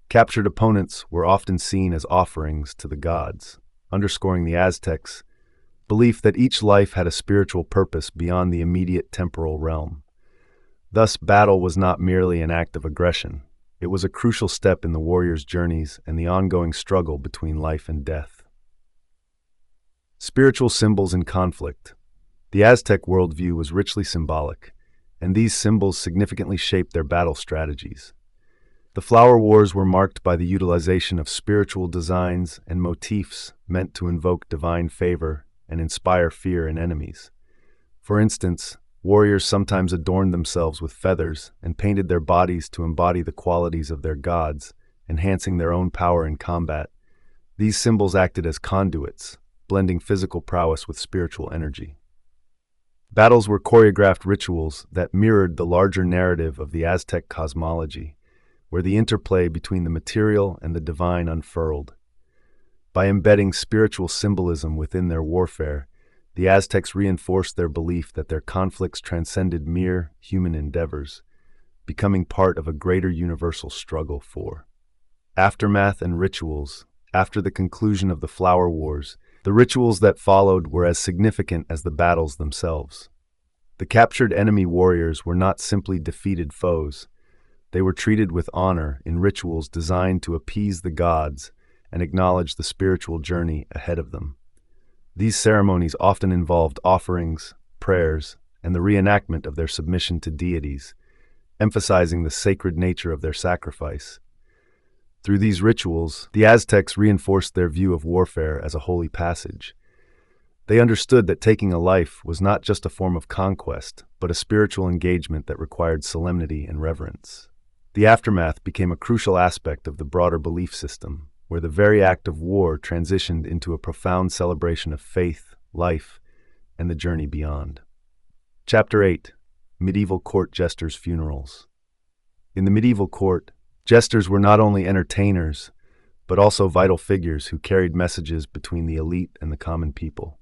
Speaker 1: Captured opponents were often seen as offerings to the gods, underscoring the Aztecs' belief that each life had a spiritual purpose beyond the immediate temporal realm. Thus, battle was not merely an act of aggression. It was a crucial step in the warriors' journeys and the ongoing struggle between life and death. Spiritual symbols in conflict. The Aztec worldview was richly symbolic, and these symbols significantly shaped their battle strategies. The flower wars were marked by the utilization of spiritual designs and motifs meant to invoke divine favor and inspire fear in enemies. For instance, warriors sometimes adorned themselves with feathers and painted their bodies to embody the qualities of their gods, enhancing their own power in combat. These symbols acted as conduits, blending physical prowess with spiritual energy. Battles were choreographed rituals that mirrored the larger narrative of the Aztec cosmology, where the interplay between the material and the divine unfurled. By embedding spiritual symbolism within their warfare, the Aztecs reinforced their belief that their conflicts transcended mere human endeavors, becoming part of a greater universal struggle for aftermath and rituals. After the conclusion of the flower wars, the rituals that followed were as significant as the battles themselves. The captured enemy warriors were not simply defeated foes. They were treated with honor in rituals designed to appease the gods and acknowledge the spiritual journey ahead of them. These ceremonies often involved offerings, prayers, and the reenactment of their submission to deities, emphasizing the sacred nature of their sacrifice. Through these rituals, the Aztecs reinforced their view of warfare as a holy passage. They understood that taking a life was not just a form of conquest, but a spiritual engagement that required solemnity and reverence. The aftermath became a crucial aspect of the broader belief system, where the very act of war transitioned into a profound celebration of faith, life, and the journey beyond. Chapter 8. Medieval Court Jesters' Funerals. In the medieval court, jesters were not only entertainers, but also vital figures who carried messages between the elite and the common people.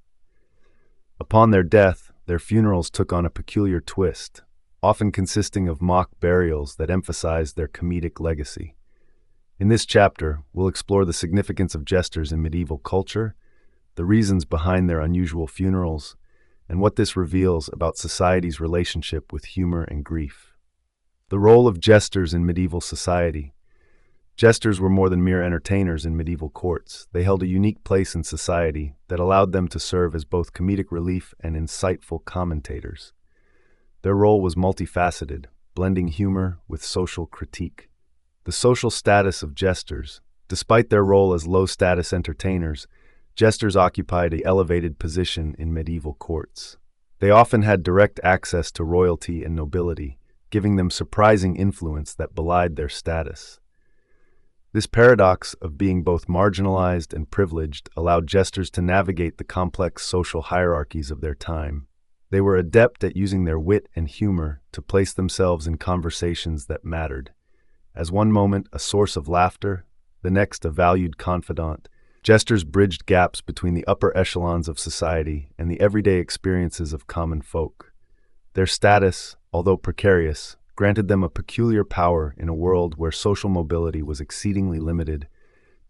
Speaker 1: Upon their death, their funerals took on a peculiar twist, often consisting of mock burials that emphasized their comedic legacy. In this chapter, we'll explore the significance of jesters in medieval culture, the reasons behind their unusual funerals, and what this reveals about society's relationship with humor and grief. The role of jesters in medieval society. Jesters were more than mere entertainers in medieval courts. They held a unique place in society that allowed them to serve as both comedic relief and insightful commentators. Their role was multifaceted, blending humor with social critique. The social status of jesters. Despite their role as low-status entertainers, jesters occupied an elevated position in medieval courts. They often had direct access to royalty and nobility, giving them surprising influence that belied their status. This paradox of being both marginalized and privileged allowed jesters to navigate the complex social hierarchies of their time. They were adept at using their wit and humor to place themselves in conversations that mattered. As one moment a source of laughter, the next a valued confidant, jesters bridged gaps between the upper echelons of society and the everyday experiences of common folk. Their status, although precarious, granted them a peculiar power in a world where social mobility was exceedingly limited.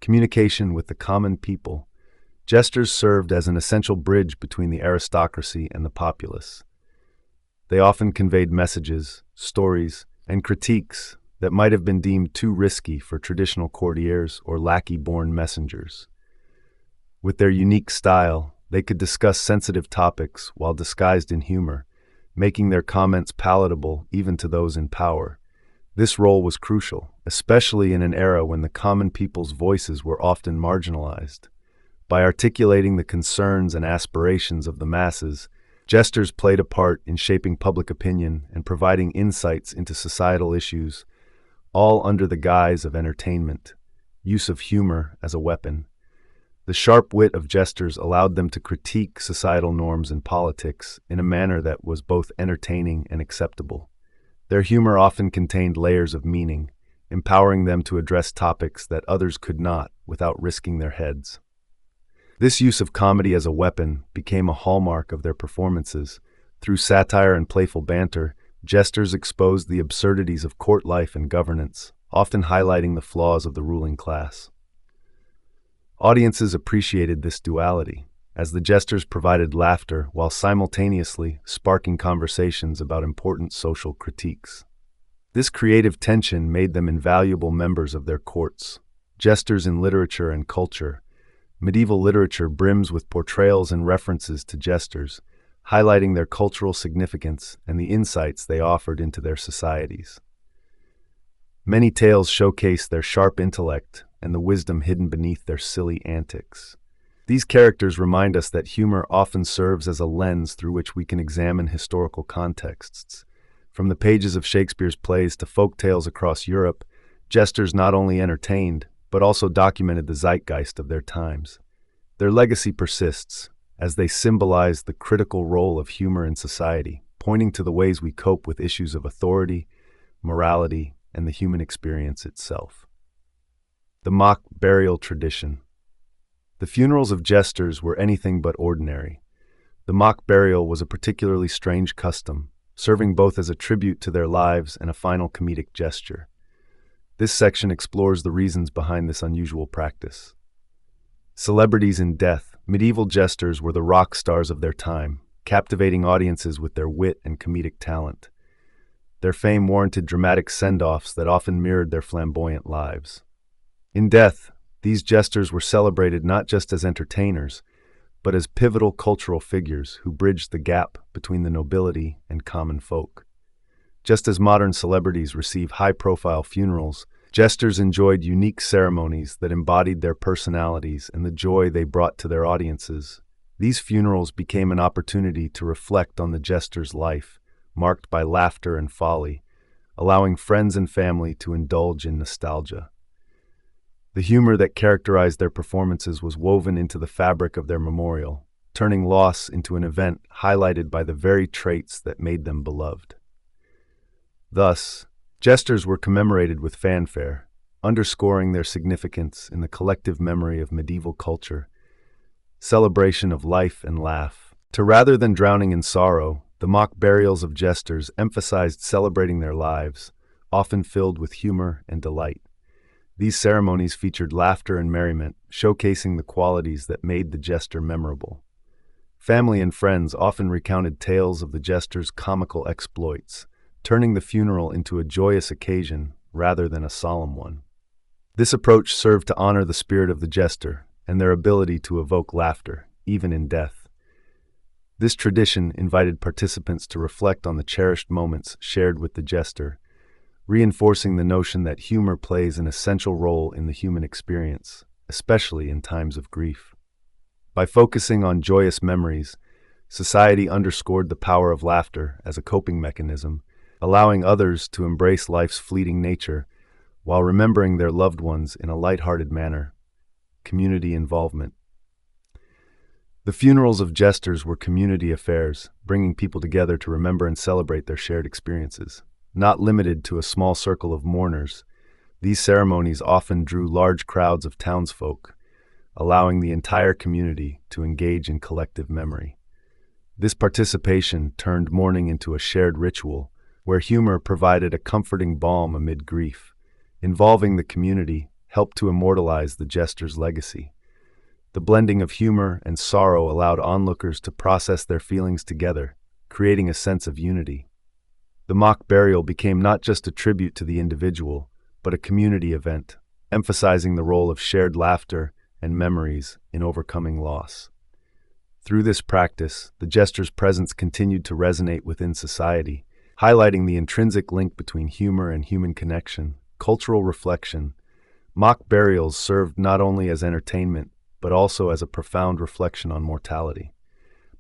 Speaker 1: Communication with the common people. Jesters served as an essential bridge between the aristocracy and the populace. They often conveyed messages, stories, and critiques that might have been deemed too risky for traditional courtiers or lackey-born messengers. With their unique style, they could discuss sensitive topics while disguised in humor, making their comments palatable even to those in power. This role was crucial, especially in an era when the common people's voices were often marginalized. By articulating the concerns and aspirations of the masses, jesters played a part in shaping public opinion and providing insights into societal issues, all under the guise of entertainment. Use of humor as a weapon. The sharp wit of jesters allowed them to critique societal norms and politics in a manner that was both entertaining and acceptable. Their humor often contained layers of meaning, empowering them to address topics that others could not without risking their heads. This use of comedy as a weapon became a hallmark of their performances. Through satire and playful banter, jesters exposed the absurdities of court life and governance, often highlighting the flaws of the ruling class. Audiences appreciated this duality, as the jesters provided laughter while simultaneously sparking conversations about important social critiques. This creative tension made them invaluable members of their courts. Jesters in literature and culture. Medieval literature brims with portrayals and references to jesters, highlighting their cultural significance and the insights they offered into their societies. Many tales showcase their sharp intellect and the wisdom hidden beneath their silly antics. These characters remind us that humor often serves as a lens through which we can examine historical contexts. From the pages of Shakespeare's plays to folk tales across Europe, jesters not only entertained, but also documented the zeitgeist of their times. Their legacy persists, as they symbolize the critical role of humor in society, pointing to the ways we cope with issues of authority, morality, and the human experience itself. The mock burial tradition. The funerals of jesters were anything but ordinary. The mock burial was a particularly strange custom, serving both as a tribute to their lives and a final comedic gesture. This section explores the reasons behind this unusual practice. Celebrities in death. Medieval jesters were the rock stars of their time, captivating audiences with their wit and comedic talent. Their fame warranted dramatic send-offs that often mirrored their flamboyant lives. In death, these jesters were celebrated not just as entertainers, but as pivotal cultural figures who bridged the gap between the nobility and common folk. Just as modern celebrities receive high-profile funerals, jesters enjoyed unique ceremonies that embodied their personalities and the joy they brought to their audiences. These funerals became an opportunity to reflect on the jester's life, marked by laughter and folly, allowing friends and family to indulge in nostalgia. The humor that characterized their performances was woven into the fabric of their memorial, turning loss into an event highlighted by the very traits that made them beloved. Thus, jesters were commemorated with fanfare, underscoring their significance in the collective memory of medieval culture. Celebration of life and laugh. Rather than drowning in sorrow, the mock burials of jesters emphasized celebrating their lives, often filled with humor and delight. These ceremonies featured laughter and merriment, showcasing the qualities that made the jester memorable. Family and friends often recounted tales of the jester's comical exploits, turning the funeral into a joyous occasion rather than a solemn one. This approach served to honor the spirit of the jester and their ability to evoke laughter, even in death. This tradition invited participants to reflect on the cherished moments shared with the jester, reinforcing the notion that humor plays an essential role in the human experience, especially in times of grief. By focusing on joyous memories, society underscored the power of laughter as a coping mechanism, allowing others to embrace life's fleeting nature while remembering their loved ones in a lighthearted manner. Community involvement. The funerals of jesters were community affairs, bringing people together to remember and celebrate their shared experiences. Not limited to a small circle of mourners, these ceremonies often drew large crowds of townsfolk, allowing the entire community to engage in collective memory. This participation turned mourning into a shared ritual, where humor provided a comforting balm amid grief. Involving the community helped to immortalize the jester's legacy. The blending of humor and sorrow allowed onlookers to process their feelings together, creating a sense of unity. The mock burial became not just a tribute to the individual, but a community event, emphasizing the role of shared laughter and memories in overcoming loss. Through this practice, the jester's presence continued to resonate within society, highlighting the intrinsic link between humor and human connection. Cultural reflection. Mock burials served not only as entertainment, but also as a profound reflection on mortality.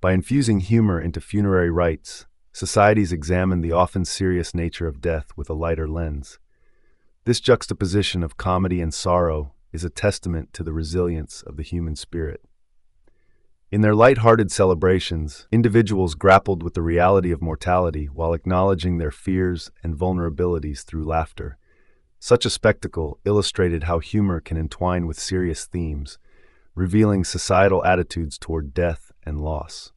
Speaker 1: By infusing humor into funerary rites, societies examined the often serious nature of death with a lighter lens. This juxtaposition of comedy and sorrow is a testament to the resilience of the human spirit. In their light-hearted celebrations, individuals grappled with the reality of mortality while acknowledging their fears and vulnerabilities through laughter. Such a spectacle illustrated how humor can entwine with serious themes, revealing societal attitudes toward death and loss.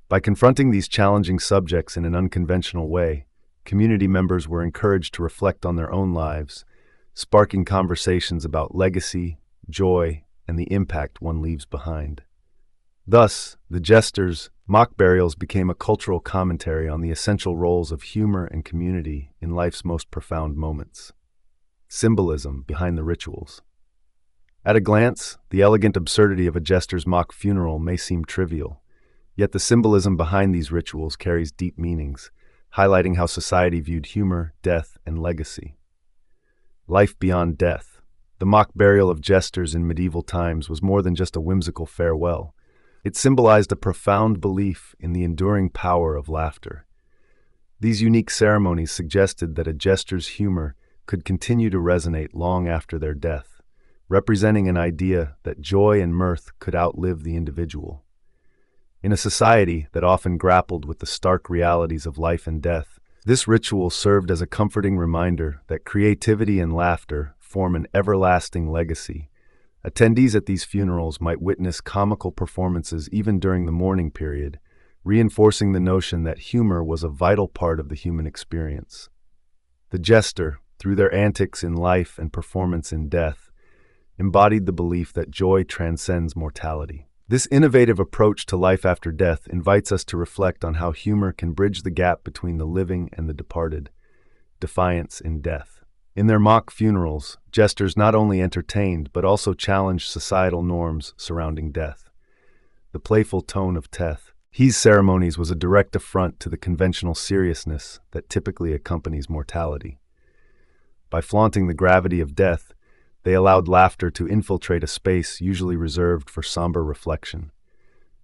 Speaker 1: By confronting these challenging subjects in an unconventional way, community members were encouraged to reflect on their own lives, sparking conversations about legacy, joy, and the impact one leaves behind. Thus, the jester's mock burials became a cultural commentary on the essential roles of humor and community in life's most profound moments. Symbolism behind the rituals. At a glance, the elegant absurdity of a jester's mock funeral may seem trivial, yet the symbolism behind these rituals carries deep meanings, highlighting how society viewed humor, death, and legacy. Life beyond death. The mock burial of jesters in medieval times was more than just a whimsical farewell. It symbolized a profound belief in the enduring power of laughter. These unique ceremonies suggested that a jester's humor could continue to resonate long after their death, representing an idea that joy and mirth could outlive the individual. In a society that often grappled with the stark realities of life and death, this ritual served as a comforting reminder that creativity and laughter form an everlasting legacy. Attendees at these funerals might witness comical performances even during the mourning period, reinforcing the notion that humor was a vital part of the human experience. The jester, through their antics in life and performance in death, embodied the belief that joy transcends mortality. This innovative approach to life after death invites us to reflect on how humor can bridge the gap between the living and the departed. Defiance in death. In their mock funerals, jesters not only entertained but also challenged societal norms surrounding death. The playful tone of these ceremonies was a direct affront to the conventional seriousness that typically accompanies mortality. By flaunting the gravity of death, they allowed laughter to infiltrate a space usually reserved for somber reflection.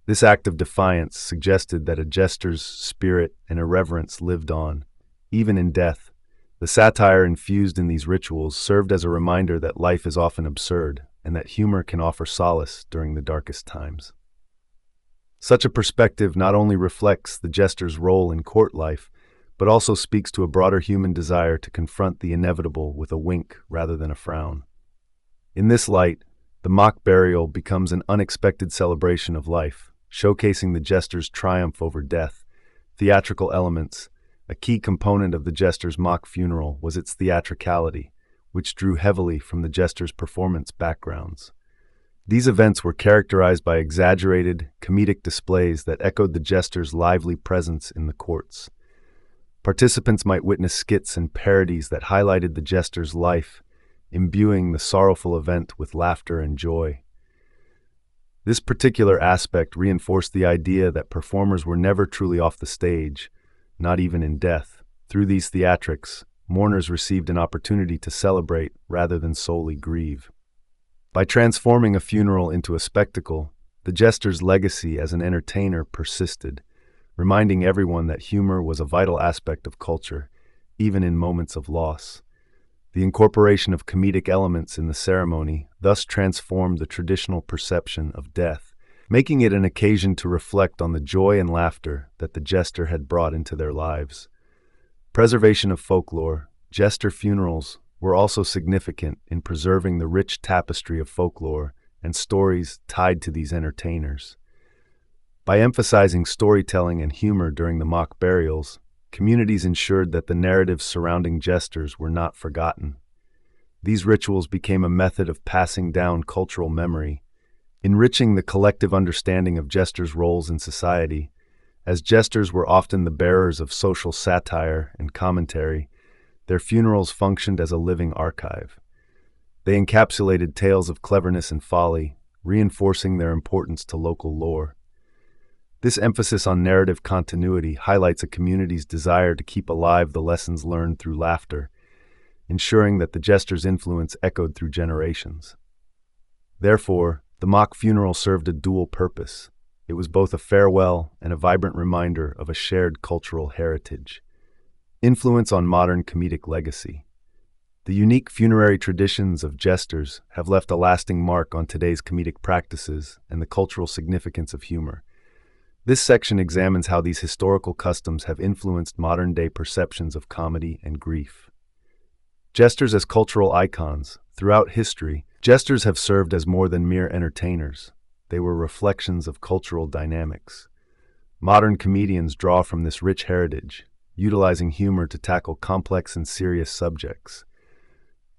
Speaker 1: This act of defiance suggested that a jester's spirit and irreverence lived on, even in death. The satire infused in these rituals served as a reminder that life is often absurd and that humor can offer solace during the darkest times. Such a perspective not only reflects the jester's role in court life, but also speaks to a broader human desire to confront the inevitable with a wink rather than a frown. In this light, the mock burial becomes an unexpected celebration of life, showcasing the jester's triumph over death. Theatrical elements. A key component of the jester's mock funeral was its theatricality, which drew heavily from the jester's performance backgrounds. These events were characterized by exaggerated, comedic displays that echoed the jester's lively presence in the courts. Participants might witness skits and parodies that highlighted the jester's life, imbuing the sorrowful event with laughter and joy. This particular aspect reinforced the idea that performers were never truly off the stage, not even in death. Through these theatrics, mourners received an opportunity to celebrate rather than solely grieve. By transforming a funeral into a spectacle, the jester's legacy as an entertainer persisted, reminding everyone that humor was a vital aspect of culture, even in moments of loss. The incorporation of comedic elements in the ceremony thus transformed the traditional perception of death, making it an occasion to reflect on the joy and laughter that the jester had brought into their lives. Preservation of folklore. Jester funerals were also significant in preserving the rich tapestry of folklore and stories tied to these entertainers. By emphasizing storytelling and humor during the mock burials, communities ensured that the narratives surrounding jesters were not forgotten. These rituals became a method of passing down cultural memory, enriching the collective understanding of jesters' roles in society. As jesters were often the bearers of social satire and commentary, their funerals functioned as a living archive. They encapsulated tales of cleverness and folly, reinforcing their importance to local lore. This emphasis on narrative continuity highlights a community's desire to keep alive the lessons learned through laughter, ensuring that the jester's influence echoed through generations. Therefore, the mock funeral served a dual purpose. It was both a farewell and a vibrant reminder of a shared cultural heritage. Influence on modern comedic legacy. The unique funerary traditions of jesters have left a lasting mark on today's comedic practices and the cultural significance of humor. This section examines how these historical customs have influenced modern-day perceptions of comedy and grief. Jesters as cultural icons. Throughout history, jesters have served as more than mere entertainers. They were reflections of cultural dynamics. Modern comedians draw from this rich heritage, utilizing humor to tackle complex and serious subjects.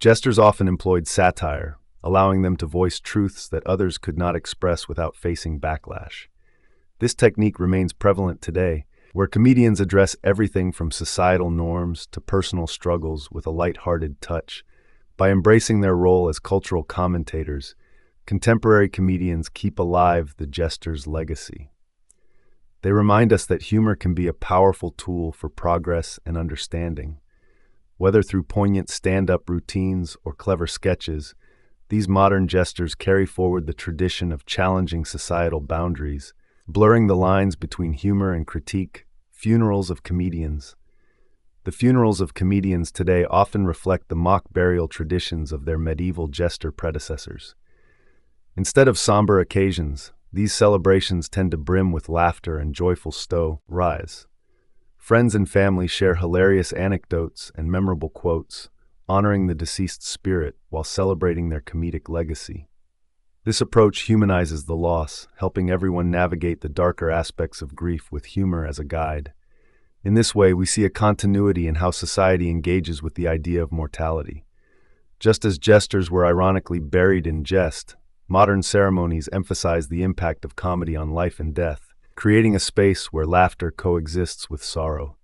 Speaker 1: Jesters often employed satire, allowing them to voice truths that others could not express without facing backlash. This technique remains prevalent today, where comedians address everything from societal norms to personal struggles with a light-hearted touch. By embracing their role as cultural commentators, contemporary comedians keep alive the jester's legacy. They remind us that humor can be a powerful tool for progress and understanding. Whether through poignant stand-up routines or clever sketches, these modern jesters carry forward the tradition of challenging societal boundaries, blurring the lines between humor and critique. Funerals of comedians. The funerals of comedians today often reflect the mock burial traditions of their medieval jester predecessors. Instead of somber occasions, these celebrations tend to brim with laughter and joyful stories. Friends and family share hilarious anecdotes and memorable quotes, honoring the deceased's spirit while celebrating their comedic legacy. This approach humanizes the loss, helping everyone navigate the darker aspects of grief with humor as a guide. In this way, we see a continuity in how society engages with the idea of mortality. Just as jesters were ironically buried in jest, modern ceremonies emphasize the impact of comedy on life and death, creating a space where laughter coexists with sorrow.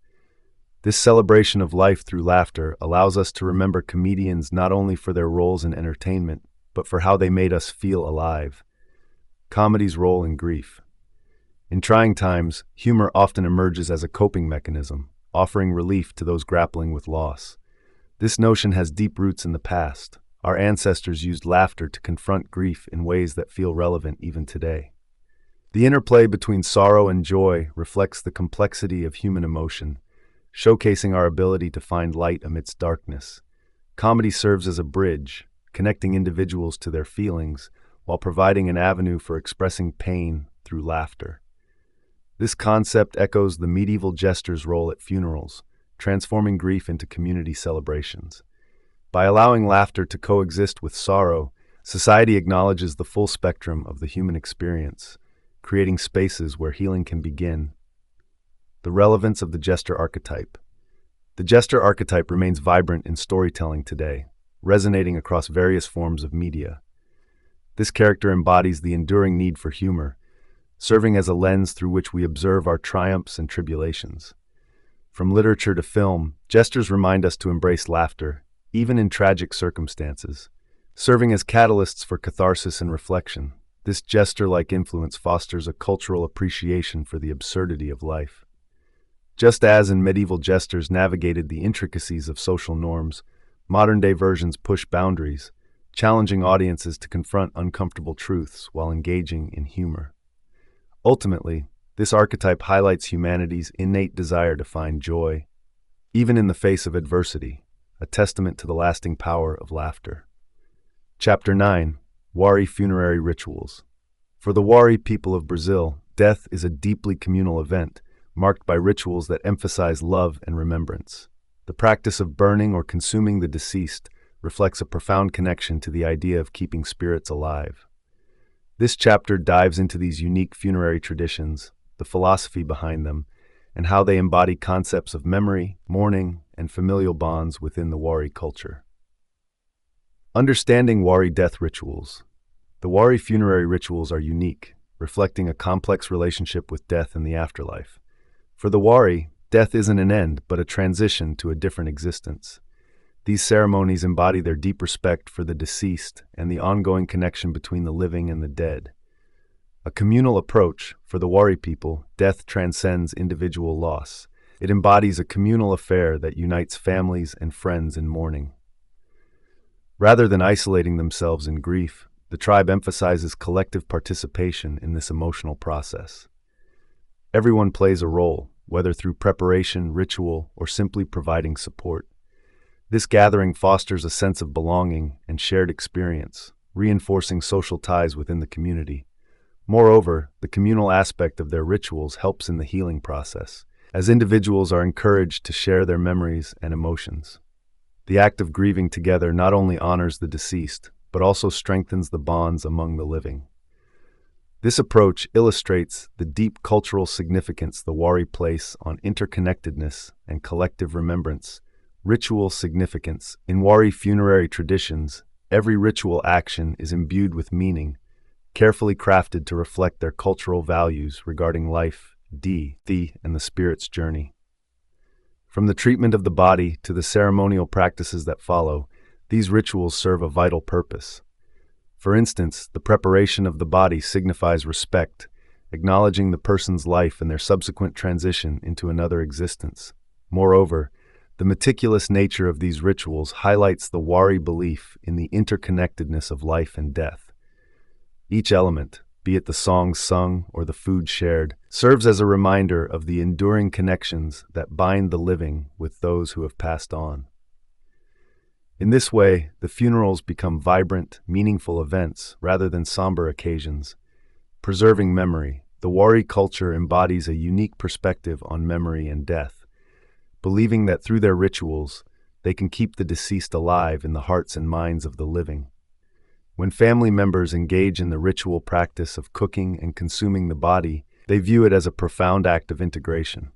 Speaker 1: This celebration of life through laughter allows us to remember comedians not only for their roles in entertainment, but for how they made us feel alive. Comedy's role in grief. In trying times, humor often emerges as a coping mechanism, offering relief to those grappling with loss. This notion has deep roots in the past. Our ancestors used laughter to confront grief in ways that feel relevant even today. The interplay between sorrow and joy reflects the complexity of human emotion, showcasing our ability to find light amidst darkness. Comedy serves as a bridge, connecting individuals to their feelings while providing an avenue for expressing pain through laughter. This concept echoes the medieval jester's role at funerals, transforming grief into community celebrations. By allowing laughter to coexist with sorrow, society acknowledges the full spectrum of the human experience, creating spaces where healing can begin. The relevance of the jester archetype. The jester archetype remains vibrant in storytelling today, resonating across various forms of media. This character embodies the enduring need for humor, serving as a lens through which we observe our triumphs and tribulations. From literature to film, jesters remind us to embrace laughter, even in tragic circumstances, serving as catalysts for catharsis and reflection. This jester-like influence fosters a cultural appreciation for the absurdity of life. Just as in medieval jesters navigated the intricacies of social norms, modern-day versions push boundaries, challenging audiences to confront uncomfortable truths while engaging in humor. Ultimately, this archetype highlights humanity's innate desire to find joy, even in the face of adversity, a testament to the lasting power of laughter. Chapter 9. Wari Funerary Rituals. For the Wari people of Brazil, death is a deeply communal event, marked by rituals that emphasize love and remembrance. The practice of burning or consuming the deceased reflects a profound connection to the idea of keeping spirits alive. This chapter dives into these unique funerary traditions, the philosophy behind them, and how they embody concepts of memory, mourning, and familial bonds within the Wari culture. Understanding Wari death rituals. The Wari funerary rituals are unique, reflecting a complex relationship with death and the afterlife. For the Wari, death isn't an end, but a transition to a different existence. These ceremonies embody their deep respect for the deceased and the ongoing connection between the living and the dead. A communal approach, for the Wari people, death transcends individual loss. It embodies a communal affair that unites families and friends in mourning. Rather than isolating themselves in grief, the tribe emphasizes collective participation in this emotional process. Everyone plays a role, whether through preparation, ritual, or simply providing support. This gathering fosters a sense of belonging and shared experience, reinforcing social ties within the community. Moreover, the communal aspect of their rituals helps in the healing process, as individuals are encouraged to share their memories and emotions. The act of grieving together not only honors the deceased, but also strengthens the bonds among the living. This approach illustrates the deep cultural significance the Wari place on interconnectedness and collective remembrance. Ritual significance. In Wari funerary traditions, every ritual action is imbued with meaning, carefully crafted to reflect their cultural values regarding life, death, and the spirit's journey. From the treatment of the body to the ceremonial practices that follow, these rituals serve a vital purpose. For instance, the preparation of the body signifies respect, acknowledging the person's life and their subsequent transition into another existence. Moreover, the meticulous nature of these rituals highlights the Wari belief in the interconnectedness of life and death. Each element, be it the songs sung or the food shared, serves as a reminder of the enduring connections that bind the living with those who have passed on. In this way, the funerals become vibrant, meaningful events rather than somber occasions. Preserving memory, the Wari culture embodies a unique perspective on memory and death, believing that through their rituals, they can keep the deceased alive in the hearts and minds of the living. When family members engage in the ritual practice of cooking and consuming the body, they view it as a profound act of integration.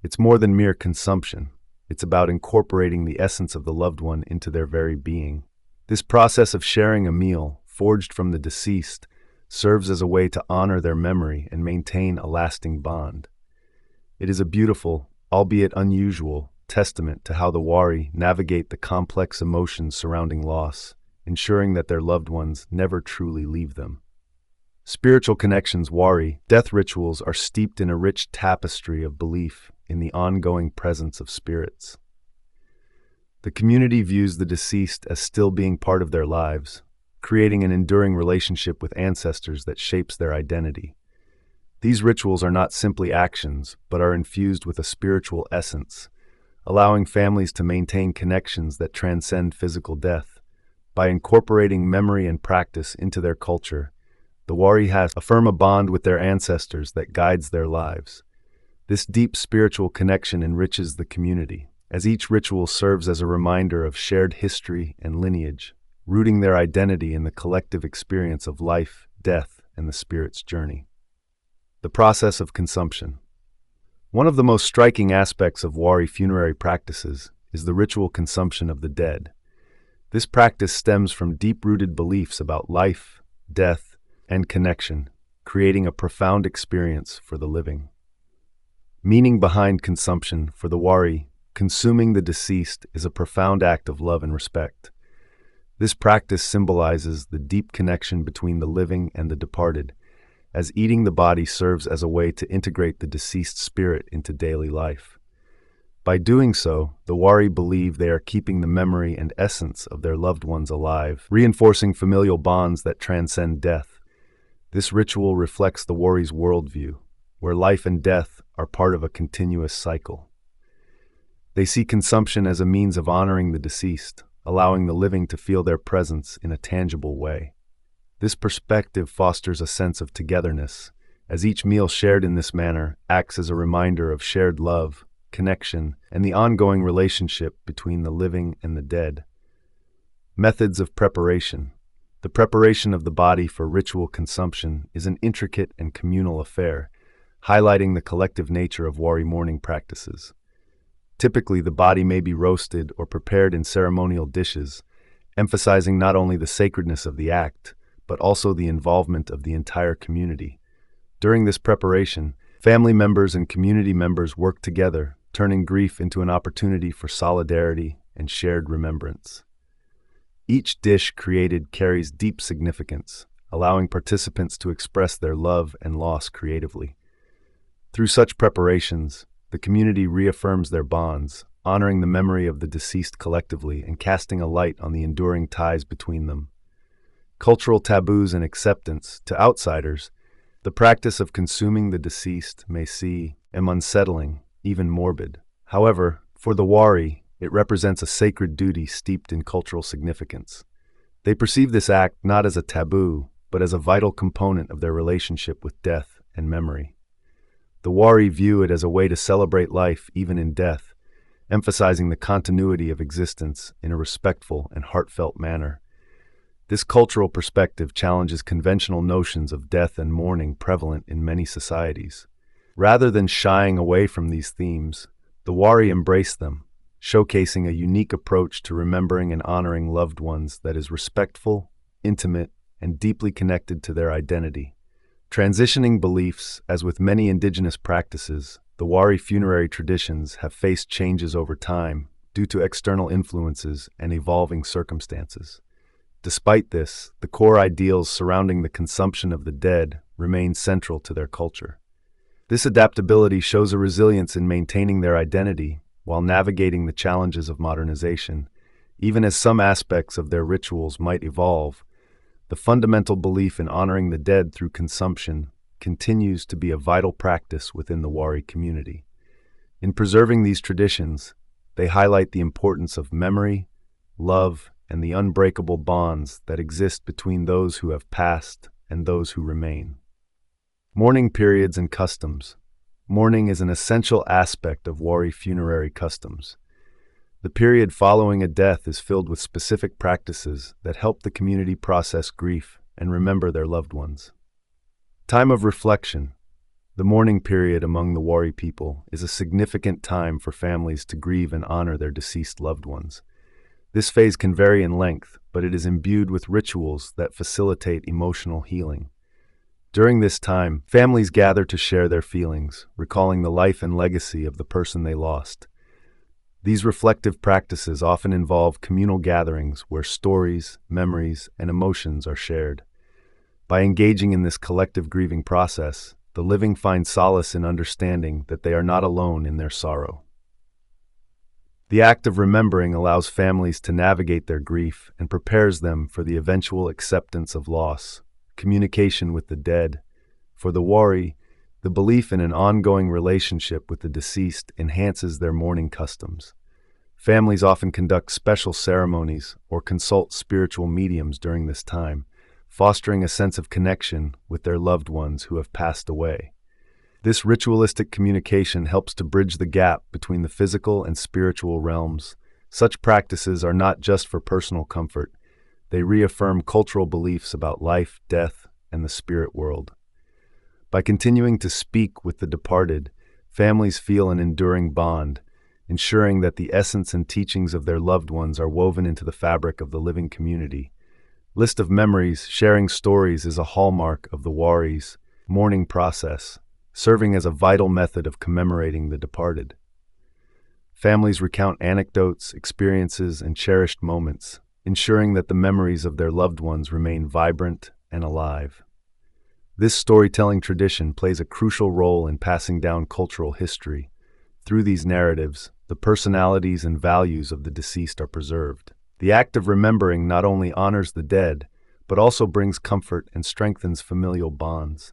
Speaker 1: It's more than mere consumption. It's about incorporating the essence of the loved one into their very being. This process of sharing a meal, forged from the deceased, serves as a way to honor their memory and maintain a lasting bond. It is a beautiful, albeit unusual, testament to how the Wari navigate the complex emotions surrounding loss, ensuring that their loved ones never truly leave them. Spiritual connections. Wari death rituals are steeped in a rich tapestry of belief in the ongoing presence of spirits. The community views the deceased as still being part of their lives, creating an enduring relationship with ancestors that shapes their identity. These rituals are not simply actions, but are infused with a spiritual essence, allowing families to maintain connections that transcend physical death. By incorporating memory and practice into their culture, the Wari has affirmed a bond with their ancestors that guides their lives. This deep spiritual connection enriches the community, as each ritual serves as a reminder of shared history and lineage, rooting their identity in the collective experience of life, death, and the spirit's journey. The process of consumption. One of the most striking aspects of Wari funerary practices is the ritual consumption of the dead. This practice stems from deep-rooted beliefs about life, death, and connection, creating a profound experience for the living. Meaning behind consumption. For the Wari, consuming the deceased is a profound act of love and respect. This practice symbolizes the deep connection between the living and the departed, as eating the body serves as a way to integrate the deceased spirit into daily life. By doing so, the Wari believe they are keeping the memory and essence of their loved ones alive, reinforcing familial bonds that transcend death. This ritual reflects the Wari's worldview, where life and death are part of a continuous cycle. They see consumption as a means of honoring the deceased, allowing the living to feel their presence in a tangible way. This perspective fosters a sense of togetherness, as each meal shared in this manner acts as a reminder of shared love, connection, and the ongoing relationship between the living and the dead. Methods of preparation. The preparation of the body for ritual consumption is an intricate and communal affair. highlighting the collective nature of Wari mourning practices. Typically, the body may be roasted or prepared in ceremonial dishes, emphasizing not only the sacredness of the act, but also the involvement of the entire community. During this preparation, family members and community members work together, turning grief into an opportunity for solidarity and shared remembrance. Each dish created carries deep significance, allowing participants to express their love and loss creatively. Through such preparations, the community reaffirms their bonds, honoring the memory of the deceased collectively and casting a light on the enduring ties between them. Cultural taboos and acceptance. To outsiders, the practice of consuming the deceased may seem unsettling, even morbid. However, for the Wari, it represents a sacred duty steeped in cultural significance. They perceive this act not as a taboo, but as a vital component of their relationship with death and memory. The Wari view it as a way to celebrate life even in death, emphasizing the continuity of existence in a respectful and heartfelt manner. This cultural perspective challenges conventional notions of death and mourning prevalent in many societies. Rather than shying away from these themes, the Wari embrace them, showcasing a unique approach to remembering and honoring loved ones that is respectful, intimate, and deeply connected to their identity. Transitioning beliefs. As with many indigenous practices, the Wari funerary traditions have faced changes over time due to external influences and evolving circumstances. Despite this, the core ideals surrounding the consumption of the dead remain central to their culture. This adaptability shows a resilience in maintaining their identity while navigating the challenges of modernization. Even as some aspects of their rituals might evolve, the fundamental belief in honoring the dead through consumption continues to be a vital practice within the Wari community. In preserving these traditions, they highlight the importance of memory, love, and the unbreakable bonds that exist between those who have passed and those who remain. Mourning periods and customs. Mourning is an essential aspect of Wari funerary customs. The period following a death is filled with specific practices that help the community process grief and remember their loved ones. Time of reflection. The mourning period among the Wari people is a significant time for families to grieve and honor their deceased loved ones. This phase can vary in length, but it is imbued with rituals that facilitate emotional healing. During this time, families gather to share their feelings, recalling the life and legacy of the person they lost. These reflective practices often involve communal gatherings where stories, memories, and emotions are shared. By engaging in this collective grieving process, the living find solace in understanding that they are not alone in their sorrow. The act of remembering allows families to navigate their grief and prepares them for the eventual acceptance of loss, communication with the dead. For the Wari, the belief in an ongoing relationship with the deceased enhances their mourning customs. Families often conduct special ceremonies or consult spiritual mediums during this time, fostering a sense of connection with their loved ones who have passed away. This ritualistic communication helps to bridge the gap between the physical and spiritual realms. Such practices are not just for personal comfort. They reaffirm cultural beliefs about life, death, and the spirit world. By continuing to speak with the departed, families feel an enduring bond, ensuring that the essence and teachings of their loved ones are woven into the fabric of the living community. List of memories. Sharing stories is a hallmark of the Wari's mourning process, serving as a vital method of commemorating the departed. Families recount anecdotes, experiences, and cherished moments, ensuring that the memories of their loved ones remain vibrant and alive. This storytelling tradition plays a crucial role in passing down cultural history. Through these narratives, the personalities and values of the deceased are preserved. The act of remembering not only honors the dead, but also brings comfort and strengthens familial bonds.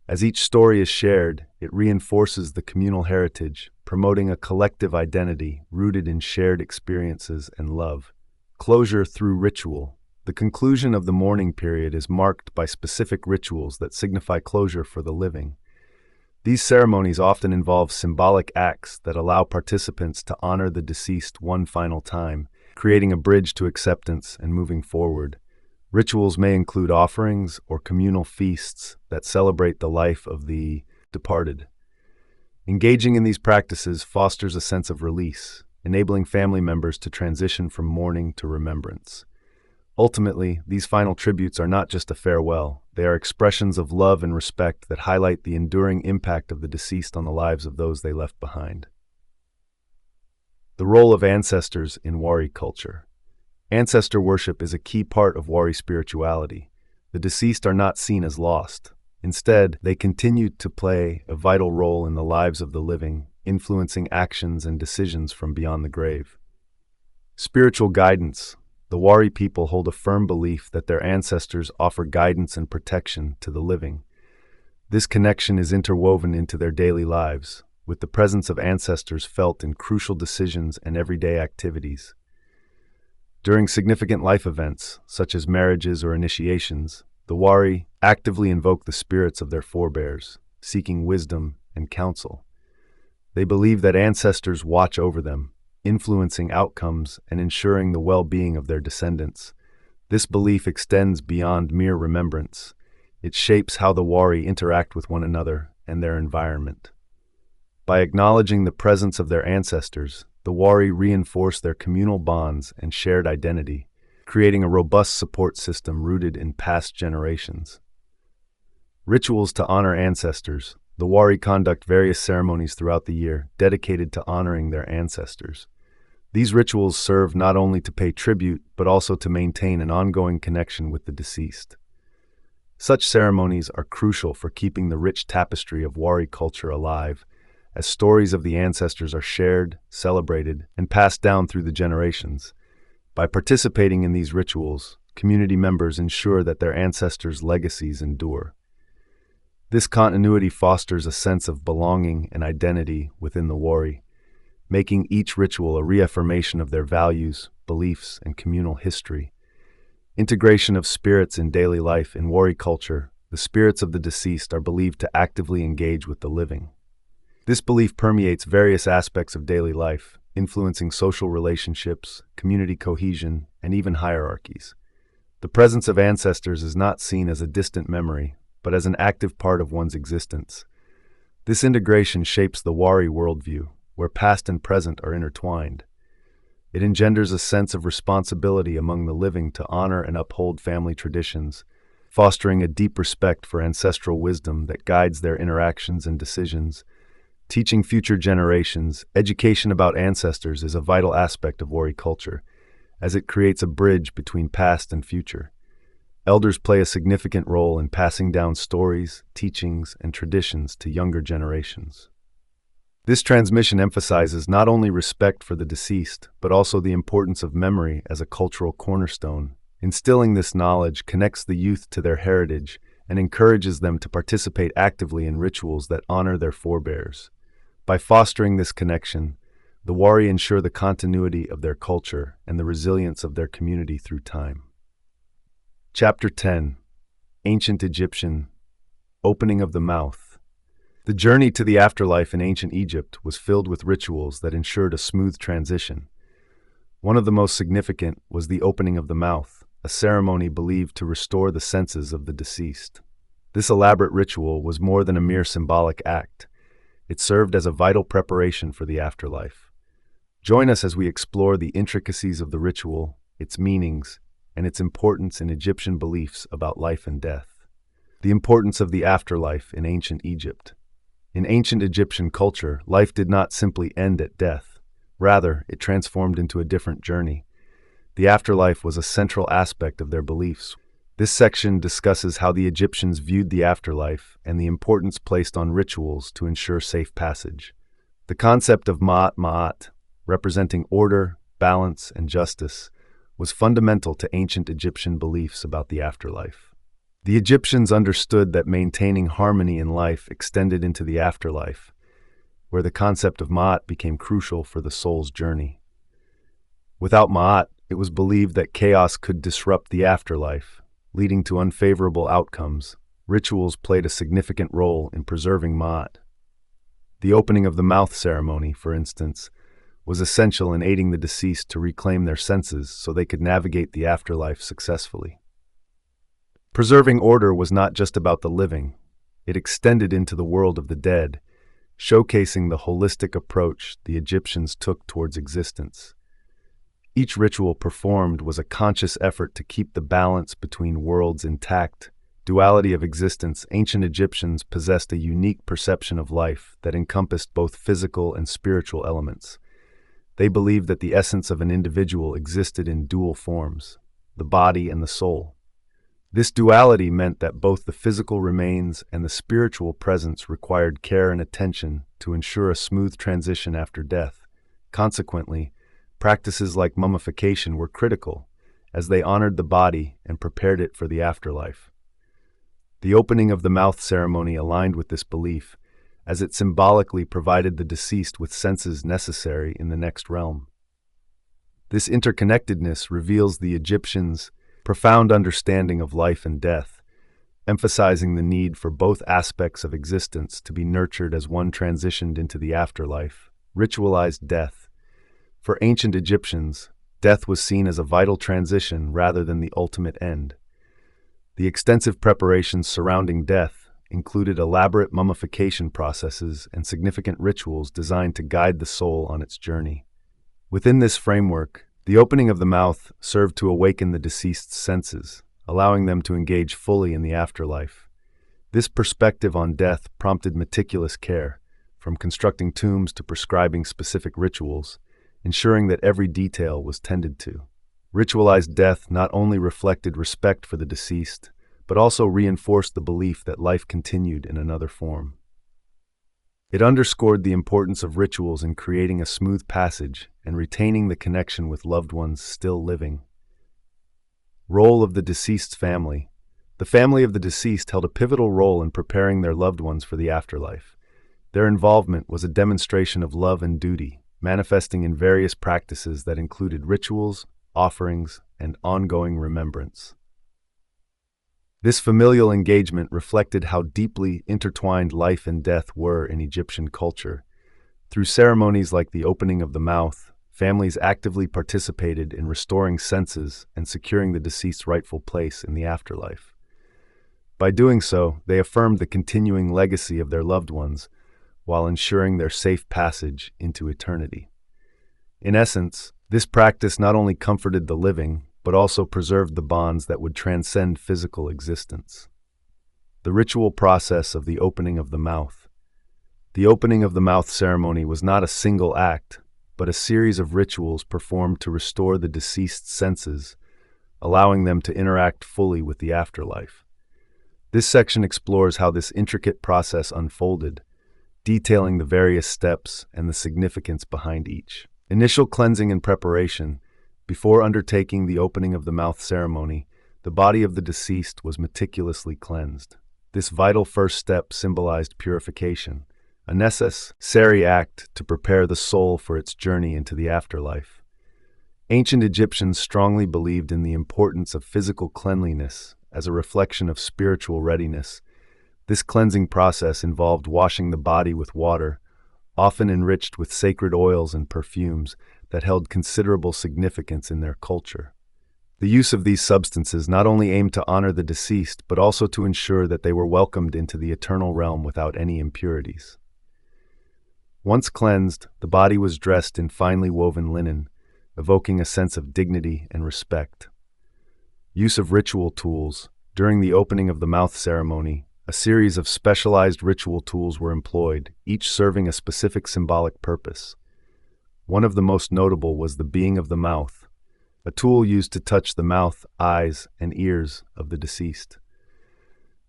Speaker 1: As each story is shared, it reinforces the communal heritage, promoting a collective identity rooted in shared experiences and love. Closure through ritual. The conclusion of the mourning period is marked by specific rituals that signify closure for the living. These ceremonies often involve symbolic acts that allow participants to honor the deceased one final time, creating a bridge to acceptance and moving forward. Rituals may include offerings or communal feasts that celebrate the life of the departed. Engaging in these practices fosters a sense of release, enabling family members to transition from mourning to remembrance. Ultimately, these final tributes are not just a farewell, they are expressions of love and respect that highlight the enduring impact of the deceased on the lives of those they left behind. The role of ancestors in Wari culture. Ancestor worship is a key part of Wari spirituality. The deceased are not seen as lost. Instead, they continue to play a vital role in the lives of the living, influencing actions and decisions from beyond the grave. Spiritual guidance. The Wari people hold a firm belief that their ancestors offer guidance and protection to the living. This connection is interwoven into their daily lives, with the presence of ancestors felt in crucial decisions and everyday activities. During significant life events, such as marriages or initiations, the Wari actively invoke the spirits of their forebears, seeking wisdom and counsel. They believe that ancestors watch over them, influencing outcomes and ensuring the well-being of their descendants. This belief extends beyond mere remembrance. It shapes how the Wari interact with one another and their environment. By acknowledging the presence of their ancestors, the Wari reinforce their communal bonds and shared identity, creating a robust support system rooted in past generations. Rituals to honor ancestors. The Wari conduct various ceremonies throughout the year dedicated to honoring their ancestors. These rituals serve not only to pay tribute, but also to maintain an ongoing connection with the deceased. Such ceremonies are crucial for keeping the rich tapestry of Wari culture alive, as stories of the ancestors are shared, celebrated, and passed down through the generations. By participating in these rituals, community members ensure that their ancestors' legacies endure. This continuity fosters a sense of belonging and identity within the Wari, making each ritual a reaffirmation of their values, beliefs, and communal history. Integration of spirits in daily life. In Wari culture, the spirits of the deceased are believed to actively engage with the living. This belief permeates various aspects of daily life, influencing social relationships, community cohesion, and even hierarchies. The presence of ancestors is not seen as a distant memory, but as an active part of one's existence. This integration shapes the Wari worldview, where past and present are intertwined. It engenders a sense of responsibility among the living to honor and uphold family traditions, fostering a deep respect for ancestral wisdom that guides their interactions and decisions. Teaching future generations, education about ancestors is a vital aspect of Wari culture, as it creates a bridge between past and future. Elders play a significant role in passing down stories, teachings, and traditions to younger generations. This transmission emphasizes not only respect for the deceased, but also the importance of memory as a cultural cornerstone. Instilling this knowledge connects the youth to their heritage and encourages them to participate actively in rituals that honor their forebears. By fostering this connection, the Wari ensure the continuity of their culture and the resilience of their community through time. Chapter 10. Ancient Egyptian. Opening of the Mouth. The journey to the afterlife in ancient Egypt was filled with rituals that ensured a smooth transition. One of the most significant was the opening of the mouth, a ceremony believed to restore the senses of the deceased. This elaborate ritual was more than a mere symbolic act. It served as a vital preparation for the afterlife. Join us as we explore the intricacies of the ritual, its meanings, and its importance in Egyptian beliefs about life and death. The importance of the afterlife in ancient Egypt. In ancient Egyptian culture, life did not simply end at death. Rather, it transformed into a different journey. The afterlife was a central aspect of their beliefs. This section discusses how the Egyptians viewed the afterlife and the importance placed on rituals to ensure safe passage. The concept of Ma'at, representing order, balance, and justice, was fundamental to ancient Egyptian beliefs about the afterlife. The Egyptians understood that maintaining harmony in life extended into the afterlife, where the concept of Ma'at became crucial for the soul's journey. Without Ma'at, it was believed that chaos could disrupt the afterlife, leading to unfavorable outcomes. Rituals played a significant role in preserving Ma'at. The opening of the mouth ceremony, for instance, was essential in aiding the deceased to reclaim their senses so they could navigate the afterlife successfully. Preserving order was not just about the living. it extended into the world of the dead, showcasing the holistic approach the Egyptians took towards existence. Each ritual performed was a conscious effort to keep the balance between worlds intact. Duality of existence. Ancient Egyptians possessed a unique perception of life that encompassed both physical and spiritual elements. They believed that the essence of an individual existed in dual forms, the body and the soul. This duality meant that both the physical remains and the spiritual presence required care and attention to ensure a smooth transition after death. Consequently, practices like mummification were critical, as they honored the body and prepared it for the afterlife. The opening of the mouth ceremony aligned with this belief, as it symbolically provided the deceased with senses necessary in the next realm. This interconnectedness reveals the Egyptians' profound understanding of life and death, emphasizing the need for both aspects of existence to be nurtured as one transitioned into the afterlife. Ritualized death. For ancient Egyptians, death was seen as a vital transition rather than the ultimate end. The extensive preparations surrounding death included elaborate mummification processes and significant rituals designed to guide the soul on its journey. Within this framework, the opening of the mouth served to awaken the deceased's senses, allowing them to engage fully in the afterlife. This perspective on death prompted meticulous care, from constructing tombs to prescribing specific rituals, ensuring that every detail was tended to. Ritualized death not only reflected respect for the deceased, but also reinforced the belief that life continued in another form. It underscored the importance of rituals in creating a smooth passage and retaining the connection with loved ones still living. Role of the deceased's family. The family of the deceased held a pivotal role in preparing their loved ones for the afterlife. Their involvement was a demonstration of love and duty, manifesting in various practices that included rituals, offerings, and ongoing remembrance. This familial engagement reflected how deeply intertwined life and death were in Egyptian culture. Through ceremonies like the opening of the mouth, families actively participated in restoring senses and securing the deceased's rightful place in the afterlife. By doing so, they affirmed the continuing legacy of their loved ones while ensuring their safe passage into eternity. In essence, this practice not only comforted the living, but also preserved the bonds that would transcend physical existence. The ritual process of the opening of the mouth. The opening of the mouth ceremony was not a single act, but a series of rituals performed to restore the deceased's senses, allowing them to interact fully with the afterlife. This section explores how this intricate process unfolded, detailing the various steps and the significance behind each. Initial cleansing and preparation. Before undertaking the opening of the mouth ceremony, the body of the deceased was meticulously cleansed. This vital first step symbolized purification, a necessary act to prepare the soul for its journey into the afterlife. Ancient Egyptians strongly believed in the importance of physical cleanliness as a reflection of spiritual readiness. This cleansing process involved washing the body with water, often enriched with sacred oils and perfumes that held considerable significance in their culture. The use of these substances not only aimed to honor the deceased, but also to ensure that they were welcomed into the eternal realm without any impurities. Once cleansed, the body was dressed in finely woven linen, evoking a sense of dignity and respect. Use of ritual tools. During the opening of the mouth ceremony, a series of specialized ritual tools were employed, each serving a specific symbolic purpose. One of the most notable was the being of the mouth, a tool used to touch the mouth, eyes, and ears of the deceased.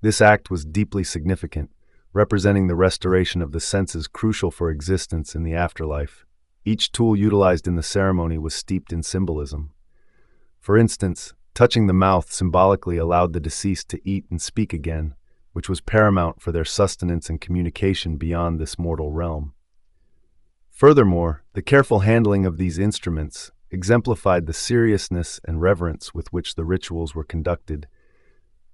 Speaker 1: This act was deeply significant, representing the restoration of the senses crucial for existence in the afterlife. Each tool utilized in the ceremony was steeped in symbolism. For instance, touching the mouth symbolically allowed the deceased to eat and speak again, which was paramount for their sustenance and communication beyond this mortal realm. Furthermore, the careful handling of these instruments exemplified the seriousness and reverence with which the rituals were conducted.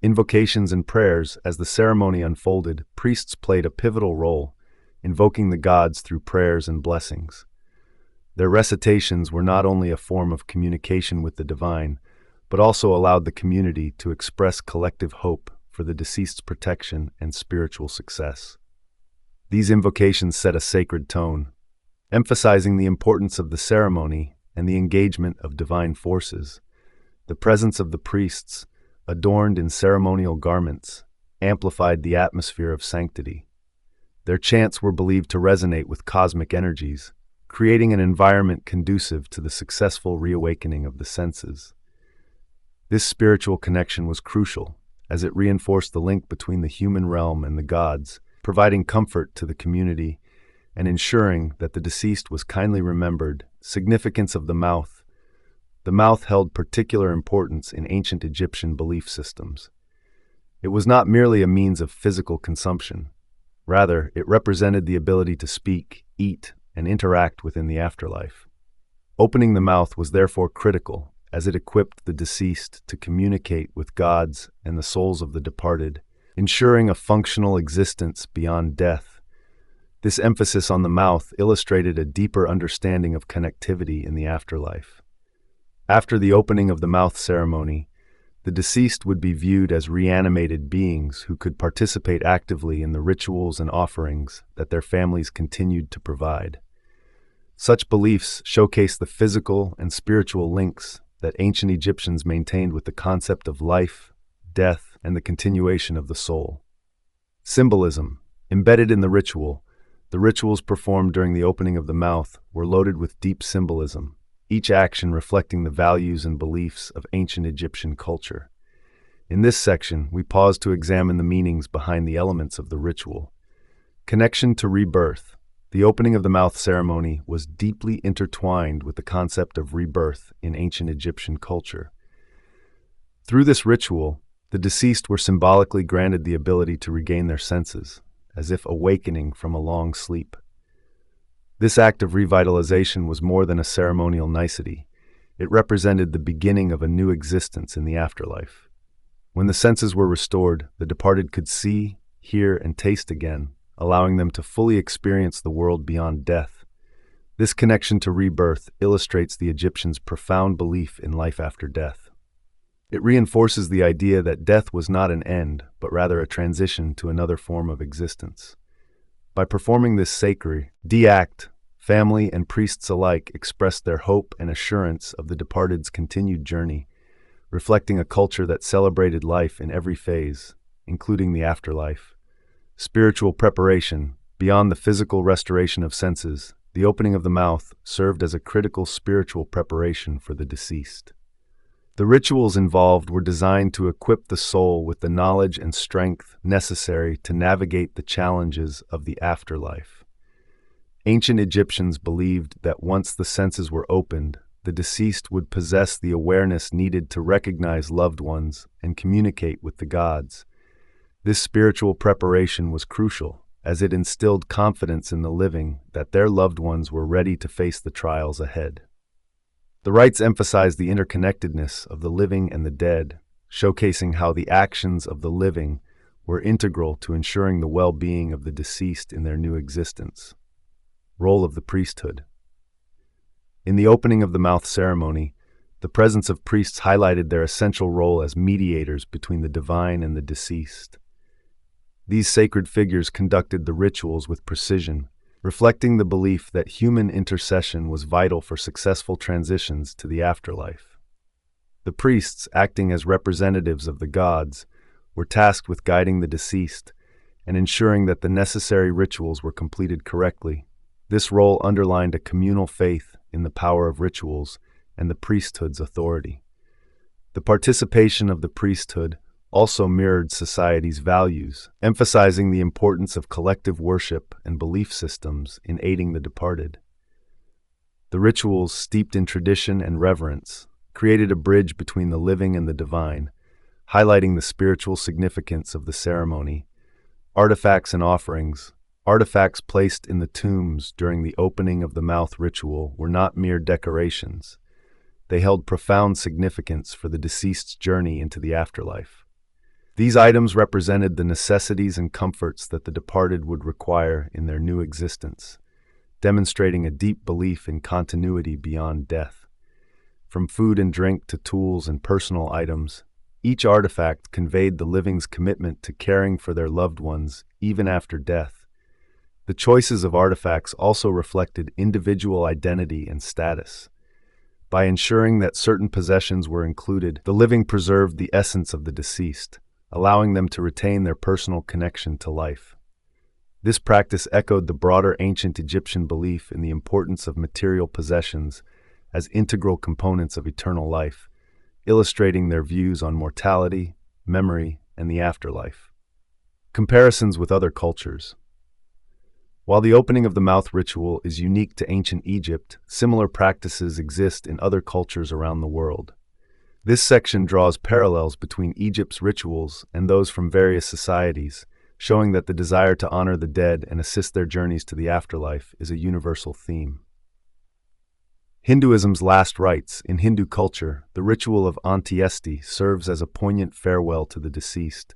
Speaker 1: Invocations and prayers. As the ceremony unfolded, priests played a pivotal role, invoking the gods through prayers and blessings. Their recitations were not only a form of communication with the divine, but also allowed the community to express collective hope for the deceased's protection and spiritual success. These invocations set a sacred tone, emphasizing the importance of the ceremony and the engagement of divine forces. The presence of the priests, adorned in ceremonial garments, amplified the atmosphere of sanctity. Their chants were believed to resonate with cosmic energies, creating an environment conducive to the successful reawakening of the senses. This spiritual connection was crucial, as it reinforced the link between the human realm and the gods, providing comfort to the community and ensuring that the deceased was kindly remembered. Significance of the mouth. The mouth held particular importance in ancient Egyptian belief systems. It was not merely a means of physical consumption. Rather, it represented the ability to speak, eat, and interact within the afterlife. Opening the mouth was therefore critical, as it equipped the deceased to communicate with gods and the souls of the departed, ensuring a functional existence beyond death. This emphasis on the mouth illustrated a deeper understanding of connectivity in the afterlife. After the opening of the mouth ceremony, the deceased would be viewed as reanimated beings who could participate actively in the rituals and offerings that their families continued to provide. Such beliefs showcase the physical and spiritual links that ancient Egyptians maintained with the concept of life, death, and the continuation of the soul. Symbolism. Embedded in the rituals performed during the opening of the mouth were loaded with deep symbolism, each action reflecting the values and beliefs of ancient Egyptian culture. In this section, we pause to examine the meanings behind the elements of the ritual. Connection to rebirth. The opening of the mouth ceremony was deeply intertwined with the concept of rebirth in ancient Egyptian culture. Through this ritual, the deceased were symbolically granted the ability to regain their senses, as if awakening from a long sleep. This act of revitalization was more than a ceremonial nicety. It represented the beginning of a new existence in the afterlife. When the senses were restored, the departed could see, hear, and taste again, allowing them to fully experience the world beyond death. This connection to rebirth illustrates the Egyptians' profound belief in life after death. It reinforces the idea that death was not an end, but rather a transition to another form of existence. By performing this sacred act, family and priests alike expressed their hope and assurance of the departed's continued journey, reflecting a culture that celebrated life in every phase, including the afterlife. Spiritual preparation. Beyond the physical restoration of senses, the opening of the mouth served as a critical spiritual preparation for the deceased. The rituals involved were designed to equip the soul with the knowledge and strength necessary to navigate the challenges of the afterlife. Ancient Egyptians believed that once the senses were opened, the deceased would possess the awareness needed to recognize loved ones and communicate with the gods. This spiritual preparation was crucial, as it instilled confidence in the living that their loved ones were ready to face the trials ahead. The rites emphasized the interconnectedness of the living and the dead, showcasing how the actions of the living were integral to ensuring the well-being of the deceased in their new existence. Role of the priesthood. In the opening of the mouth ceremony, the presence of priests highlighted their essential role as mediators between the divine and the deceased. These sacred figures conducted the rituals with precision, reflecting the belief that human intercession was vital for successful transitions to the afterlife. The priests, acting as representatives of the gods, were tasked with guiding the deceased and ensuring that the necessary rituals were completed correctly. This role underlined a communal faith in the power of rituals and the priesthood's authority. The participation of the priesthood also mirrored society's values, emphasizing the importance of collective worship and belief systems in aiding the departed. The rituals, steeped in tradition and reverence, created a bridge between the living and the divine, highlighting the spiritual significance of the ceremony. Artifacts and offerings. Artifacts placed in the tombs during the opening of the mouth ritual were not mere decorations. They held profound significance for the deceased's journey into the afterlife. These items represented the necessities and comforts that the departed would require in their new existence, demonstrating a deep belief in continuity beyond death. From food and drink to tools and personal items, Each artifact conveyed the living's commitment to caring for their loved ones even after death. The choices of artifacts also reflected individual identity and status. By ensuring that certain possessions were included, the living preserved the essence of the deceased, allowing them to retain their personal connection to life. This practice echoed the broader ancient Egyptian belief in the importance of material possessions as integral components of eternal life, illustrating their views on mortality, memory, and the afterlife. Comparisons with other cultures. While the opening of the mouth ritual is unique to ancient Egypt, similar practices exist in other cultures around the world. This section draws parallels between Egypt's rituals and those from various societies, showing that the desire to honor the dead and assist their journeys to the afterlife is a universal theme. Hinduism's last rites. In Hindu culture, the ritual of Antyesti serves as a poignant farewell to the deceased,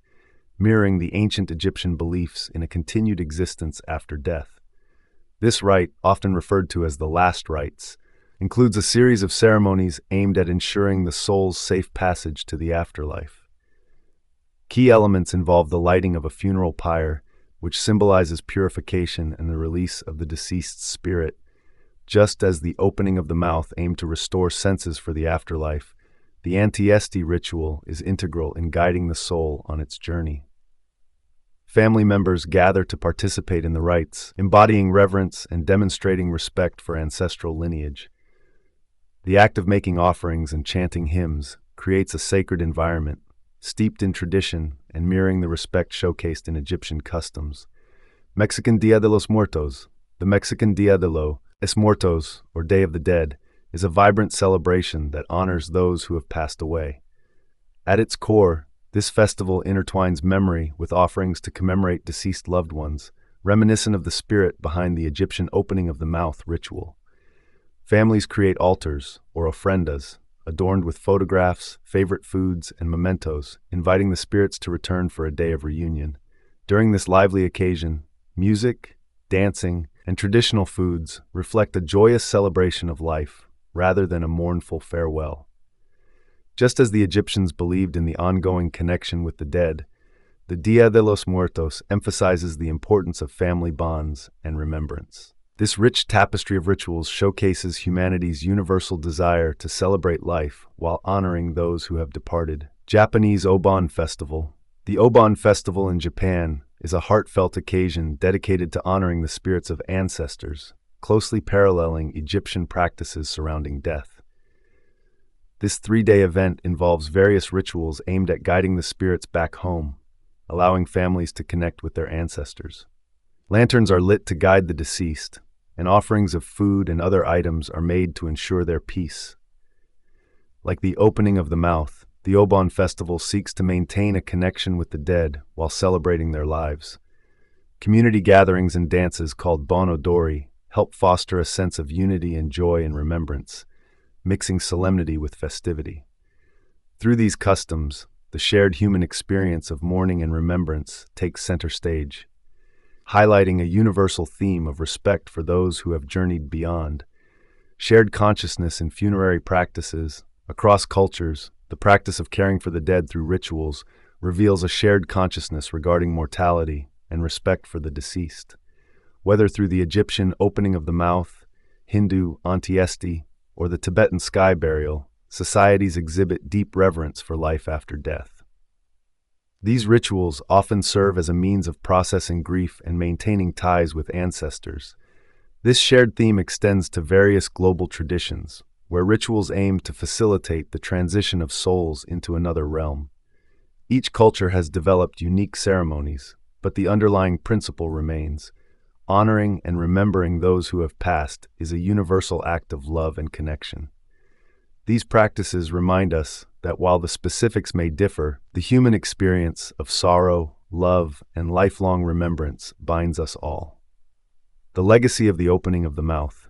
Speaker 1: mirroring the ancient Egyptian beliefs in a continued existence after death. This rite, often referred to as the last rites, includes a series of ceremonies aimed at ensuring the soul's safe passage to the afterlife. Key elements involve the lighting of a funeral pyre, which symbolizes purification and the release of the deceased's spirit. Just as the opening of the mouth aimed to restore senses for the afterlife, the Antyesti ritual is integral in guiding the soul on its journey. Family members gather to participate in the rites, embodying reverence and demonstrating respect for ancestral lineage. The act of making offerings and chanting hymns creates a sacred environment, steeped in tradition and mirroring the respect showcased in Egyptian customs. Mexican Dia de los Muertos. The Mexican Dia de los Muertos, or Day of the Dead, is a vibrant celebration that honors those who have passed away. At its core, this festival intertwines memory with offerings to commemorate deceased loved ones, reminiscent of the spirit behind the Egyptian opening of the mouth ritual. Families create altars, or ofrendas, adorned with photographs, favorite foods, and mementos, inviting the spirits to return for a day of reunion. During this lively occasion, music, dancing, and traditional foods reflect a joyous celebration of life, rather than a mournful farewell. Just as the Egyptians believed in the ongoing connection with the dead, the Dia de los Muertos emphasizes the importance of family bonds and remembrance. This rich tapestry of rituals showcases humanity's universal desire to celebrate life while honoring those who have departed. Japanese Obon Festival. The Obon Festival in Japan is a heartfelt occasion dedicated to honoring the spirits of ancestors, closely paralleling Egyptian practices surrounding death. This 3-day event involves various rituals aimed at guiding the spirits back home, allowing families to connect with their ancestors. Lanterns are lit to guide the deceased, and offerings of food and other items are made to ensure their peace. Like the opening of the mouth, the Obon Festival seeks to maintain a connection with the dead while celebrating their lives. Community gatherings and dances called Bon Odori help foster a sense of unity and joy in remembrance, mixing solemnity with festivity. Through these customs, the shared human experience of mourning and remembrance takes center stage, highlighting a universal theme of respect for those who have journeyed beyond. Shared consciousness in funerary practices. Across cultures, the practice of caring for the dead through rituals reveals a shared consciousness regarding mortality and respect for the deceased. Whether through the Egyptian opening of the mouth, Hindu Antyesti, or the Tibetan sky burial, societies exhibit deep reverence for life after death. These rituals often serve as a means of processing grief and maintaining ties with ancestors. This shared theme extends to various global traditions, where rituals aim to facilitate the transition of souls into another realm. Each culture has developed unique ceremonies, but the underlying principle remains. Honoring and remembering those who have passed is a universal act of love and connection. These practices remind us that while the specifics may differ, the human experience of sorrow, love, and lifelong remembrance binds us all. The legacy of the opening of the mouth.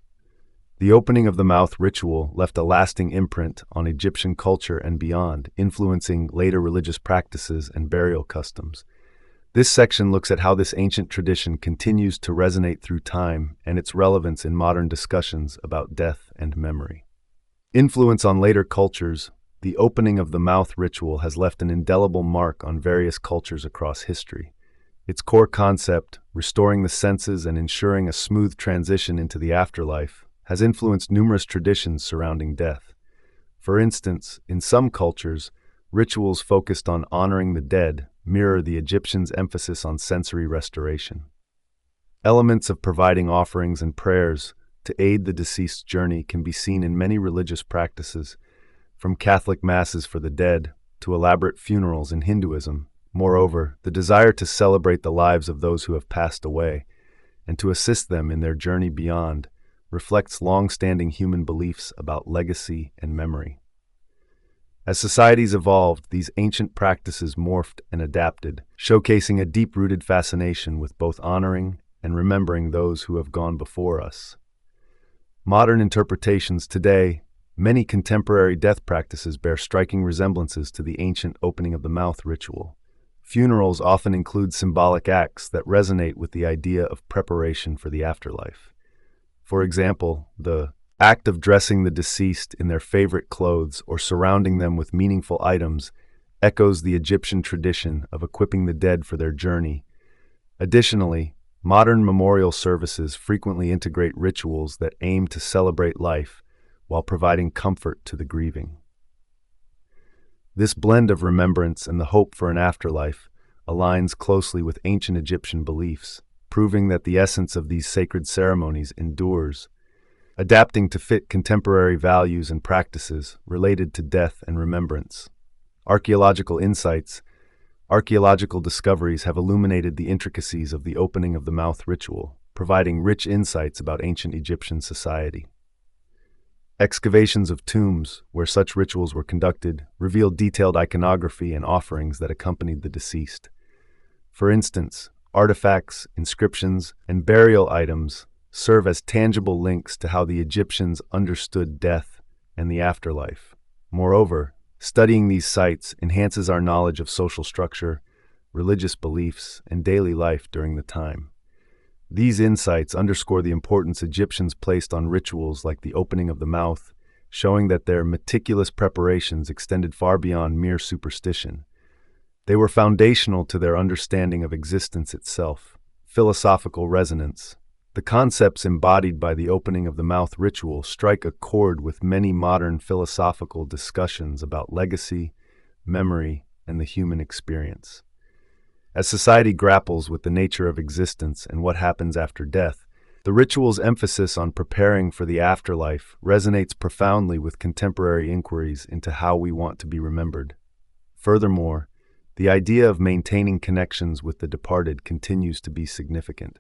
Speaker 1: The opening of the mouth ritual left a lasting imprint on Egyptian culture and beyond, influencing later religious practices and burial customs. This section looks at how this ancient tradition continues to resonate through time and its relevance in modern discussions about death and memory. Influence on later cultures. the opening of the mouth ritual has left an indelible mark on various cultures across history. Its core concept, restoring the senses and ensuring a smooth transition into the afterlife, has influenced numerous traditions surrounding death. For instance, in some cultures, rituals focused on honoring the dead mirror the Egyptians' emphasis on sensory restoration. Elements of providing offerings and prayers to aid the deceased's journey can be seen in many religious practices, from Catholic masses for the dead to elaborate funerals in Hinduism. Moreover, the desire to celebrate the lives of those who have passed away and to assist them in their journey beyond reflects long-standing human beliefs about legacy and memory. As societies evolved, these ancient practices morphed and adapted, showcasing a deep-rooted fascination with both honoring and remembering those who have gone before us. Modern interpretations today, many contemporary death practices bear striking resemblances to the ancient opening of the mouth ritual. Funerals often include symbolic acts that resonate with the idea of preparation for the afterlife. For example, the act of dressing the deceased in their favorite clothes or surrounding them with meaningful items echoes the Egyptian tradition of equipping the dead for their journey. Additionally, modern memorial services frequently integrate rituals that aim to celebrate life while providing comfort to the grieving. This blend of remembrance and the hope for an afterlife aligns closely with ancient Egyptian beliefs, proving that the essence of these sacred ceremonies endures, adapting to fit contemporary values and practices related to death and remembrance. Archaeological discoveries have illuminated the intricacies of the opening of the mouth ritual, providing rich insights about ancient Egyptian society. Excavations of tombs, where such rituals were conducted, revealed detailed iconography and offerings that accompanied the deceased. For instance, artifacts, inscriptions, and burial items serve as tangible links to how the Egyptians understood death and the afterlife. Moreover, studying these sites enhances our knowledge of social structure, religious beliefs, and daily life during the time. These insights underscore the importance Egyptians placed on rituals like the opening of the mouth, showing that their meticulous preparations extended far beyond mere superstition. They were foundational to their understanding of existence itself. Philosophical resonance. The concepts embodied by the opening of the mouth ritual strike a chord with many modern philosophical discussions about legacy, memory, and the human experience. As society grapples with the nature of existence and what happens after death, the ritual's emphasis on preparing for the afterlife resonates profoundly with contemporary inquiries into how we want to be remembered. Furthermore, the idea of maintaining connections with the departed continues to be significant.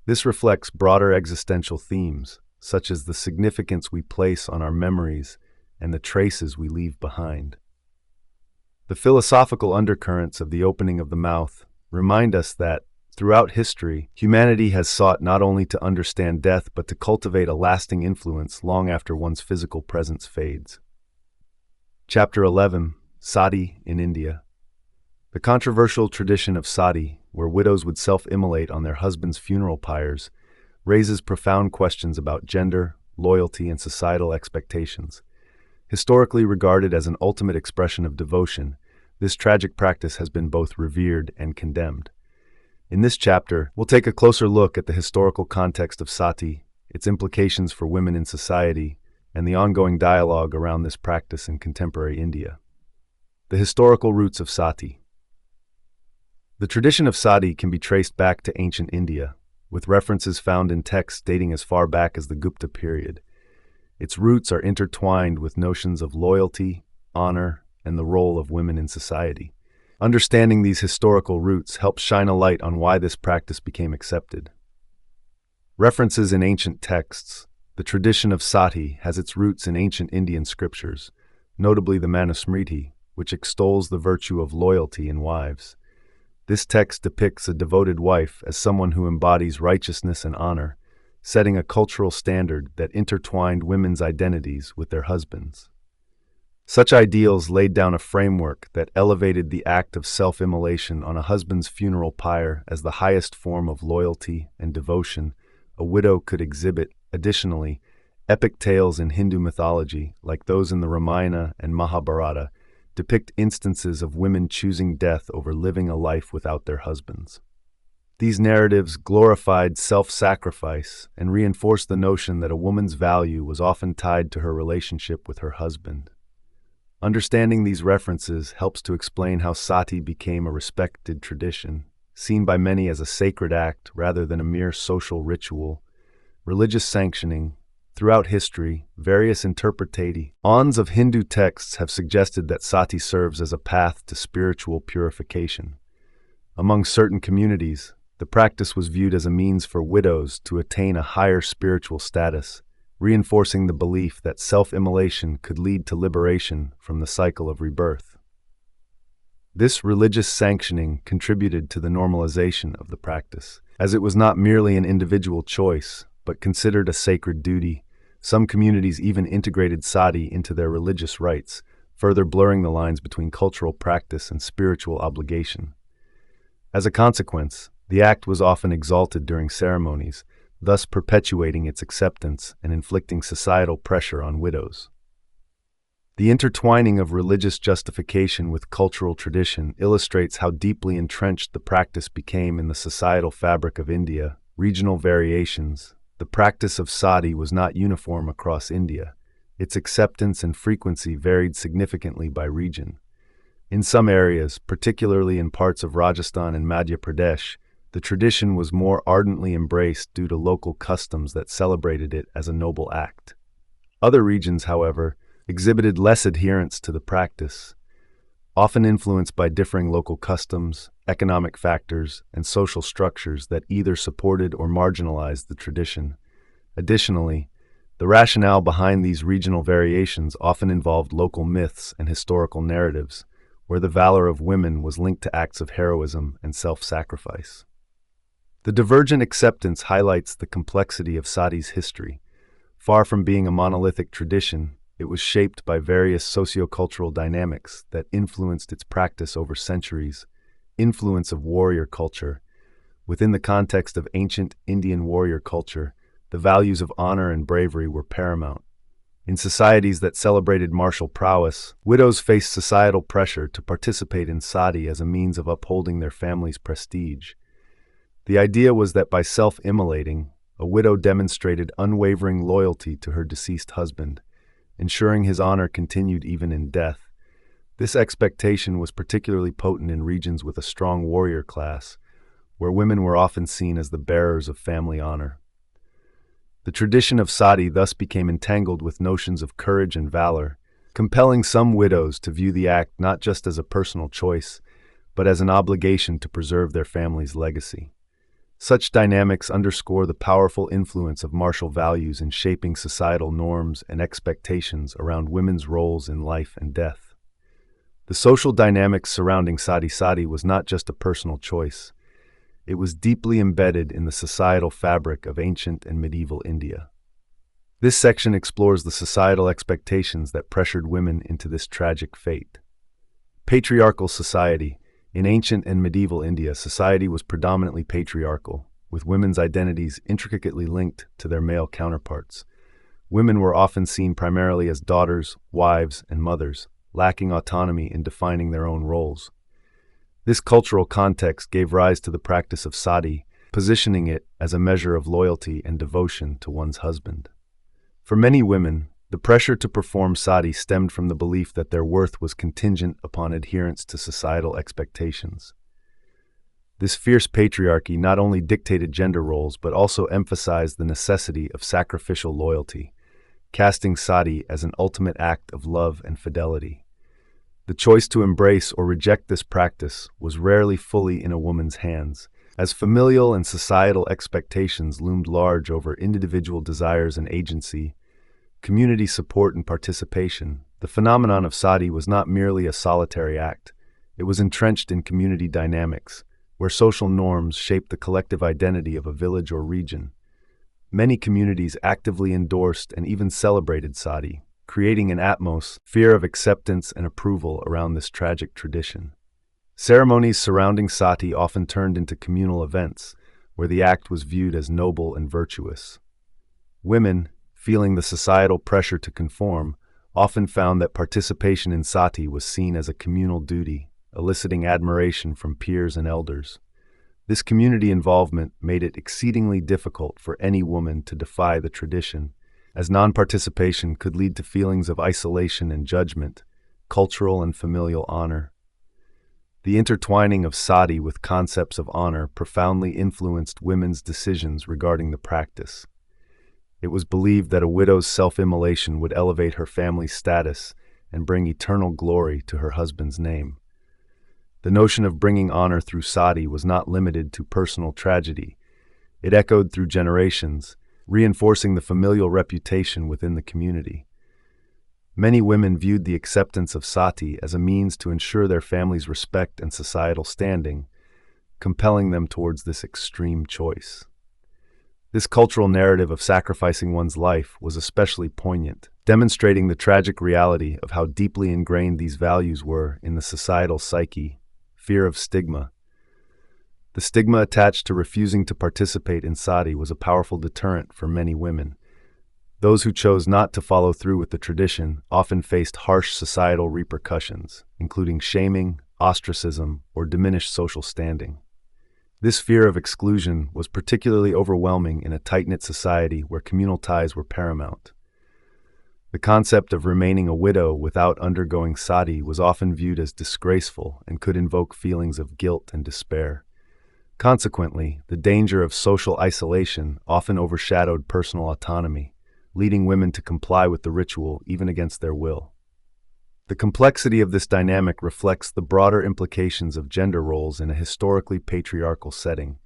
Speaker 1: This reflects broader existential themes, such as the significance we place on our memories and the traces we leave behind. The philosophical undercurrents of the opening of the mouth remind us that, throughout history, humanity has sought not only to understand death but to cultivate a lasting influence long after one's physical presence fades. Chapter 11. Sati in India. The controversial tradition of sati, where widows would self-immolate on their husbands' funeral pyres, raises profound questions about gender, loyalty, and societal expectations. Historically regarded as an ultimate expression of devotion, this tragic practice has been both revered and condemned. In this chapter, we'll take a closer look at the historical context of sati, its implications for women in society, and the ongoing dialogue around this practice in contemporary India. The historical roots of sati. The tradition of sati can be traced back to ancient India, with references found in texts dating as far back as the Gupta period. Its roots are intertwined with notions of loyalty, honor, and the role of women in society. Understanding these historical roots helps shine a light on why this practice became accepted. References in ancient texts. The tradition of sati has its roots in ancient Indian scriptures, notably the Manusmriti, which extols the virtue of loyalty in wives. This text depicts a devoted wife as someone who embodies righteousness and honor, setting a cultural standard that intertwined women's identities with their husbands. Such ideals laid down a framework that elevated the act of self-immolation on a husband's funeral pyre as the highest form of loyalty and devotion a widow could exhibit. Additionally, Epic tales in Hindu mythology, like those in the Ramayana and Mahabharata, depict instances of women choosing death over living a life without their husbands. These narratives glorified self-sacrifice and reinforced the notion that a woman's value was often tied to her relationship with her husband. Understanding these references helps to explain how sati became a respected tradition, seen by many as a sacred act rather than a mere social ritual. Religious sanctioning. Throughout history, various interpretations of Hindu texts have suggested that sati serves as a path to spiritual purification. Among certain communities, the practice was viewed as a means for widows to attain a higher spiritual status, reinforcing the belief that self-immolation could lead to liberation from the cycle of rebirth. This religious sanctioning contributed to the normalization of the practice, as it was not merely an individual choice, but considered a sacred duty. Some communities even integrated sati into their religious rites, further blurring the lines between cultural practice and spiritual obligation. As a consequence, the act was often exalted during ceremonies, thus perpetuating its acceptance and inflicting societal pressure on widows. The intertwining of religious justification with cultural tradition illustrates how deeply entrenched the practice became in the societal fabric of India. Regional variations. The practice of sati was not uniform across India. Its acceptance and frequency varied significantly by region. In some areas, particularly in parts of Rajasthan and Madhya Pradesh, the tradition was more ardently embraced due to local customs that celebrated it as a noble act. Other regions, however, exhibited less adherence to the practice, often influenced by differing local customs, economic factors, and social structures that either supported or marginalized the tradition. Additionally, the rationale behind these regional variations often involved local myths and historical narratives, where the valor of women was linked to acts of heroism and self-sacrifice. The divergent acceptance highlights the complexity of sati's history. Far from being a monolithic tradition, it was shaped by various sociocultural dynamics that influenced its practice over centuries. Influence of warrior culture. Within the context of ancient Indian warrior culture, the values of honor and bravery were paramount. In societies that celebrated martial prowess, widows faced societal pressure to participate in sati as a means of upholding their family's prestige. The idea was that by self-immolating, a widow demonstrated unwavering loyalty to her deceased husband, ensuring his honor continued even in death. This expectation was particularly potent in regions with a strong warrior class, where women were often seen as the bearers of family honor. The tradition of sati thus became entangled with notions of courage and valor, compelling some widows to view the act not just as a personal choice, but as an obligation to preserve their family's legacy. Such dynamics underscore the powerful influence of martial values in shaping societal norms and expectations around women's roles in life and death. The social dynamics surrounding sati was not just a personal choice. It was deeply embedded in the societal fabric of ancient and medieval India. This section explores the societal expectations that pressured women into this tragic fate. Patriarchal society. In ancient and medieval India, society was predominantly patriarchal, with women's identities intricately linked to their male counterparts. Women were often seen primarily as daughters, wives, and mothers, lacking autonomy in defining their own roles. This cultural context gave rise to the practice of sati, positioning it as a measure of loyalty and devotion to one's husband. For many women, the pressure to perform sati stemmed from the belief that their worth was contingent upon adherence to societal expectations. This fierce patriarchy not only dictated gender roles but also emphasized the necessity of sacrificial loyalty, casting sati as an ultimate act of love and fidelity. The choice to embrace or reject this practice was rarely fully in a woman's hands, as familial and societal expectations loomed large over individual desires and agency. Community support and participation. The phenomenon of sati was not merely a solitary act. It was entrenched in community dynamics, where social norms shaped the collective identity of a village or region. Many communities actively endorsed and even celebrated sati, creating an atmosphere of acceptance and approval around this tragic tradition. Ceremonies surrounding sati often turned into communal events, where the act was viewed as noble and virtuous. Women, feeling the societal pressure to conform, often found that participation in sati was seen as a communal duty, eliciting admiration from peers and elders. This community involvement made it exceedingly difficult for any woman to defy the tradition, as non-participation could lead to feelings of isolation and judgment, cultural and familial honor. The intertwining of sati with concepts of honor profoundly influenced women's decisions regarding the practice. It was believed that a widow's self-immolation would elevate her family's status and bring eternal glory to her husband's name. The notion of bringing honor through sati was not limited to personal tragedy. It echoed through generations, reinforcing the familial reputation within the community. Many women viewed the acceptance of sati as a means to ensure their family's respect and societal standing, compelling them towards this extreme choice. This cultural narrative of sacrificing one's life was especially poignant, demonstrating the tragic reality of how deeply ingrained these values were in the societal psyche. Fear of stigma. The stigma attached to refusing to participate in sati was a powerful deterrent for many women. Those who chose not to follow through with the tradition often faced harsh societal repercussions, including shaming, ostracism, or diminished social standing. This fear of exclusion was particularly overwhelming in a tight-knit society where communal ties were paramount. The concept of remaining a widow without undergoing sati was often viewed as disgraceful and could invoke feelings of guilt and despair. Consequently, the danger of social isolation often overshadowed personal autonomy, leading women to comply with the ritual even against their will. The complexity of this dynamic reflects the broader implications of gender roles in a historically patriarchal setting,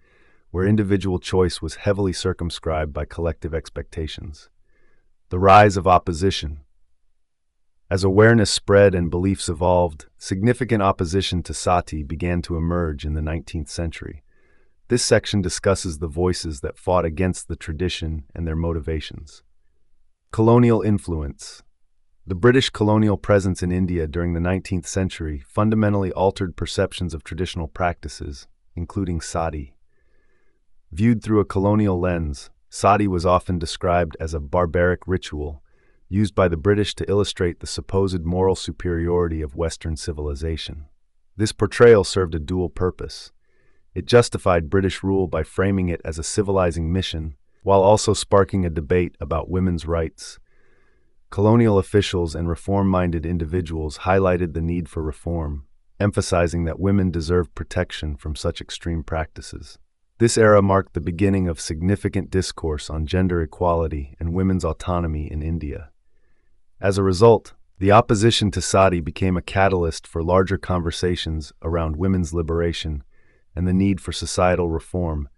Speaker 1: where individual choice was heavily circumscribed by collective expectations. The rise of opposition. As awareness spread and beliefs evolved, significant opposition to sati began to emerge in the 19th century. This section discusses the voices that fought against the tradition and their motivations. Colonial influence. The British colonial presence in India during the 19th century fundamentally altered perceptions of traditional practices, including sati. Viewed through a colonial lens, sati was often described as a barbaric ritual, used by the British to illustrate the supposed moral superiority of Western civilization. This portrayal served a dual purpose. It justified British rule by framing it as a civilizing mission, while also sparking a debate about women's rights. Colonial officials and reform-minded individuals highlighted the need for reform, emphasizing that women deserved protection from such extreme practices. This era marked the beginning of significant discourse on gender equality and women's autonomy in India. As a result, the opposition to sati became a catalyst for larger conversations around women's liberation and the need for societal reform.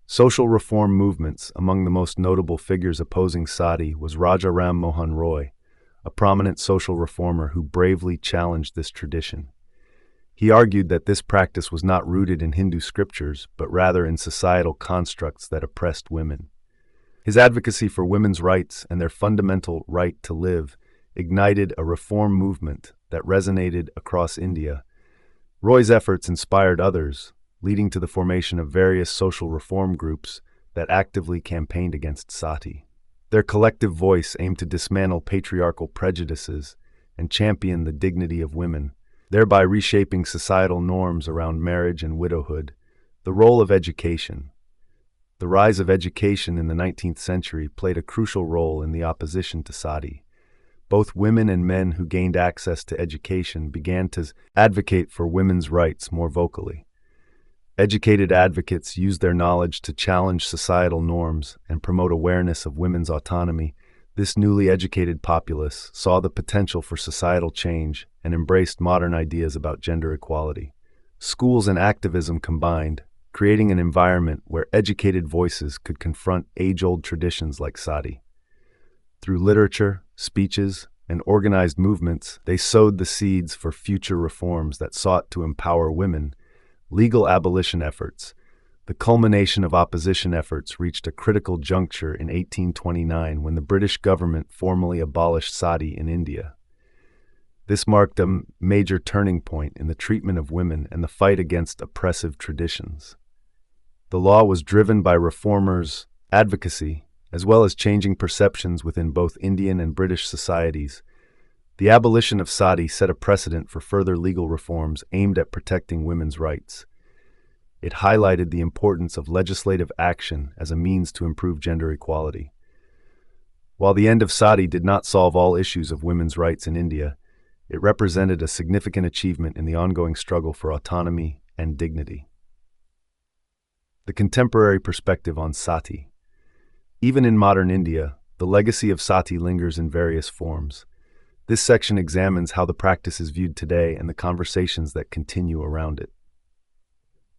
Speaker 1: Social reform movements, among the most notable figures opposing sati was Raja Ram Mohan Roy, a prominent social reformer who bravely challenged this tradition. He argued that this practice was not rooted in Hindu scriptures, but rather in societal constructs that oppressed women. His advocacy for women's rights and their fundamental right to live ignited a reform movement that resonated across India. Roy's efforts inspired others, leading to the formation of various social reform groups that actively campaigned against sati. Their collective voice aimed to dismantle patriarchal prejudices and champion the dignity of women, thereby reshaping societal norms around marriage and widowhood. The role of education. The rise of education in the 19th century played a crucial role in the opposition to sati. Both women and men who gained access to education began to advocate for women's rights more vocally. Educated advocates used their knowledge to challenge societal norms and promote awareness of women's autonomy. This newly educated populace saw the potential for societal change and embraced modern ideas about gender equality. Schools and activism combined, creating an environment where educated voices could confront age-old traditions like sati. Through literature, speeches, and organized movements, they sowed the seeds for future reforms that sought to empower women. Legal abolition efforts. The culmination of opposition efforts reached a critical juncture in 1829 when the British government formally abolished sati in India. This marked a major turning point in the treatment of women and the fight against oppressive traditions. The law was driven by reformers' advocacy as well as changing perceptions within both Indian and British societies. The abolition of sati set a precedent for further legal reforms aimed at protecting women's rights. It highlighted the importance of legislative action as a means to improve gender equality. While the end of sati did not solve all issues of women's rights in India, it represented a significant achievement in the ongoing struggle for autonomy and dignity. The contemporary perspective on sati. Even in modern India, the legacy of sati lingers in various forms. This section examines how the practice is viewed today and the conversations that continue around it.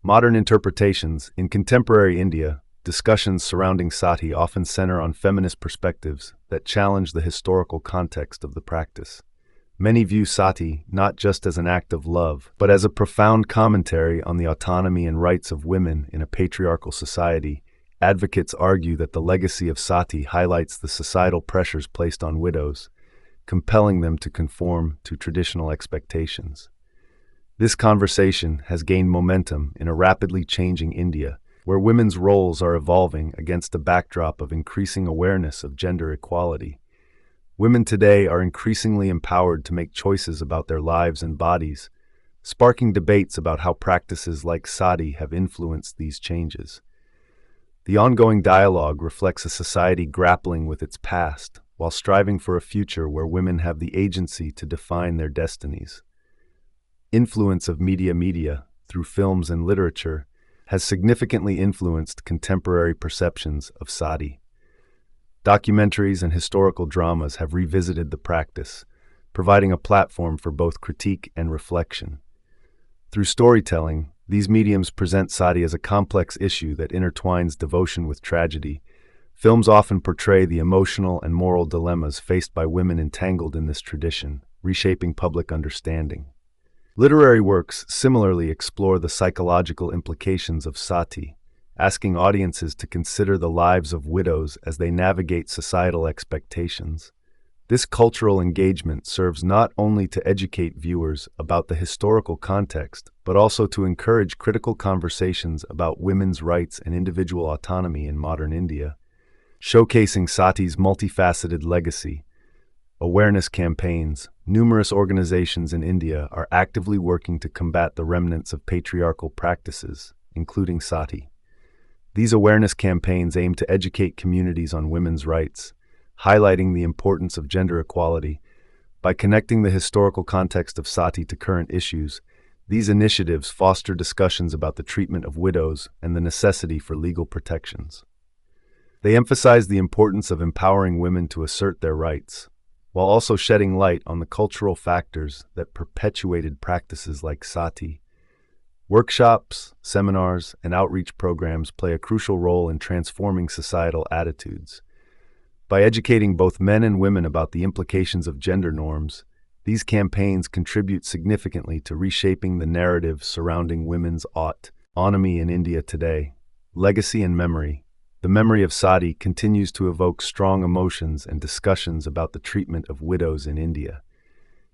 Speaker 1: Modern interpretations. In contemporary India, discussions surrounding sati often center on feminist perspectives that challenge the historical context of the practice. Many view sati not just as an act of love, but as a profound commentary on the autonomy and rights of women in a patriarchal society. Advocates argue that the legacy of sati highlights the societal pressures placed on widows, compelling them to conform to traditional expectations. This conversation has gained momentum in a rapidly changing India, where women's roles are evolving against a backdrop of increasing awareness of gender equality. Women today are increasingly empowered to make choices about their lives and bodies, sparking debates about how practices like sati have influenced these changes. The ongoing dialogue reflects a society grappling with its past, while striving for a future where women have the agency to define their destinies. Influence of media through films and literature has significantly influenced contemporary perceptions of sati. Documentaries and historical dramas have revisited the practice, providing a platform for both critique and reflection. Through storytelling, these mediums present sati as a complex issue that intertwines devotion with tragedy. Films often portray the emotional and moral dilemmas faced by women entangled in this tradition, reshaping public understanding. Literary works similarly explore the psychological implications of sati, asking audiences to consider the lives of widows as they navigate societal expectations. This cultural engagement serves not only to educate viewers about the historical context, but also to encourage critical conversations about women's rights and individual autonomy in modern India. Showcasing sati's multifaceted legacy. Awareness campaigns. Numerous organizations in India are actively working to combat the remnants of patriarchal practices, including sati. These awareness campaigns aim to educate communities on women's rights, highlighting the importance of gender equality. By connecting the historical context of sati to current issues, these initiatives foster discussions about the treatment of widows and the necessity for legal protections. They emphasize the importance of empowering women to assert their rights, while also shedding light on the cultural factors that perpetuated practices like sati. Workshops, seminars, and outreach programs play a crucial role in transforming societal attitudes. By educating both men and women about the implications of gender norms, these campaigns contribute significantly to reshaping the narrative surrounding women's autonomy in India today. Legacy and memory. The memory of sati continues to evoke strong emotions and discussions about the treatment of widows in India.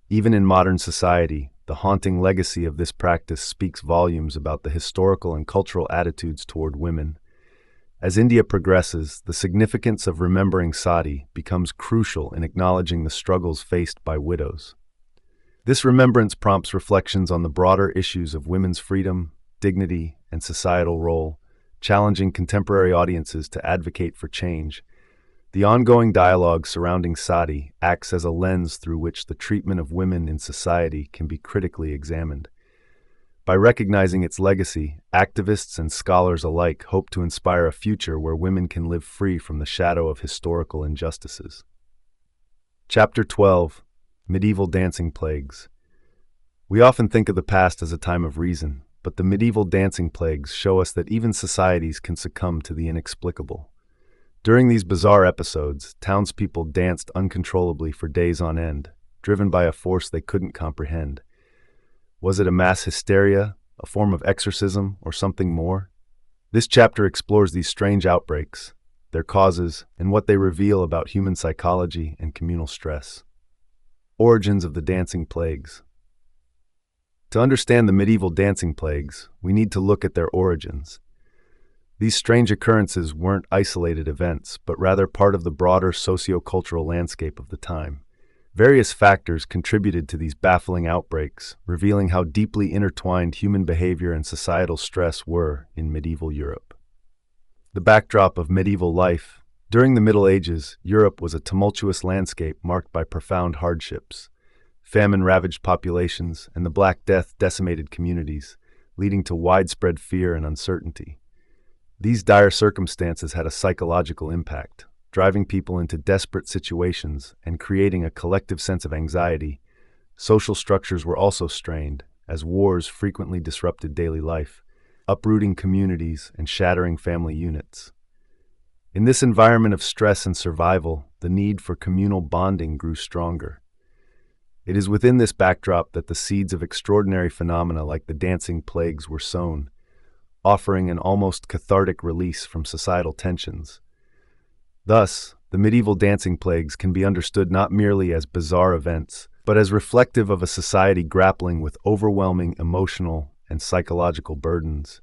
Speaker 1: Even in modern society, the haunting legacy of this practice speaks volumes about the historical and cultural attitudes toward women. As India progresses, the significance of remembering sati becomes crucial in acknowledging the struggles faced by widows. This remembrance prompts reflections on the broader issues of women's freedom, dignity, and societal role, challenging contemporary audiences to advocate for change. The ongoing dialogue surrounding sati acts as a lens through which the treatment of women in society can be critically examined. By recognizing its legacy, activists and scholars alike hope to inspire a future where women can live free from the shadow of historical injustices. Chapter 12. Medieval Dancing Plagues. We often think of the past as a time of reason, but the medieval dancing plagues show us that even societies can succumb to the inexplicable. During these bizarre episodes, townspeople danced uncontrollably for days on end, driven by a force they couldn't comprehend. Was it a mass hysteria, a form of exorcism, or something more? This chapter explores these strange outbreaks, their causes, and what they reveal about human psychology and communal stress. Origins of the dancing plagues. To understand the medieval dancing plagues, we need to look at their origins. These strange occurrences weren't isolated events, but rather part of the broader socio-cultural landscape of the time. Various factors contributed to these baffling outbreaks, revealing how deeply intertwined human behavior and societal stress were in medieval Europe. The backdrop of medieval life. During the Middle Ages, Europe was a tumultuous landscape marked by profound hardships. Famine ravaged populations, and the Black Death decimated communities, leading to widespread fear and uncertainty. These dire circumstances had a psychological impact, driving people into desperate situations and creating a collective sense of anxiety. Social structures were also strained, as wars frequently disrupted daily life, uprooting communities and shattering family units. In this environment of stress and survival, the need for communal bonding grew stronger. It is within this backdrop that the seeds of extraordinary phenomena like the dancing plagues were sown, offering an almost cathartic release from societal tensions. Thus, the medieval dancing plagues can be understood not merely as bizarre events, but as reflective of a society grappling with overwhelming emotional and psychological burdens.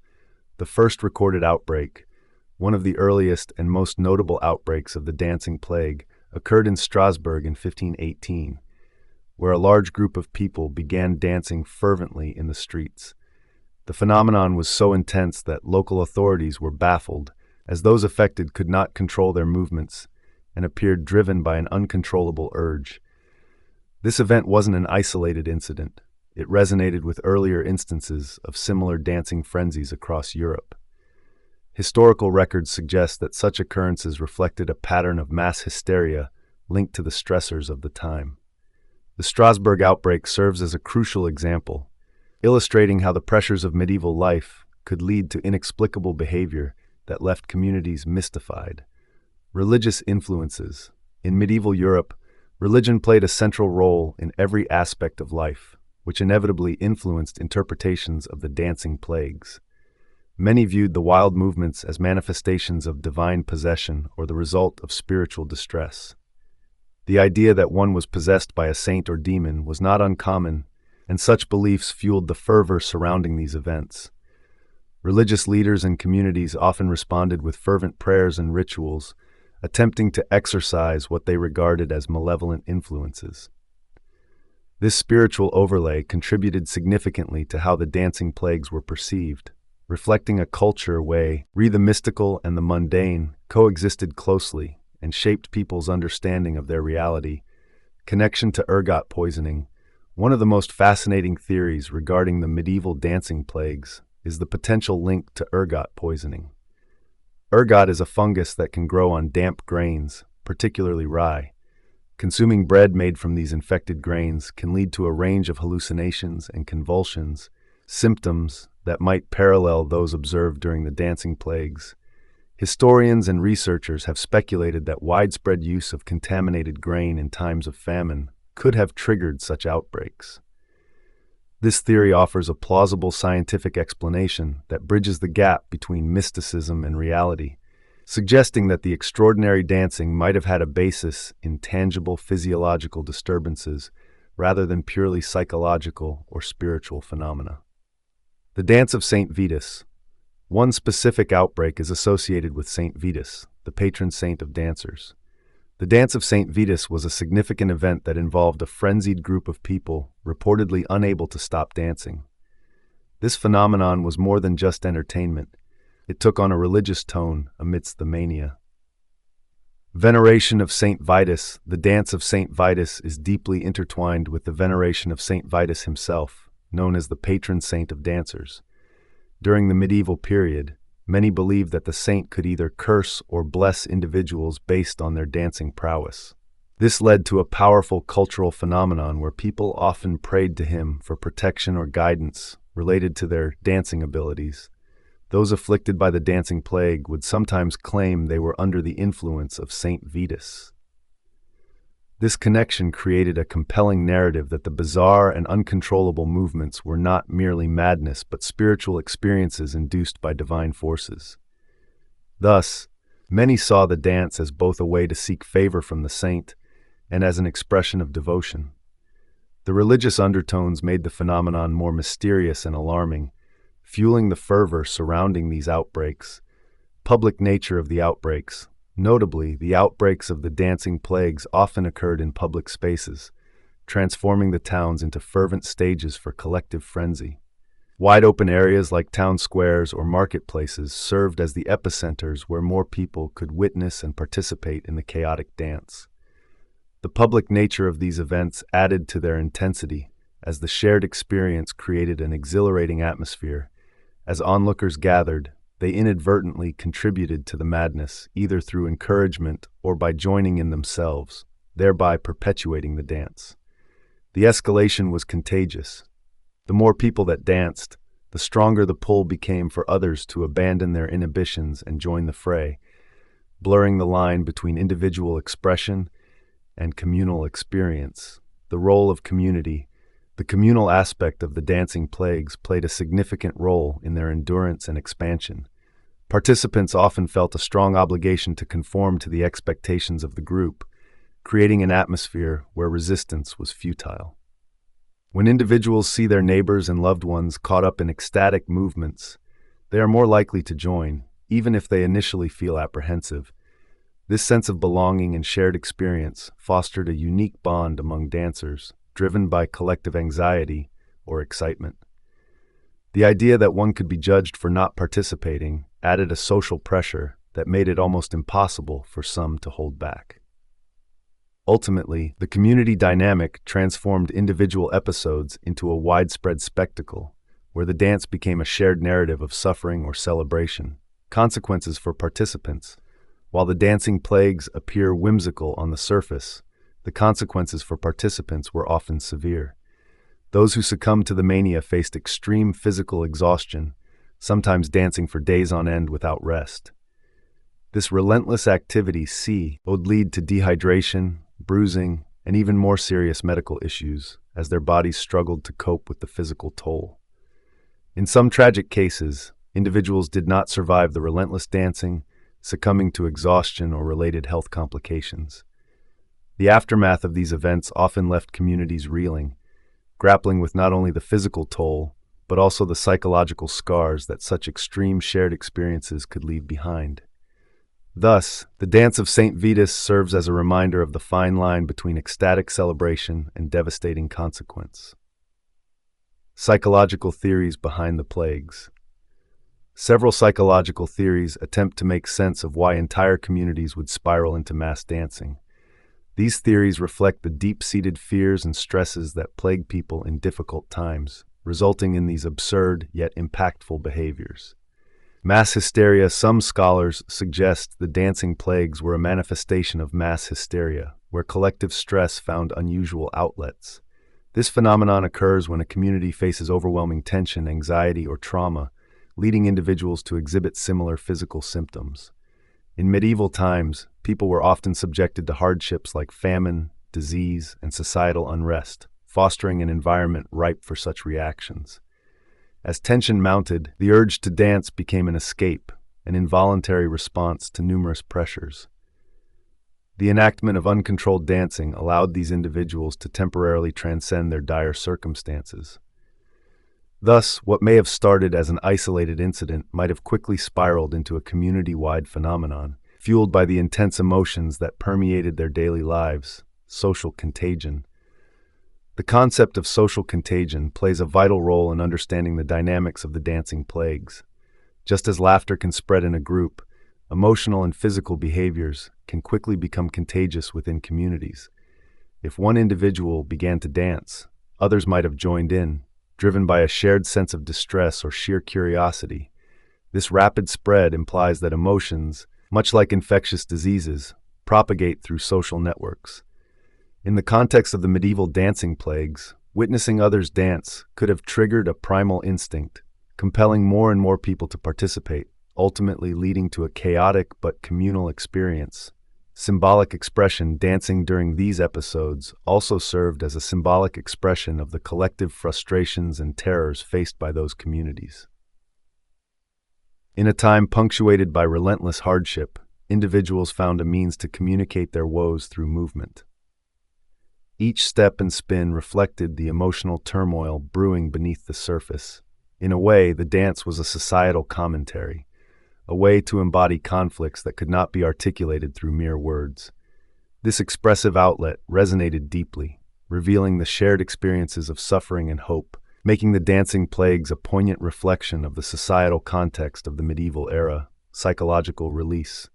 Speaker 1: The first recorded outbreak, one of the earliest and most notable outbreaks of the dancing plague, occurred in Strasbourg in 1518, where a large group of people began dancing fervently in the streets. The phenomenon was so intense that local authorities were baffled, as those affected could not control their movements and appeared driven by an uncontrollable urge. This event wasn't an isolated incident. It resonated with earlier instances of similar dancing frenzies across Europe. Historical records suggest that such occurrences reflected a pattern of mass hysteria linked to the stressors of the time. The Strasbourg outbreak serves as a crucial example, illustrating how the pressures of medieval life could lead to inexplicable behavior that left communities mystified. Religious influences. In medieval Europe, religion played a central role in every aspect of life, which inevitably influenced interpretations of the dancing plagues. Many viewed the wild movements as manifestations of divine possession or the result of spiritual distress. The idea that one was possessed by a saint or demon was not uncommon, and such beliefs fueled the fervor surrounding these events. Religious leaders and communities often responded with fervent prayers and rituals, attempting to exorcise what they regarded as malevolent influences. This spiritual overlay contributed significantly to how the dancing plagues were perceived, reflecting a culture where the mystical and the mundane coexisted closely and shaped people's understanding of their reality. Connection to ergot poisoning. One of the most fascinating theories regarding the medieval dancing plagues is the potential link to ergot poisoning. Ergot is a fungus that can grow on damp grains, particularly rye. Consuming bread made from these infected grains can lead to a range of hallucinations and convulsions, symptoms that might parallel those observed during the dancing plagues. Historians and researchers have speculated that widespread use of contaminated grain in times of famine could have triggered such outbreaks. This theory offers a plausible scientific explanation that bridges the gap between mysticism and reality, suggesting that the extraordinary dancing might have had a basis in tangible physiological disturbances rather than purely psychological or spiritual phenomena. The Dance of St. Vitus. One specific outbreak is associated with St. Vitus, the patron saint of dancers. The Dance of St. Vitus was a significant event that involved a frenzied group of people reportedly unable to stop dancing. This phenomenon was more than just entertainment. It took on a religious tone amidst the mania. Veneration of St. Vitus. The Dance of St. Vitus is deeply intertwined with the veneration of St. Vitus himself, known as the patron saint of dancers. During the medieval period, many believed that the saint could either curse or bless individuals based on their dancing prowess. This led to a powerful cultural phenomenon where people often prayed to him for protection or guidance related to their dancing abilities. Those afflicted by the dancing plague would sometimes claim they were under the influence of St. Vitus. This connection created a compelling narrative that the bizarre and uncontrollable movements were not merely madness but spiritual experiences induced by divine forces. Thus, many saw the dance as both a way to seek favor from the saint and as an expression of devotion. The religious undertones made the phenomenon more mysterious and alarming, fueling the fervor surrounding these outbreaks. Public nature of the outbreaks. Notably, the outbreaks of the dancing plagues often occurred in public spaces, transforming the towns into fervent stages for collective frenzy. Wide open areas like town squares or marketplaces served as the epicenters where more people could witness and participate in the chaotic dance. The public nature of these events added to their intensity, as the shared experience created an exhilarating atmosphere. As onlookers gathered, they inadvertently contributed to the madness, either through encouragement or by joining in themselves, thereby perpetuating the dance. The escalation was contagious. The more people that danced, the stronger the pull became for others to abandon their inhibitions and join the fray, blurring the line between individual expression and communal experience. The role of community. The communal aspect of the dancing plagues played a significant role in their endurance and expansion. Participants often felt a strong obligation to conform to the expectations of the group, creating an atmosphere where resistance was futile. When individuals see their neighbors and loved ones caught up in ecstatic movements, they are more likely to join, even if they initially feel apprehensive. This sense of belonging and shared experience fostered a unique bond among dancers, driven by collective anxiety or excitement. The idea that one could be judged for not participating added a social pressure that made it almost impossible for some to hold back. Ultimately, the community dynamic transformed individual episodes into a widespread spectacle, where the dance became a shared narrative of suffering or celebration. Consequences for participants. While the dancing plagues appear whimsical on the surface, the consequences for participants were often severe. Those who succumbed to the mania faced extreme physical exhaustion, sometimes dancing for days on end without rest. This relentless activity would lead to dehydration, bruising, and even more serious medical issues as their bodies struggled to cope with the physical toll. In some tragic cases, individuals did not survive the relentless dancing, succumbing to exhaustion or related health complications. The aftermath of these events often left communities reeling, grappling with not only the physical toll, but also the psychological scars that such extreme shared experiences could leave behind. Thus, the dance of St. Vitus serves as a reminder of the fine line between ecstatic celebration and devastating consequence. Psychological theories behind the plagues. Several psychological theories attempt to make sense of why entire communities would spiral into mass dancing. These theories reflect the deep-seated fears and stresses that plague people in difficult times, resulting in these absurd yet impactful behaviors. Mass hysteria. Some scholars suggest the dancing plagues were a manifestation of mass hysteria, where collective stress found unusual outlets. This phenomenon occurs when a community faces overwhelming tension, anxiety, or trauma, leading individuals to exhibit similar physical symptoms. In medieval times, people were often subjected to hardships like famine, disease, and societal unrest, fostering an environment ripe for such reactions. As tension mounted, the urge to dance became an escape, an involuntary response to numerous pressures. The enactment of uncontrolled dancing allowed these individuals to temporarily transcend their dire circumstances. Thus, what may have started as an isolated incident might have quickly spiraled into a community-wide phenomenon, fueled by the intense emotions that permeated their daily lives. Social contagion. The concept of social contagion plays a vital role in understanding the dynamics of the dancing plagues. Just as laughter can spread in a group, emotional and physical behaviors can quickly become contagious within communities. If one individual began to dance, others might have joined in, driven by a shared sense of distress or sheer curiosity. This rapid spread implies that emotions, much like infectious diseases, propagate through social networks. In the context of the medieval dancing plagues, witnessing others dance could have triggered a primal instinct, compelling more and more people to participate, ultimately leading to a chaotic but communal experience. Symbolic expression. Dancing during these episodes also served as a symbolic expression of the collective frustrations and terrors faced by those communities. In a time punctuated by relentless hardship, individuals found a means to communicate their woes through movement. Each step and spin reflected the emotional turmoil brewing beneath the surface. In a way, the dance was a societal commentary, a way to embody conflicts that could not be articulated through mere words. This expressive outlet resonated deeply, revealing the shared experiences of suffering and hope, making the dancing plagues a poignant reflection of the societal context of the medieval era, psychological release.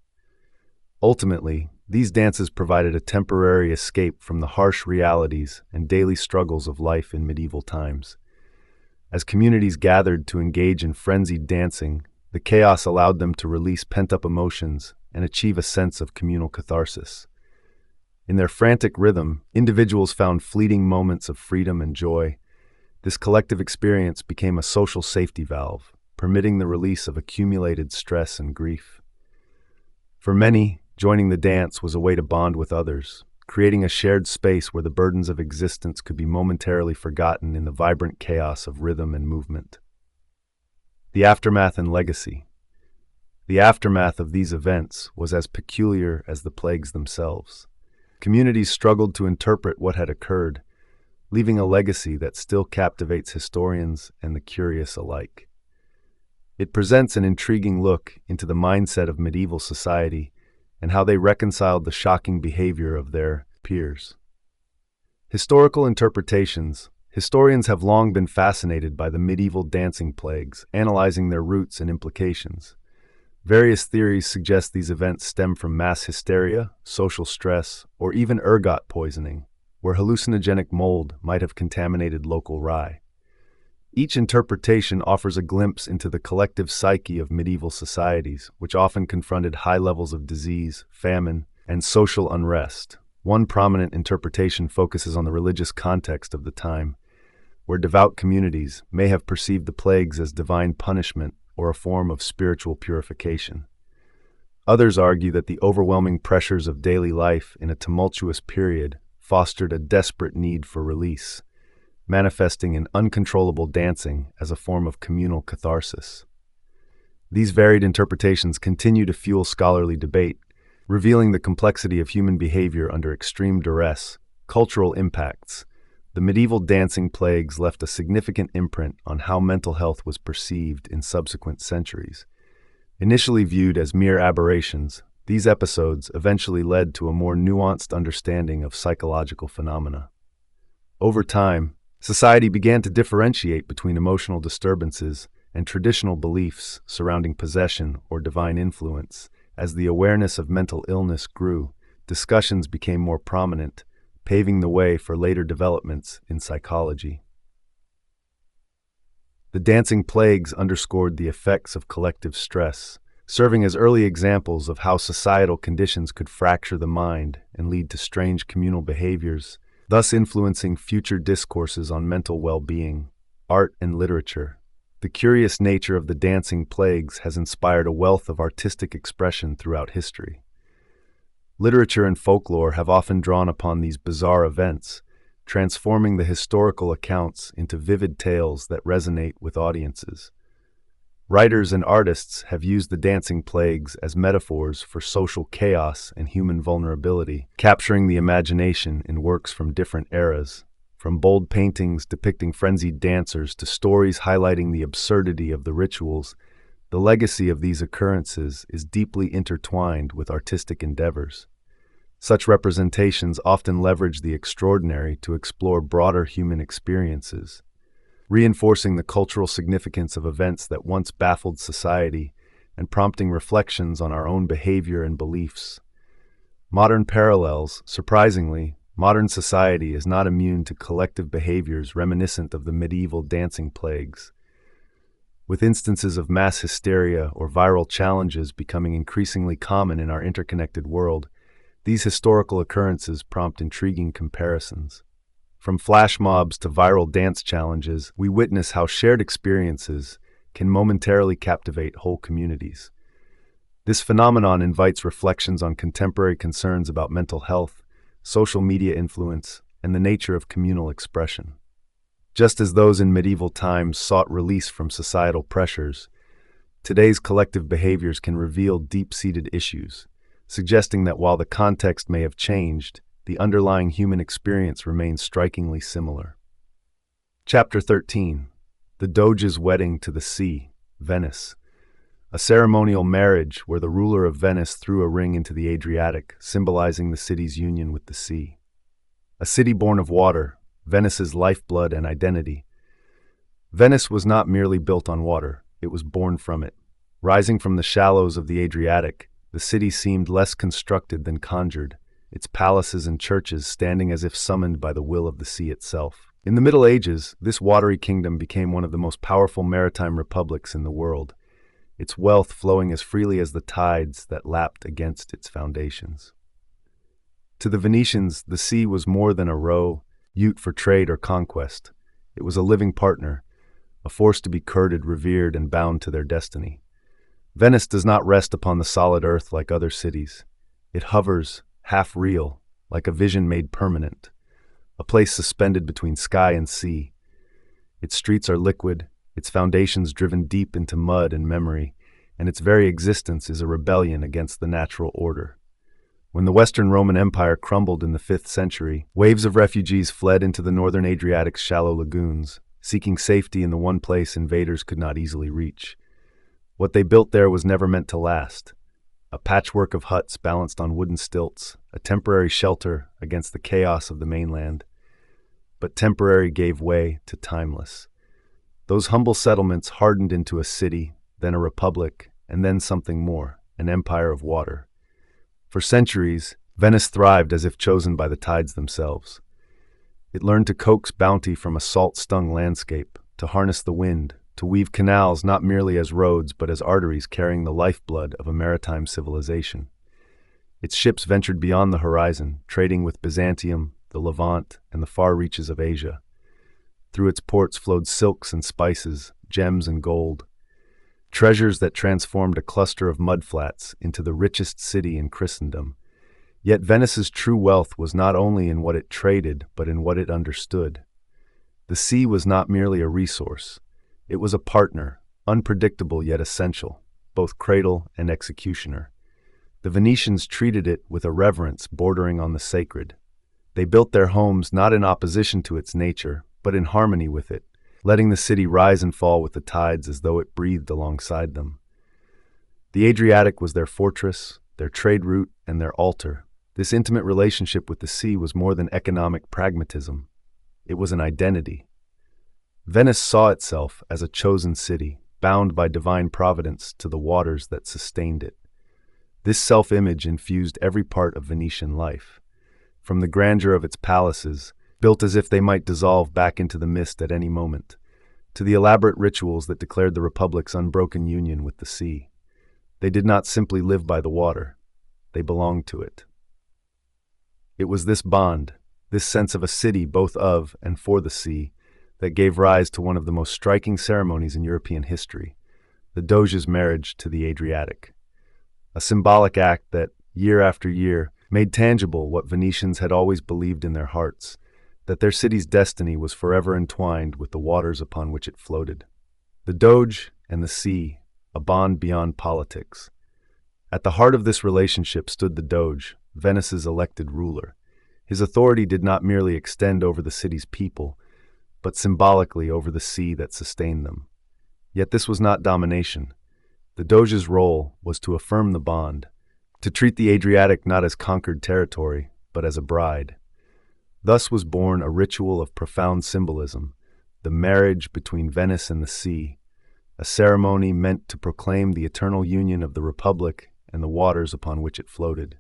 Speaker 1: Ultimately, these dances provided a temporary escape from the harsh realities and daily struggles of life in medieval times. As communities gathered to engage in frenzied dancing, the chaos allowed them to release pent-up emotions and achieve a sense of communal catharsis. In their frantic rhythm, individuals found fleeting moments of freedom and joy. This collective experience became a social safety valve, permitting the release of accumulated stress and grief. For many, joining the dance was a way to bond with others, creating a shared space where the burdens of existence could be momentarily forgotten in the vibrant chaos of rhythm and movement. The aftermath and legacy. The aftermath of these events was as peculiar as the plagues themselves. Communities struggled to interpret what had occurred, leaving a legacy that still captivates historians and the curious alike. It presents an intriguing look into the mindset of medieval society and how they reconciled the shocking behavior of their peers. Historical interpretations. Historians have long been fascinated by the medieval dancing plagues, analyzing their roots and implications. Various theories suggest these events stem from mass hysteria, social stress, or even ergot poisoning, where hallucinogenic mold might have contaminated local rye. Each interpretation offers a glimpse into the collective psyche of medieval societies, which often confronted high levels of disease, famine, and social unrest. One prominent interpretation focuses on the religious context of the time, where devout communities may have perceived the plagues as divine punishment or a form of spiritual purification. Others argue that the overwhelming pressures of daily life in a tumultuous period fostered a desperate need for release, manifesting in uncontrollable dancing as a form of communal catharsis. These varied interpretations continue to fuel scholarly debate, revealing the complexity of human behavior under extreme duress. Cultural impacts. The medieval dancing plagues left a significant imprint on how mental health was perceived in subsequent centuries. Initially viewed as mere aberrations, these episodes eventually led to a more nuanced understanding of psychological phenomena. Over time, society began to differentiate between emotional disturbances and traditional beliefs surrounding possession or divine influence. As the awareness of mental illness grew, discussions became more prominent, paving the way for later developments in psychology. The dancing plagues underscored the effects of collective stress, serving as early examples of how societal conditions could fracture the mind and lead to strange communal behaviors, thus influencing future discourses on mental well-being, art, and literature. The curious nature of the dancing plagues has inspired a wealth of artistic expression throughout history. Literature and folklore have often drawn upon these bizarre events, transforming the historical accounts into vivid tales that resonate with audiences. Writers and artists have used the dancing plagues as metaphors for social chaos and human vulnerability, capturing the imagination in works from different eras. From bold paintings depicting frenzied dancers to stories highlighting the absurdity of the rituals, the legacy of these occurrences is deeply intertwined with artistic endeavors. Such representations often leverage the extraordinary to explore broader human experiences, reinforcing the cultural significance of events that once baffled society and prompting reflections on our own behavior and beliefs. Modern parallels. Surprisingly, modern society is not immune to collective behaviors reminiscent of the medieval dancing plagues. With instances of mass hysteria or viral challenges becoming increasingly common in our interconnected world, these historical occurrences prompt intriguing comparisons. From flash mobs to viral dance challenges, we witness how shared experiences can momentarily captivate whole communities. This phenomenon invites reflections on contemporary concerns about mental health, social media influence, and the nature of communal expression. Just as those in medieval times sought release from societal pressures, today's collective behaviors can reveal deep-seated issues, suggesting that while the context may have changed, the underlying human experience remains strikingly similar. Chapter 13. The Doge's Wedding to the Sea, Venice. a ceremonial marriage where the ruler of Venice threw a ring into the Adriatic, symbolizing the city's union with the sea. A city born of water, Venice's lifeblood and identity. Venice was not merely built on water, it was born from it. Rising from the shallows of the Adriatic, the city seemed less constructed than conjured, its palaces and churches standing as if summoned by the will of the sea itself. In the Middle Ages, this watery kingdom became one of the most powerful maritime republics in the world, its wealth flowing as freely as the tides that lapped against its foundations. To the Venetians, the sea was more than a row, ute for trade or conquest. It was a living partner, a force to be courted, revered, and bound to their destiny. Venice does not rest upon the solid earth like other cities. It hovers, half real, like a vision made permanent, a place suspended between sky and sea. Its streets are liquid, its foundations driven deep into mud and memory, and its very existence is a rebellion against the natural order. When the Western Roman Empire crumbled in the 5th century, waves of refugees fled into the northern Adriatic's shallow lagoons, seeking safety in the one place invaders could not easily reach. What they built there was never meant to last. A patchwork of huts balanced on wooden stilts, a temporary shelter against the chaos of the mainland. But temporary gave way to timeless. Those humble settlements hardened into a city, then a republic, and then something more, an empire of water. For centuries, Venice thrived as if chosen by the tides themselves. It learned to coax bounty from a salt-stung landscape, to harness the wind, to weave canals not merely as roads but as arteries carrying the lifeblood of a maritime civilization. Its ships ventured beyond the horizon, trading with Byzantium, the Levant, and the far reaches of Asia. Through its ports flowed silks and spices, gems and gold, treasures that transformed a cluster of mudflats into the richest city in Christendom. Yet Venice's true wealth was not only in what it traded, but in what it understood. The sea was not merely a resource. It was a partner, unpredictable yet essential, both cradle and executioner. The Venetians treated it with a reverence bordering on the sacred. They built their homes not in opposition to its nature, but in harmony with it, letting the city rise and fall with the tides as though it breathed alongside them. The Adriatic was their fortress, their trade route, and their altar. This intimate relationship with the sea was more than economic pragmatism. It was an identity. Venice saw itself as a chosen city, bound by divine providence to the waters that sustained it. This self-image infused every part of Venetian life. From the grandeur of its palaces, built as if they might dissolve back into the mist at any moment, to the elaborate rituals that declared the Republic's unbroken union with the sea. They did not simply live by the water. They belonged to it. It was this bond, this sense of a city both of and for the sea, that gave rise to one of the most striking ceremonies in European history, the Doge's marriage to the Adriatic. A symbolic act that, year after year, made tangible what Venetians had always believed in their hearts, that their city's destiny was forever entwined with the waters upon which it floated. The Doge and the sea, a bond beyond politics. At the heart of this relationship stood the Doge, Venice's elected ruler. His authority did not merely extend over the city's people, but symbolically over the sea that sustained them. Yet this was not domination. The Doge's role was to affirm the bond, to treat the Adriatic not as conquered territory, but as a bride. Thus was born a ritual of profound symbolism, the marriage between Venice and the sea, a ceremony meant to proclaim the eternal union of the Republic and the waters upon which it floated.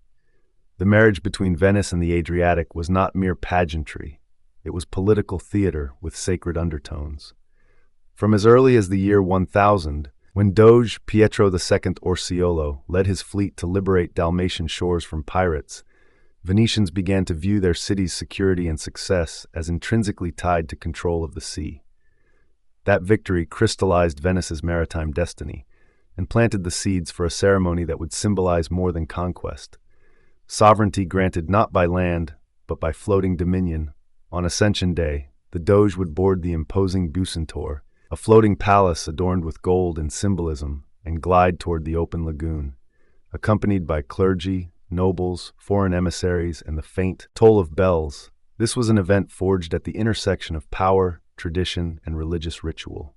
Speaker 1: The marriage between Venice and the Adriatic was not mere pageantry. It was political theater with sacred undertones. From as early as the year 1000, when Doge Pietro II Orseolo led his fleet to liberate Dalmatian shores from pirates, Venetians began to view their city's security and success as intrinsically tied to control of the sea. That victory crystallized Venice's maritime destiny and planted the seeds for a ceremony that would symbolize more than conquest. Sovereignty granted not by land, but by floating dominion. On Ascension Day, the Doge would board the imposing Bucentaur, a floating palace adorned with gold and symbolism, and glide toward the open lagoon, accompanied by clergy, nobles, foreign emissaries, and the faint toll of bells. This was an event forged at the intersection of power, tradition, and religious ritual.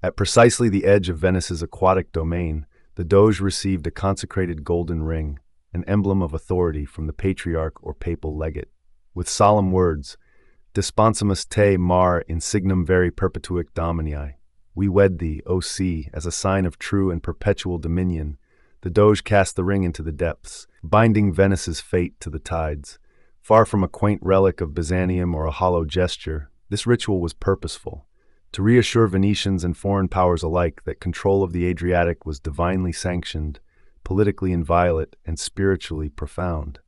Speaker 1: At precisely the edge of Venice's aquatic domain, the Doge received a consecrated golden ring, an emblem of authority from the patriarch or papal legate. With solemn words, Disponsimus te mar insignum veri perpetuic dominii. We wed thee, O sea, as a sign of true and perpetual dominion. The Doge cast the ring into the depths, binding Venice's fate to the tides. Far from a quaint relic of Byzantium or a hollow gesture, this ritual was purposeful, to reassure Venetians and foreign powers alike that control of the Adriatic was divinely sanctioned, politically inviolate, and spiritually profound.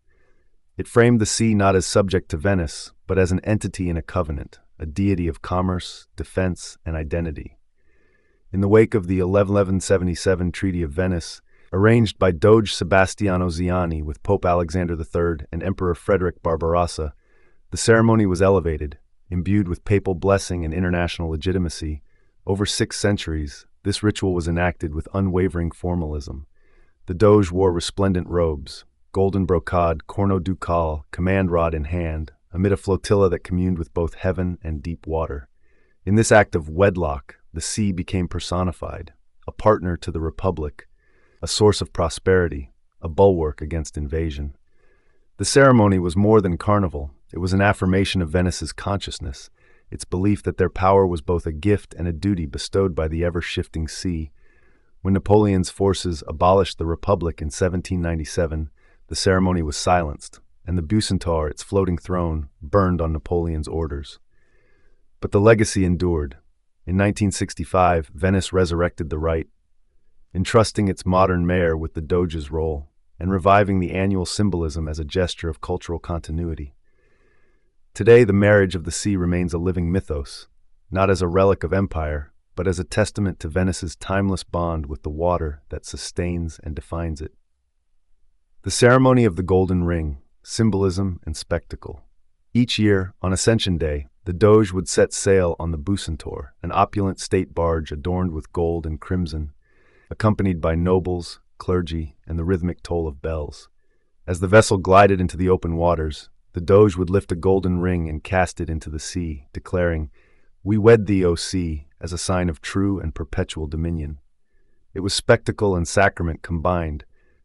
Speaker 1: It framed the sea not as subject to Venice, but as an entity in a covenant, a deity of commerce, defense, and identity. In the wake of the 1177 Treaty of Venice, arranged by Doge Sebastiano Ziani with Pope Alexander III and Emperor Frederick Barbarossa, the ceremony was elevated, imbued with papal blessing and international legitimacy. Over 6 centuries, this ritual was enacted with unwavering formalism. The Doge wore resplendent robes, golden brocade, corno ducal, command rod in hand, amid a flotilla that communed with both heaven and deep water. In this act of wedlock, the sea became personified, a partner to the Republic, a source of prosperity, a bulwark against invasion. The ceremony was more than carnival. It was an affirmation of Venice's consciousness, its belief that their power was both a gift and a duty bestowed by the ever-shifting sea. When Napoleon's forces abolished the Republic in 1797, the ceremony was silenced, and the Bucentaur, its floating throne, burned on Napoleon's orders. But the legacy endured. In 1965, Venice resurrected the rite, entrusting its modern mayor with the Doge's role, and reviving the annual symbolism as a gesture of cultural continuity. Today, the marriage of the sea remains a living mythos, not as a relic of empire, but as a testament to Venice's timeless bond with the water that sustains and defines it. The ceremony of the Golden Ring, symbolism and spectacle. Each year, on Ascension Day, the Doge would set sail on the Bucentaur, an opulent state barge adorned with gold and crimson, accompanied by nobles, clergy, and the rhythmic toll of bells. As the vessel glided into the open waters, the Doge would lift a golden ring and cast it into the sea, declaring, "We wed thee, O sea," as a sign of true and perpetual dominion. It was spectacle and sacrament combined,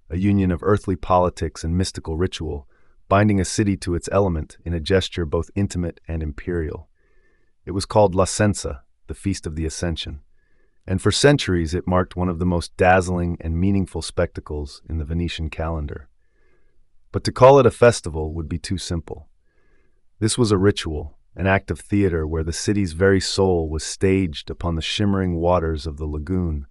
Speaker 1: a union of earthly politics and mystical ritual, binding a city to its element in a gesture both intimate and imperial. It was called l'Ascensa, the Feast of the Ascension, and for centuries it marked one of the most dazzling and meaningful spectacles in the Venetian calendar. But to call it a festival would be too simple. This was a ritual, an act of theater where the city's very soul was staged upon the shimmering waters of the lagoon.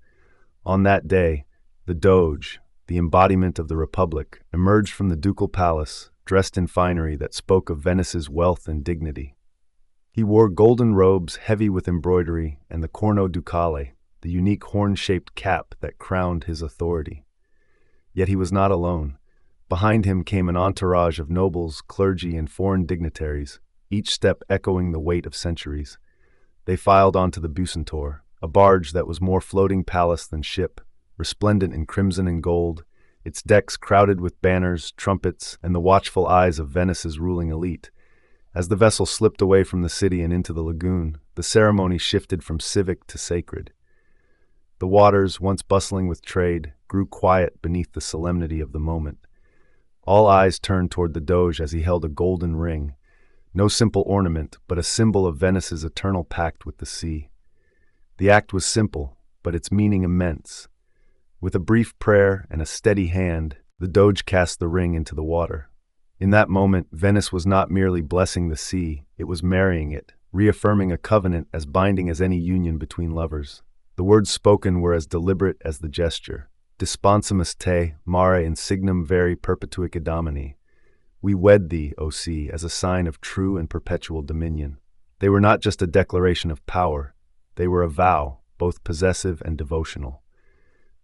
Speaker 1: On that day, the Doge, the embodiment of the Republic, emerged from the ducal palace, dressed in finery that spoke of Venice's wealth and dignity. He wore golden robes heavy with embroidery and the corno ducale, the unique horn-shaped cap that crowned his authority. Yet he was not alone. Behind him came an entourage of nobles, clergy, and foreign dignitaries, each step echoing the weight of centuries. They filed onto the Bucentaur, a barge that was more floating palace than ship, resplendent in crimson and gold, its decks crowded with banners, trumpets, and the watchful eyes of Venice's ruling elite. As the vessel slipped away from the city and into the lagoon, the ceremony shifted from civic to sacred. The waters, once bustling with trade, grew quiet beneath the solemnity of the moment. All eyes turned toward the Doge as he held a golden ring, no simple ornament, but a symbol of Venice's eternal pact with the sea. The act was simple, but its meaning immense. With a brief prayer and a steady hand, the Doge cast the ring into the water. In that moment, Venice was not merely blessing the sea, it was marrying it, reaffirming a covenant as binding as any union between lovers. The words spoken were as deliberate as the gesture. Disponsimus te mare insignum veri perpetuic domini. We wed thee, O sea, as a sign of true and perpetual dominion. They were not just a declaration of power, they were a vow, both possessive and devotional.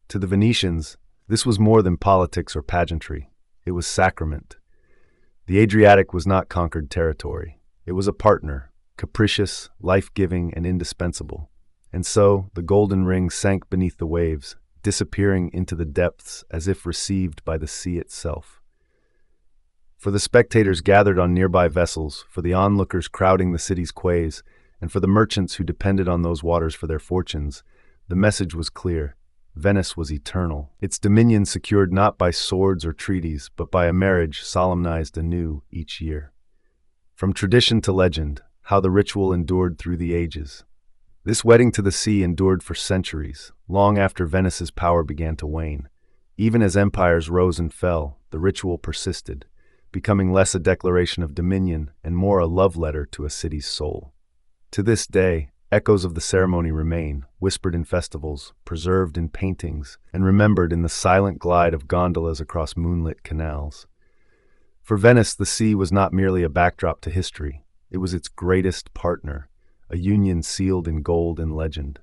Speaker 1: To the Venetians, this was more than politics or pageantry. It was sacrament. The Adriatic was not conquered territory. It was a partner, capricious, life-giving, and indispensable. And so, the golden ring sank beneath the waves, disappearing into the depths as if received by the sea itself. For the spectators gathered on nearby vessels, for the onlookers crowding the city's quays, and for the merchants who depended on those waters for their fortunes, the message was clear. Venice was eternal, its dominion secured not by swords or treaties, but by a marriage solemnized anew each year. From tradition to legend, how the ritual endured through the ages. This wedding to the sea endured for centuries, long after Venice's power began to wane. Even as empires rose and fell, the ritual persisted, becoming less a declaration of dominion and more a love letter to a city's soul. To this day, echoes of the ceremony remain, whispered in festivals, preserved in paintings, and remembered in the silent glide of gondolas across moonlit canals. For Venice, the sea was not merely a backdrop to history, it was its greatest partner, a union sealed in gold and legend.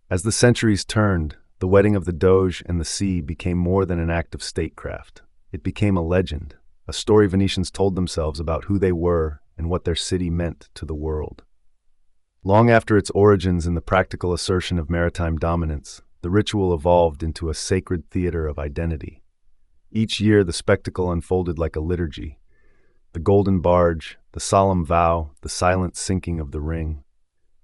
Speaker 1: As the centuries turned, the wedding of the Doge and the sea became more than an act of statecraft. It became a legend, a story Venetians told themselves about who they were and what their city meant to the world. Long after its origins in the practical assertion of maritime dominance, the ritual evolved into a sacred theater of identity. Each year the spectacle unfolded like a liturgy. The golden barge, the solemn vow, the silent sinking of the ring.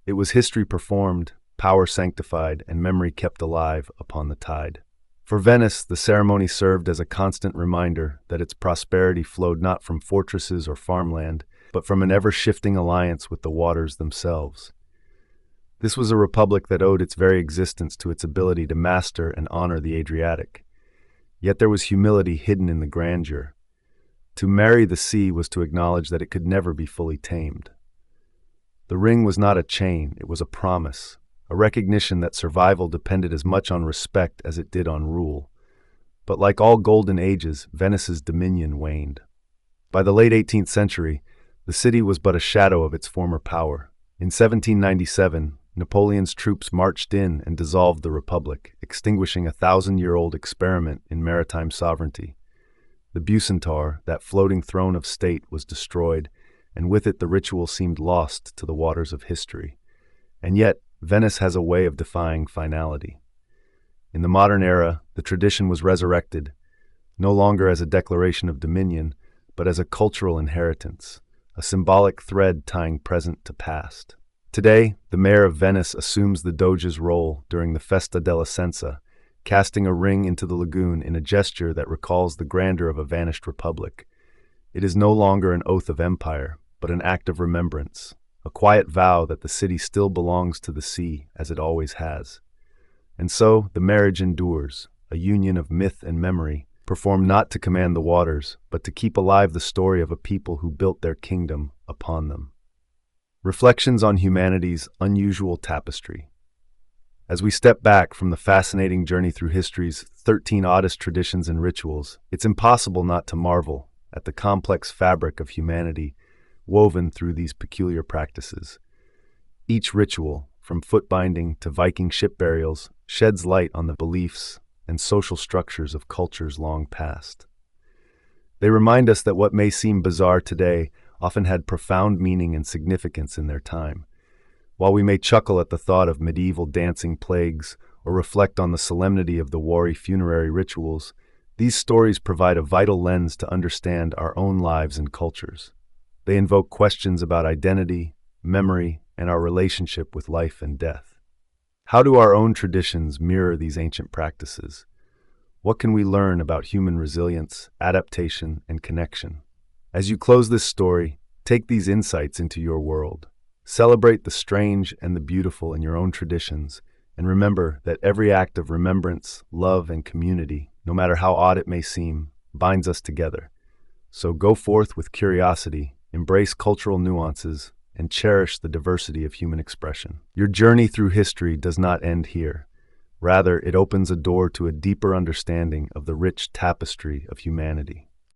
Speaker 1: It was history performed, power sanctified, and memory kept alive upon the tide. For Venice, the ceremony served as a constant reminder that its prosperity flowed not from fortresses or farmland, but from an ever-shifting alliance with the waters themselves. This was a republic that owed its very existence to its ability to master and honor the Adriatic. Yet there was humility hidden in the grandeur. To marry the sea was to acknowledge that it could never be fully tamed. The ring was not a chain, it was a promise, a recognition that survival depended as much on respect as it did on rule. But like all golden ages, Venice's dominion waned. By the late 18th century, the city was but a shadow of its former power. In 1797, Napoleon's troops marched in and dissolved the republic, extinguishing a 1,000-year-old experiment in maritime sovereignty. The Bucentaur, that floating throne of state, was destroyed, and with it the ritual seemed lost to the waters of history. And yet, Venice has a way of defying finality. In the modern era, the tradition was resurrected, no longer as a declaration of dominion, but as a cultural inheritance, a symbolic thread tying present to past. Today, the mayor of Venice assumes the Doge's role during the Festa della Senza, casting a ring into the lagoon in a gesture that recalls the grandeur of a vanished republic. It is no longer an oath of empire, but an act of remembrance, a quiet vow that the city still belongs to the sea as it always has. And so, the marriage endures, a union of myth and memory, performed not to command the waters, but to keep alive the story of a people who built their kingdom upon them. Reflections on humanity's unusual tapestry. As we step back from the fascinating journey through history's 13 oddest traditions and rituals, it's impossible not to marvel at the complex fabric of humanity woven through these peculiar practices. Each ritual, from foot binding to Viking ship burials, sheds light on the beliefs and social structures of cultures long past. They remind us that what may seem bizarre today often had profound meaning and significance in their time. While we may chuckle at the thought of medieval dancing plagues or reflect on the solemnity of the Wari funerary rituals, these stories provide a vital lens to understand our own lives and cultures. They invoke questions about identity, memory, and our relationship with life and death. How do our own traditions mirror these ancient practices? What can we learn about human resilience, adaptation, and connection? As you close this story, take these insights into your world. Celebrate the strange and the beautiful in your own traditions, and remember that every act of remembrance, love, and community, no matter how odd it may seem, binds us together. So go forth with curiosity, embrace cultural nuances, and cherish the diversity of human expression. Your journey through history does not end here. Rather, it opens a door to a deeper understanding of the rich tapestry of humanity.